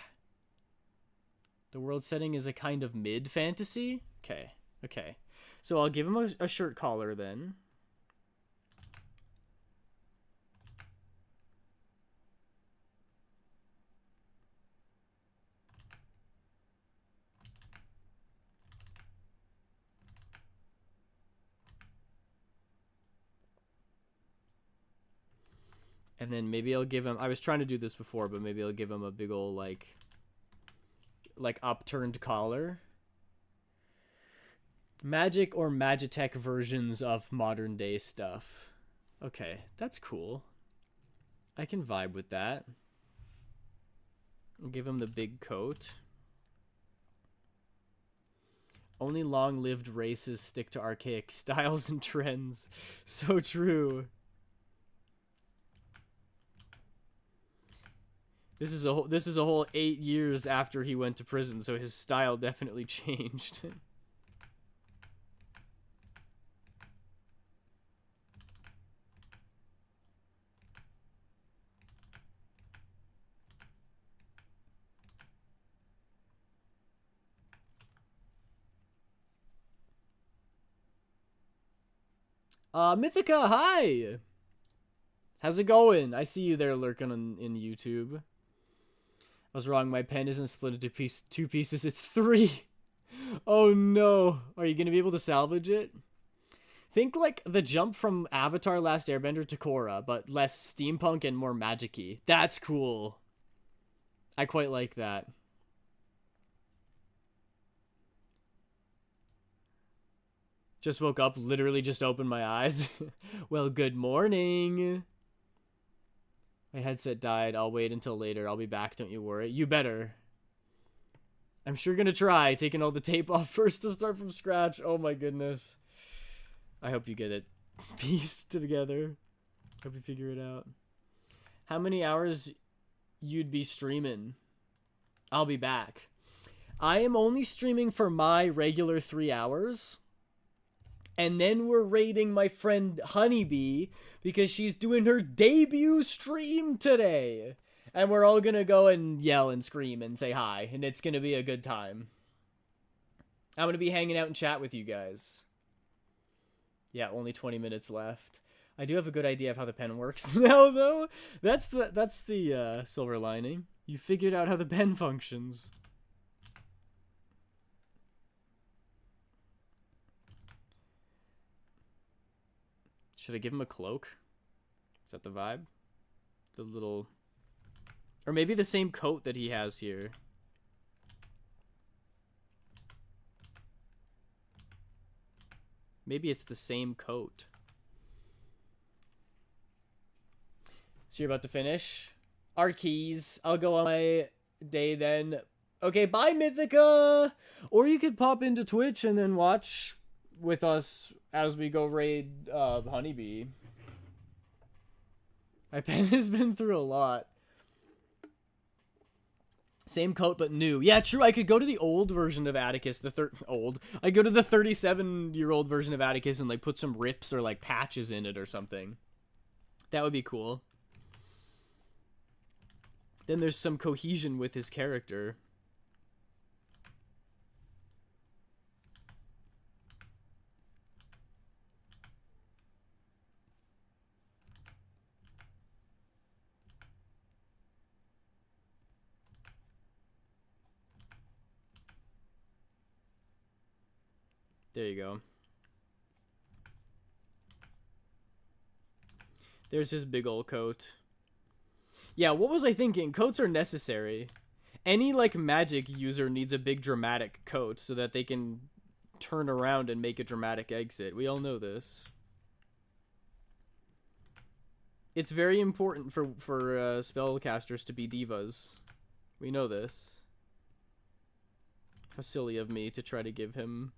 A: The world setting is a kind of mid-fantasy? Okay, okay. So I'll give him a shirt collar then. And then maybe I'll give him... I was trying to do this before, but maybe I'll give him a big old, like upturned collar. Magic or Magitech versions of modern day stuff. Okay, that's cool. I can vibe with that. I'll give him the big coat. Only long-lived races stick to archaic styles and trends. So true. This is a whole 8 years after he went to prison, so his style definitely changed. Mythica, hi! How's it going? I see you there lurking in YouTube. I was wrong. My pen isn't split into two pieces. It's 3. Oh no. Are you going to be able to salvage it? Think like the jump from Avatar Last Airbender to Korra, but less steampunk and more magic-y. That's cool. I quite like that. Just woke up, literally just opened my eyes. Well, good morning. My headset died. I'll wait until later. I'll be back, don't you worry. You better. I'm sure gonna try, taking all the tape off first to start from scratch. Oh my goodness. I hope you get it pieced together. Hope you figure it out. How many hours you'd be streaming? I'll be back. I am only streaming for my regular 3 hours. And then we're raiding my friend Honeybee because she's doing her debut stream today. And we're all gonna go and yell and scream and say hi. And it's gonna be a good time. I'm gonna be hanging out and chat with you guys. Yeah, only 20 minutes left. I do have a good idea of how the pen works now, though. That's the silver lining. You figured out how the pen functions. Should I give him a cloak? Is that the vibe? The little... Or maybe the same coat that he has here. Maybe it's the same coat. So you're about to finish? Our keys. I'll go on my day then. Okay, bye, Mythica! Or you could pop into Twitch and then watch with us as we go raid Honeybee. My pen has been through a lot. Same coat, but new. Yeah, true. I could go to the old version of Atticus. I go to the 37-year-old version of Atticus and like put some rips or like patches in it or something. That would be cool. Then there's some cohesion with his character. There you go. There's his big old coat. Yeah, what was I thinking? Coats are necessary. Any, like, magic user needs a big dramatic coat so that they can turn around and make a dramatic exit. We all know this. It's very important for spellcasters to be divas. We know this. How silly of me to try to give him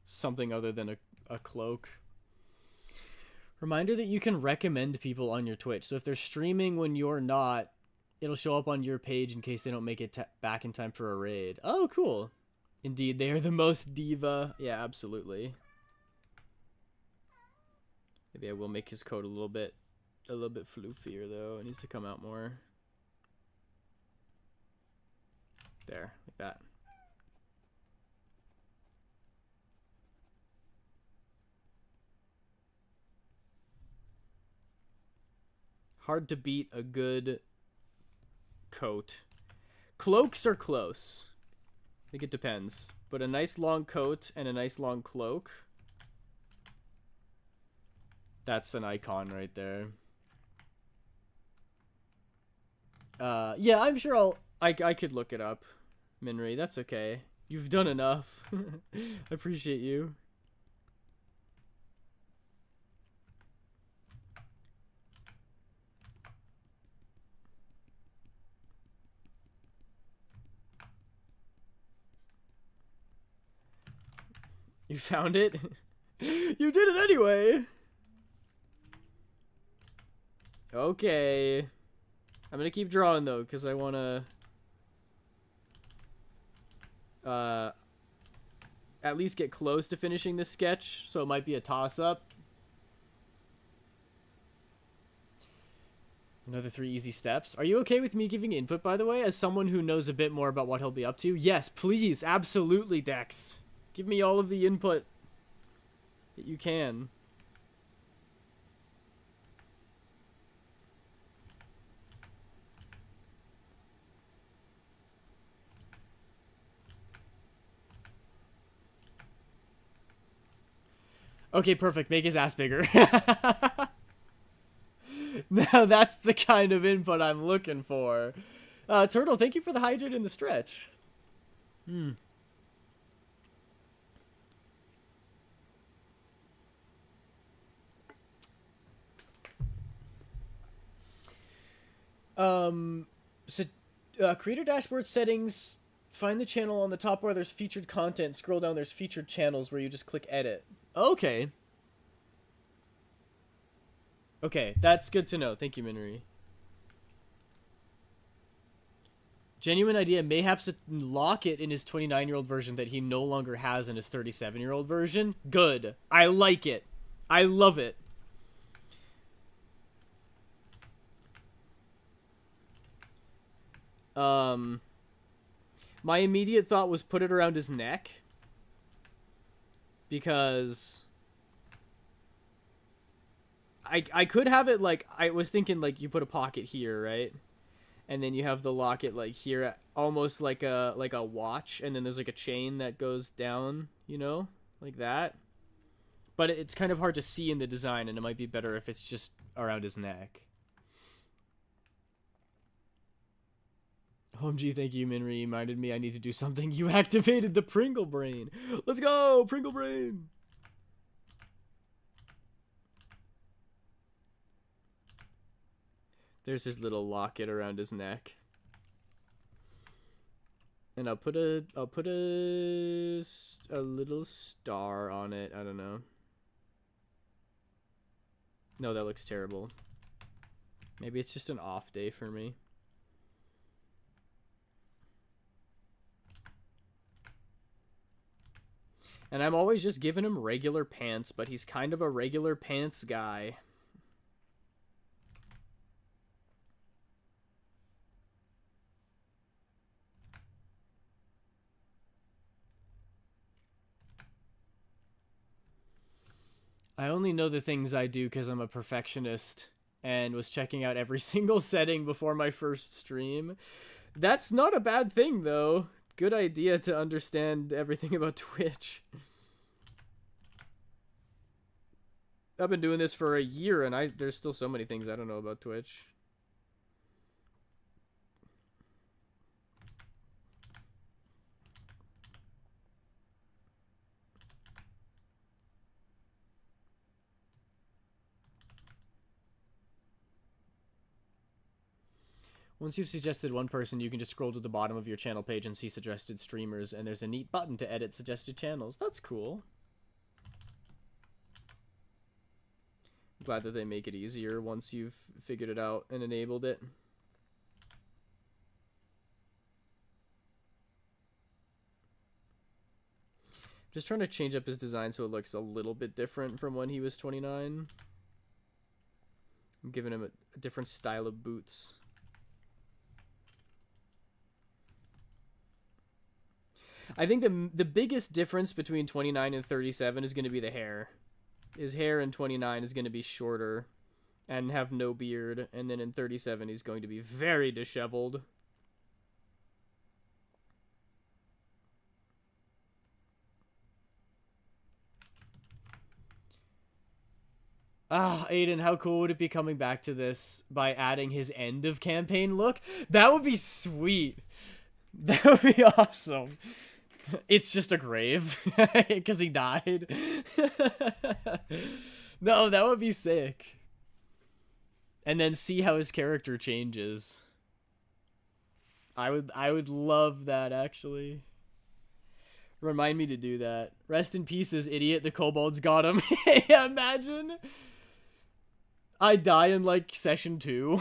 A: something other than a cloak. Reminder that you can recommend people on your Twitch. So if they're streaming when you're not, it'll show up on your page in case they don't make it back in time for a raid. Oh, cool. Indeed, they are the most diva. Yeah, absolutely. Maybe I will make his coat a little bit floofier though. It needs to come out more. There, like that. Hard to beat a good coat. Cloaks are close. I think it depends. But a nice long coat and a nice long cloak. That's an icon right there. Yeah, I'm sure I could look it up, Minri. That's okay. You've done enough. I appreciate you. You found it? You did it anyway! Okay. I'm gonna keep drawing though, because I wanna... at least get close to finishing this sketch, so it might be a toss-up. Another 3 easy steps. Are you okay with me giving input, by the way, as someone who knows a bit more about what he'll be up to? Yes, please, absolutely, Dex. Give me all of the input that you can. Okay, perfect. Make his ass bigger. Now that's the kind of input I'm looking for. Turtle, thank you for the hydrate and the stretch. Hmm. So, creator dashboard settings. Find the channel on the top bar. There's featured content. Scroll down. There's featured channels where you just click edit. Okay. Okay, that's good to know. Thank you, Minri. Genuine idea. Mayhaps lock it in his 29-year-old version that he no longer has in his 37-year-old version. Good. I like it. I love it. My immediate thought was put it around his neck. Because I could have it like, I was thinking like you put a pocket here, right? And then you have the locket like here, almost like a watch, and then there's like a chain that goes down, you know, like that. But it's kind of hard to see in the design, and it might be better if it's just around his neck. OMG, thank you, Minri. Reminded me I need to do something. You activated the Pringle Brain. Let's go, Pringle Brain. There's his little locket around his neck. And I'll put a little star on it. I don't know. No, that looks terrible. Maybe it's just an off day for me. And I'm always just giving him regular pants, but he's kind of a regular pants guy. I only know the things I do because I'm a perfectionist and was checking out every single setting before my first stream. That's not a bad thing, though. Good idea to understand everything about Twitch. I've been doing this for a year, and there's still so many things I don't know about Twitch. Once you've suggested one person, you can just scroll to the bottom of your channel page and see suggested streamers, and there's a neat button to edit suggested channels. That's cool. I'm glad that they make it easier once you've figured it out and enabled it. Just trying to change up his design so it looks a little bit different from when he was 29. I'm giving him a different style of boots. I think the biggest difference between 29 and 37 is going to be the hair. His hair in 29 is going to be shorter and have no beard, and then in 37 he's going to be very disheveled. Ah, Aiden, how cool would it be coming back to this by adding his end of campaign look? That would be sweet. That would be awesome. It's just a grave because he died. No, that would be sick. And then see how his character changes. I would love that, actually. Remind me to do that. Rest in pieces, idiot. The kobolds got him. Yeah, imagine. I die in like session 2.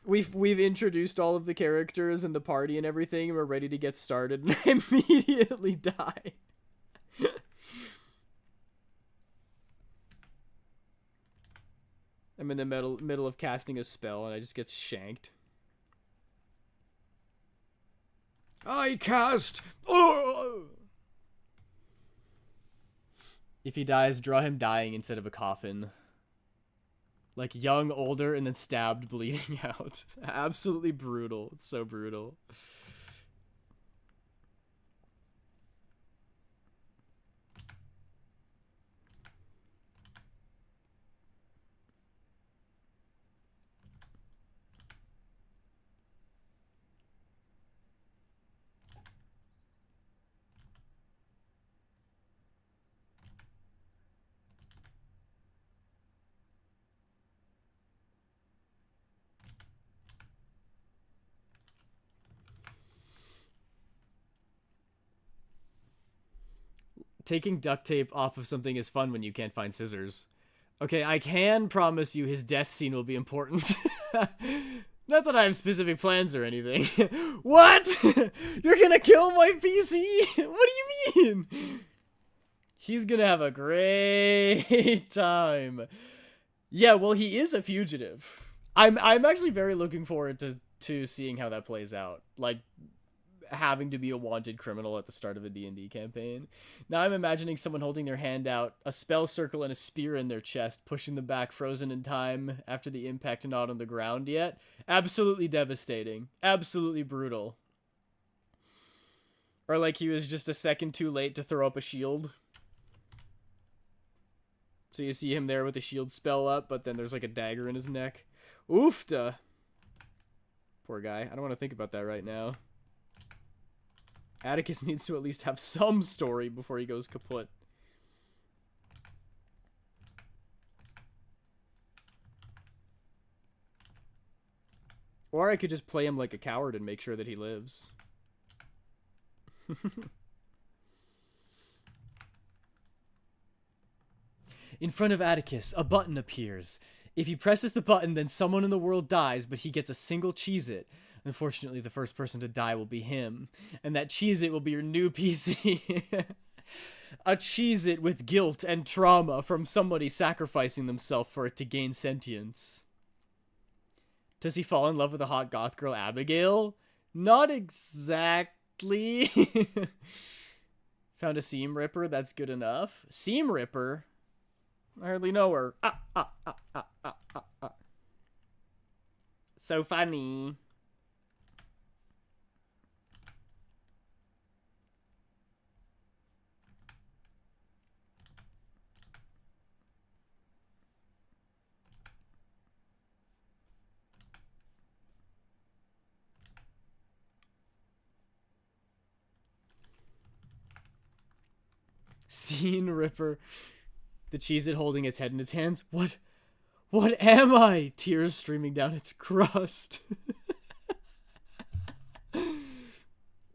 A: We've introduced all of the characters and the party and everything, and we're ready to get started, and I immediately die. I'm in the middle of casting a spell, and I just get shanked. I cast... Oh! If he dies, draw him dying instead of a coffin. Like, young, older, and then stabbed, bleeding out. Absolutely brutal. It's so brutal. taking duct tape off of something is fun when you can't find scissors. Okay, I can promise you his death scene will be important. Not that I have specific plans or anything. What? You're gonna kill my PC? What do you mean? He's gonna have a great time. Yeah, well, he is a fugitive. I'm actually very looking forward to seeing how that plays out. Like, having to be a wanted criminal at the start of a D&D campaign. Now I'm imagining someone holding their hand out, a spell circle and a spear in their chest, pushing them back frozen in time after the impact and not on the ground yet. Absolutely devastating. Absolutely brutal. Or like he was just a second too late to throw up a shield. So you see him there with the shield spell up, but then there's like a dagger in his neck. Oofta. Poor guy. I don't want to think about that right now. Atticus needs to at least have some story before he goes kaput. Or I could just play him like a coward and make sure that he lives. In front of Atticus, a button appears. If he presses the button, then someone in the world dies, but he gets a single Cheez-It. Unfortunately, the first person to die will be him. And that Cheez-It will be your new PC. A Cheez-It with guilt and trauma from somebody sacrificing themselves for it to gain sentience. Does he fall in love with a hot goth girl, Abigail? Not exactly. Found a seam ripper, that's good enough. Seam ripper? I hardly know her. So funny. Scene ripper. The Cheez-It holding its head in its hands. What am I? Tears streaming down its crust.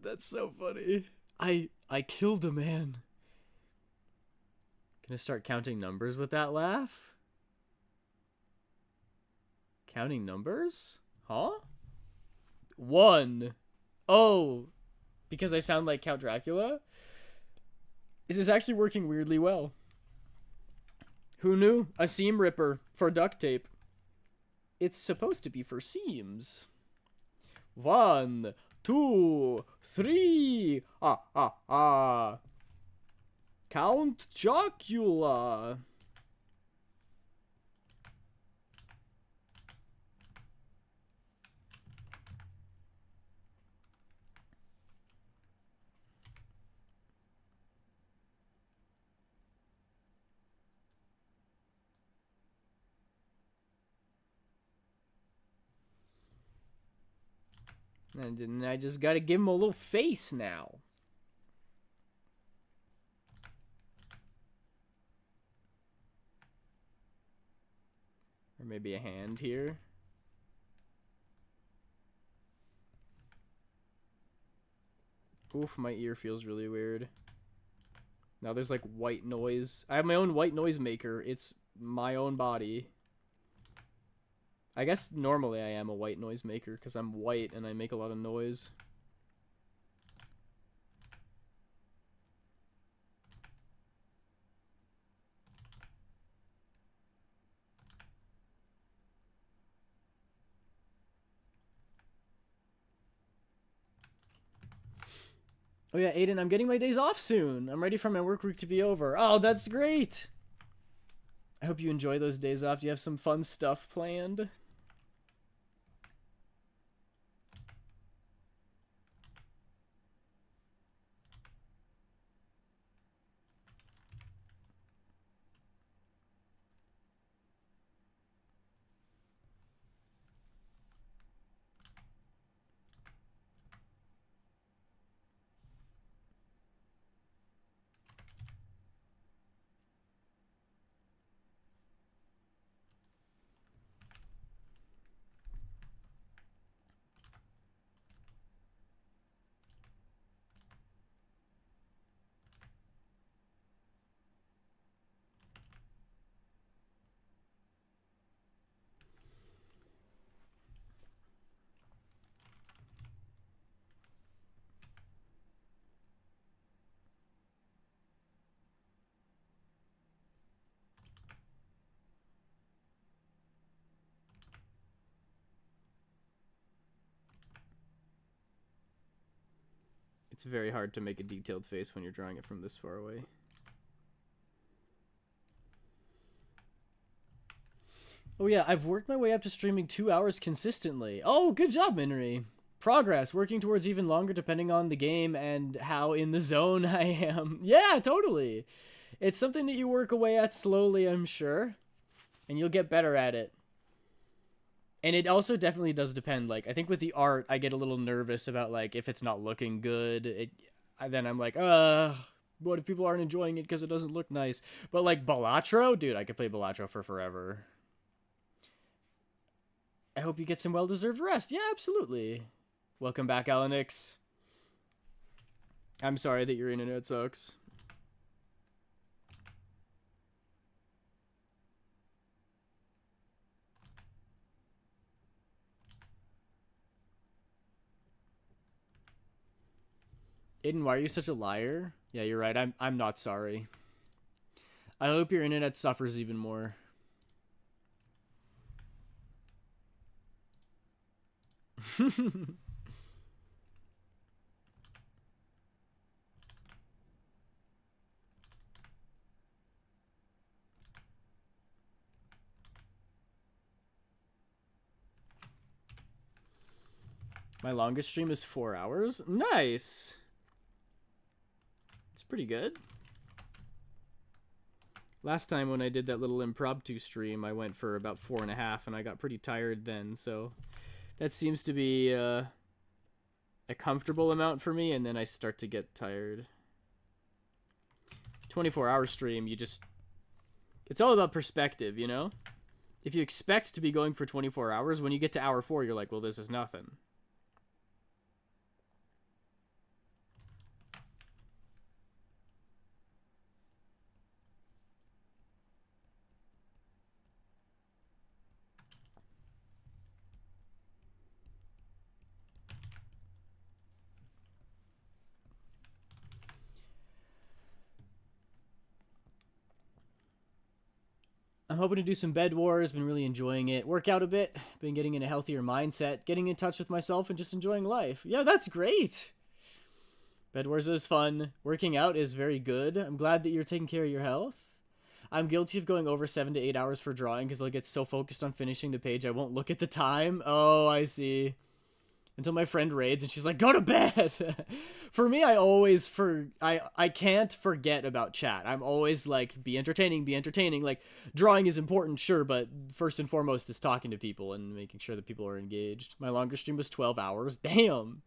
A: That's so funny. I killed a man. Gonna start counting numbers with that laugh? Counting numbers? Huh? 1. Oh, because I sound like Count Dracula? This is actually working weirdly well. Who knew? A seam ripper for duct tape. It's supposed to be for seams. 1, 2, 3. Count Chocula. And then I just gotta give him a little face now. Or maybe a hand here. Oof, my ear feels really weird. Now there's like white noise. I have my own white noise maker. It's my own body. I guess normally I am a white noise maker because I'm white and I make a lot of noise. Oh yeah, Aiden, I'm getting my days off soon. I'm ready for my work week to be over. Oh, that's great. I hope you enjoy those days off. Do you have some fun stuff planned? It's very hard to make a detailed face when you're drawing it from this far away. Oh yeah, I've worked my way up to streaming 2 hours consistently. Oh, good job, Minri. Progress, working towards even longer depending on the game and how in the zone I am. Yeah, totally. It's something that you work away at slowly, I'm sure. And you'll get better at it. And it also definitely does depend. Like, I think with the art, I get a little nervous about, like, if it's not looking good. Then I'm like, what if people aren't enjoying it because it doesn't look nice? But, like, Balatro? Dude, I could play Balatro for forever. I hope you get some well-deserved rest. Yeah, absolutely. Welcome back, Alanix. I'm sorry that your internet sucks. Aiden, why are you such a liar? Yeah, you're right. I'm not sorry. I hope your internet suffers even more. My longest stream is 4 hours. Nice. It's pretty good. Last time when I did that little impromptu stream, I went for about 4.5, and I got pretty tired then, so that seems to be a comfortable amount for me, and then I start to get tired. 24-hour stream, it's all about perspective, you know? If you expect to be going for 24 hours, when you get to hour 4, you're like, well, this is nothing. I'm hoping to do some Bed Wars, been really enjoying it. Work out a bit, been getting in a healthier mindset, getting in touch with myself and just enjoying life. Yeah, that's great. Bed Wars is fun. Working out is very good. I'm glad that you're taking care of your health. I'm guilty of going over 7 to 8 hours for drawing because I'll get so focused on finishing the page I won't look at the time. Oh, I see. Until my friend raids and she's like, go to bed. For me, I can't forget about chat. I'm always like, be entertaining, be entertaining. Like, drawing is important, sure, but first and foremost is talking to people and making sure that people are engaged. My longest stream was 12 hours. Damn.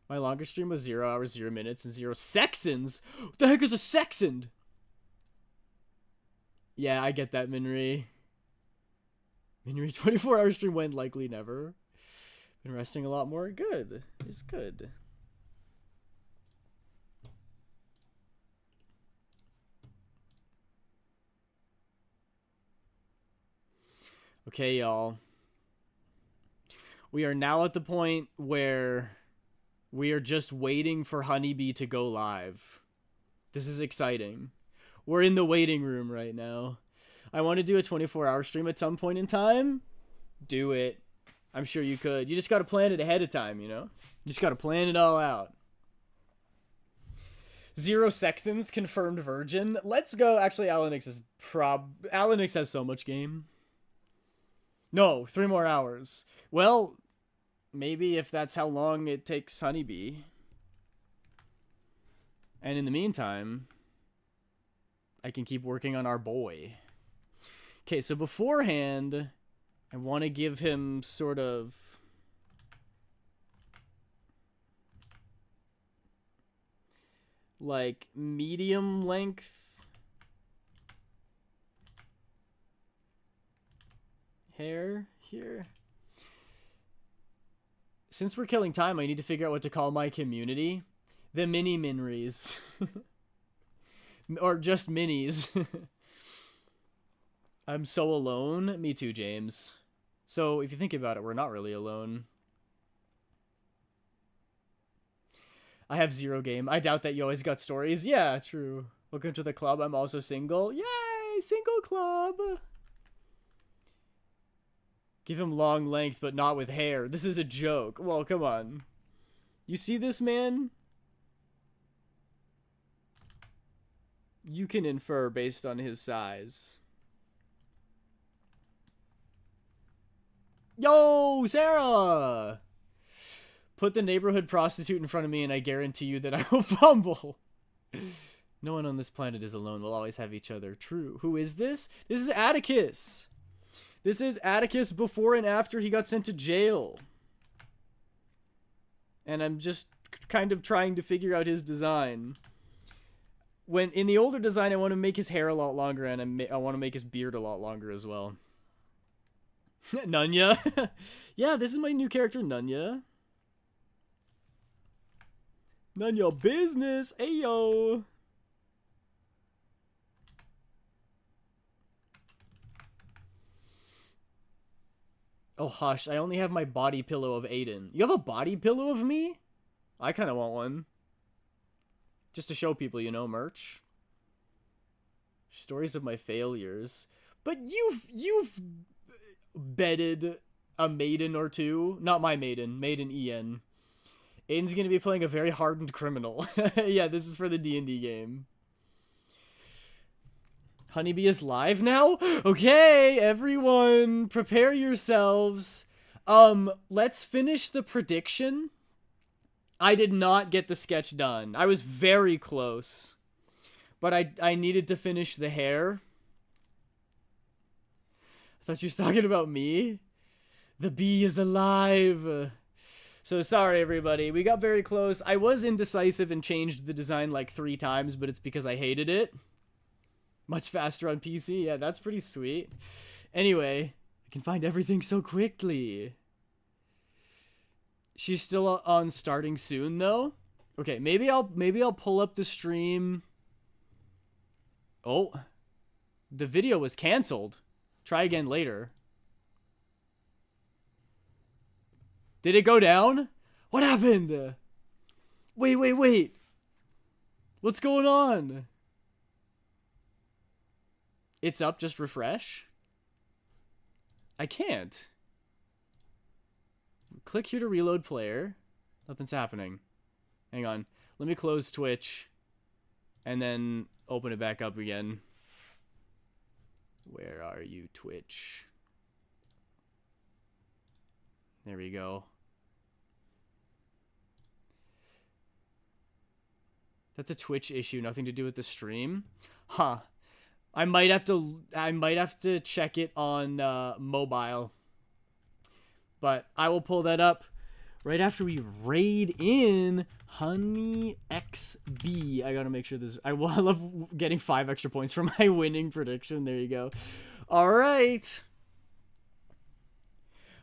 A: My longest stream was 0 hours, 0 minutes, and 0 seconds. What the heck is a second? Yeah, I get that, Minri. Minri, 24-hour stream went likely never. Been resting a lot more. Good. It's good. Okay, y'all. We are now at the point where we are just waiting for Honeybee to go live. This is exciting. We're in the waiting room right now. I want to do a 24-hour stream at some point in time. Do it. I'm sure you could. You just got to plan it ahead of time, you know? You just got to plan it all out. 0 Sextons, confirmed virgin. Let's go. Actually, Alanix has so much game. No, 3 more hours. Well, maybe if that's how long it takes Honeybee. And in the meantime, I can keep working on our boy. Okay, so beforehand, I want to give him sort of like medium length hair here. Since we're killing time, I need to figure out what to call my community. The mini Minries. Or just minis. I'm so alone. Me too, James. So, if you think about it, we're not really alone. I have 0 game. I doubt that you always got stories. Yeah, true. Welcome to the club. I'm also single. Yay! Single club! Give him long length, but not with hair. This is a joke. Well, come on. You see this man? you can infer based on his size. Yo, Sarah! Put the neighborhood prostitute in front of me and I guarantee you that I will fumble. No one on this planet is alone. We'll always have each other. True. Who is this? This is Atticus. This is Atticus before and after he got sent to jail. And I'm just kind of trying to figure out his design. When in the older design, I want to make his hair a lot longer, and I want to make his beard a lot longer as well. Nunya. Yeah, this is my new character, Nunya. None your business, ayo. Oh, hush. I only have my body pillow of Aiden. You have a body pillow of me? I kind of want one. Just to show people, you know, merch. Stories of my failures. But you've bedded a maiden or two. Not my maiden. Maiden Ian. Aiden's going to be playing a very hardened criminal. Yeah, this is for the D&D game. Honeybee is live now? Okay, everyone, prepare yourselves. Let's finish the prediction. I did not get the sketch done. I was very close. But I needed to finish the hair. I thought you were talking about me. The bee is alive. So sorry, everybody. We got very close. I was indecisive and changed the design like 3 times, but it's because I hated it. Much faster on PC. Yeah, that's pretty sweet. Anyway, I can find everything so quickly. She's still on starting soon, though. Okay, maybe I'll pull up the stream. Oh, the video was canceled. Try again later. Did it go down? What happened? Wait. What's going on? It's up, just refresh? I can't. Click here to reload player. Nothing's happening. Hang on. Let me close Twitch. And then open it back up again. Where are you, Twitch? There we go. That's a Twitch issue, nothing to do with the stream. Huh. I might have to check it on mobile. But I will pull that up right after we raid in Honey XB. I gotta make sure this. I love getting 5 extra points for my winning prediction. There you go. All right.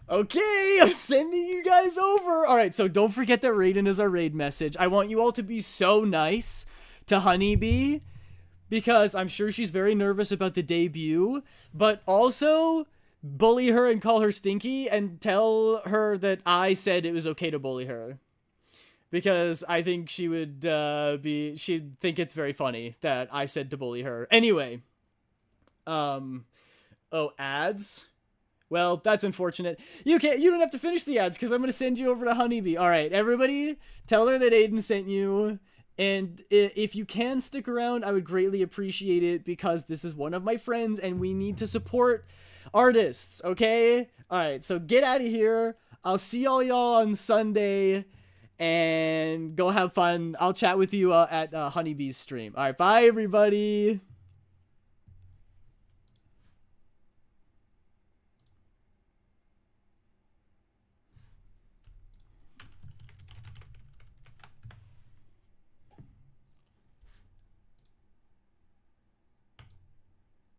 A: Okay, I'm sending you guys over. All right, so don't forget that Raiden is our raid message. I want you all to be so nice to Honeybee because I'm sure she's very nervous about the debut, but also bully her and call her stinky and tell her that I said it was okay to bully her. Because I think she would she'd think it's very funny that I said to bully her. Anyway. Oh, ads? Well, that's unfortunate. You don't have to finish the ads because I'm going to send you over to Honeybee. All right, everybody, tell her that Aiden sent you. And if you can stick around, I would greatly appreciate it because this is one of my friends and we need to support artists, okay? All right, so get out of here. I'll see all y'all on Sunday and go have fun. I'll chat with you at Honeybee's stream. All right, bye, everybody.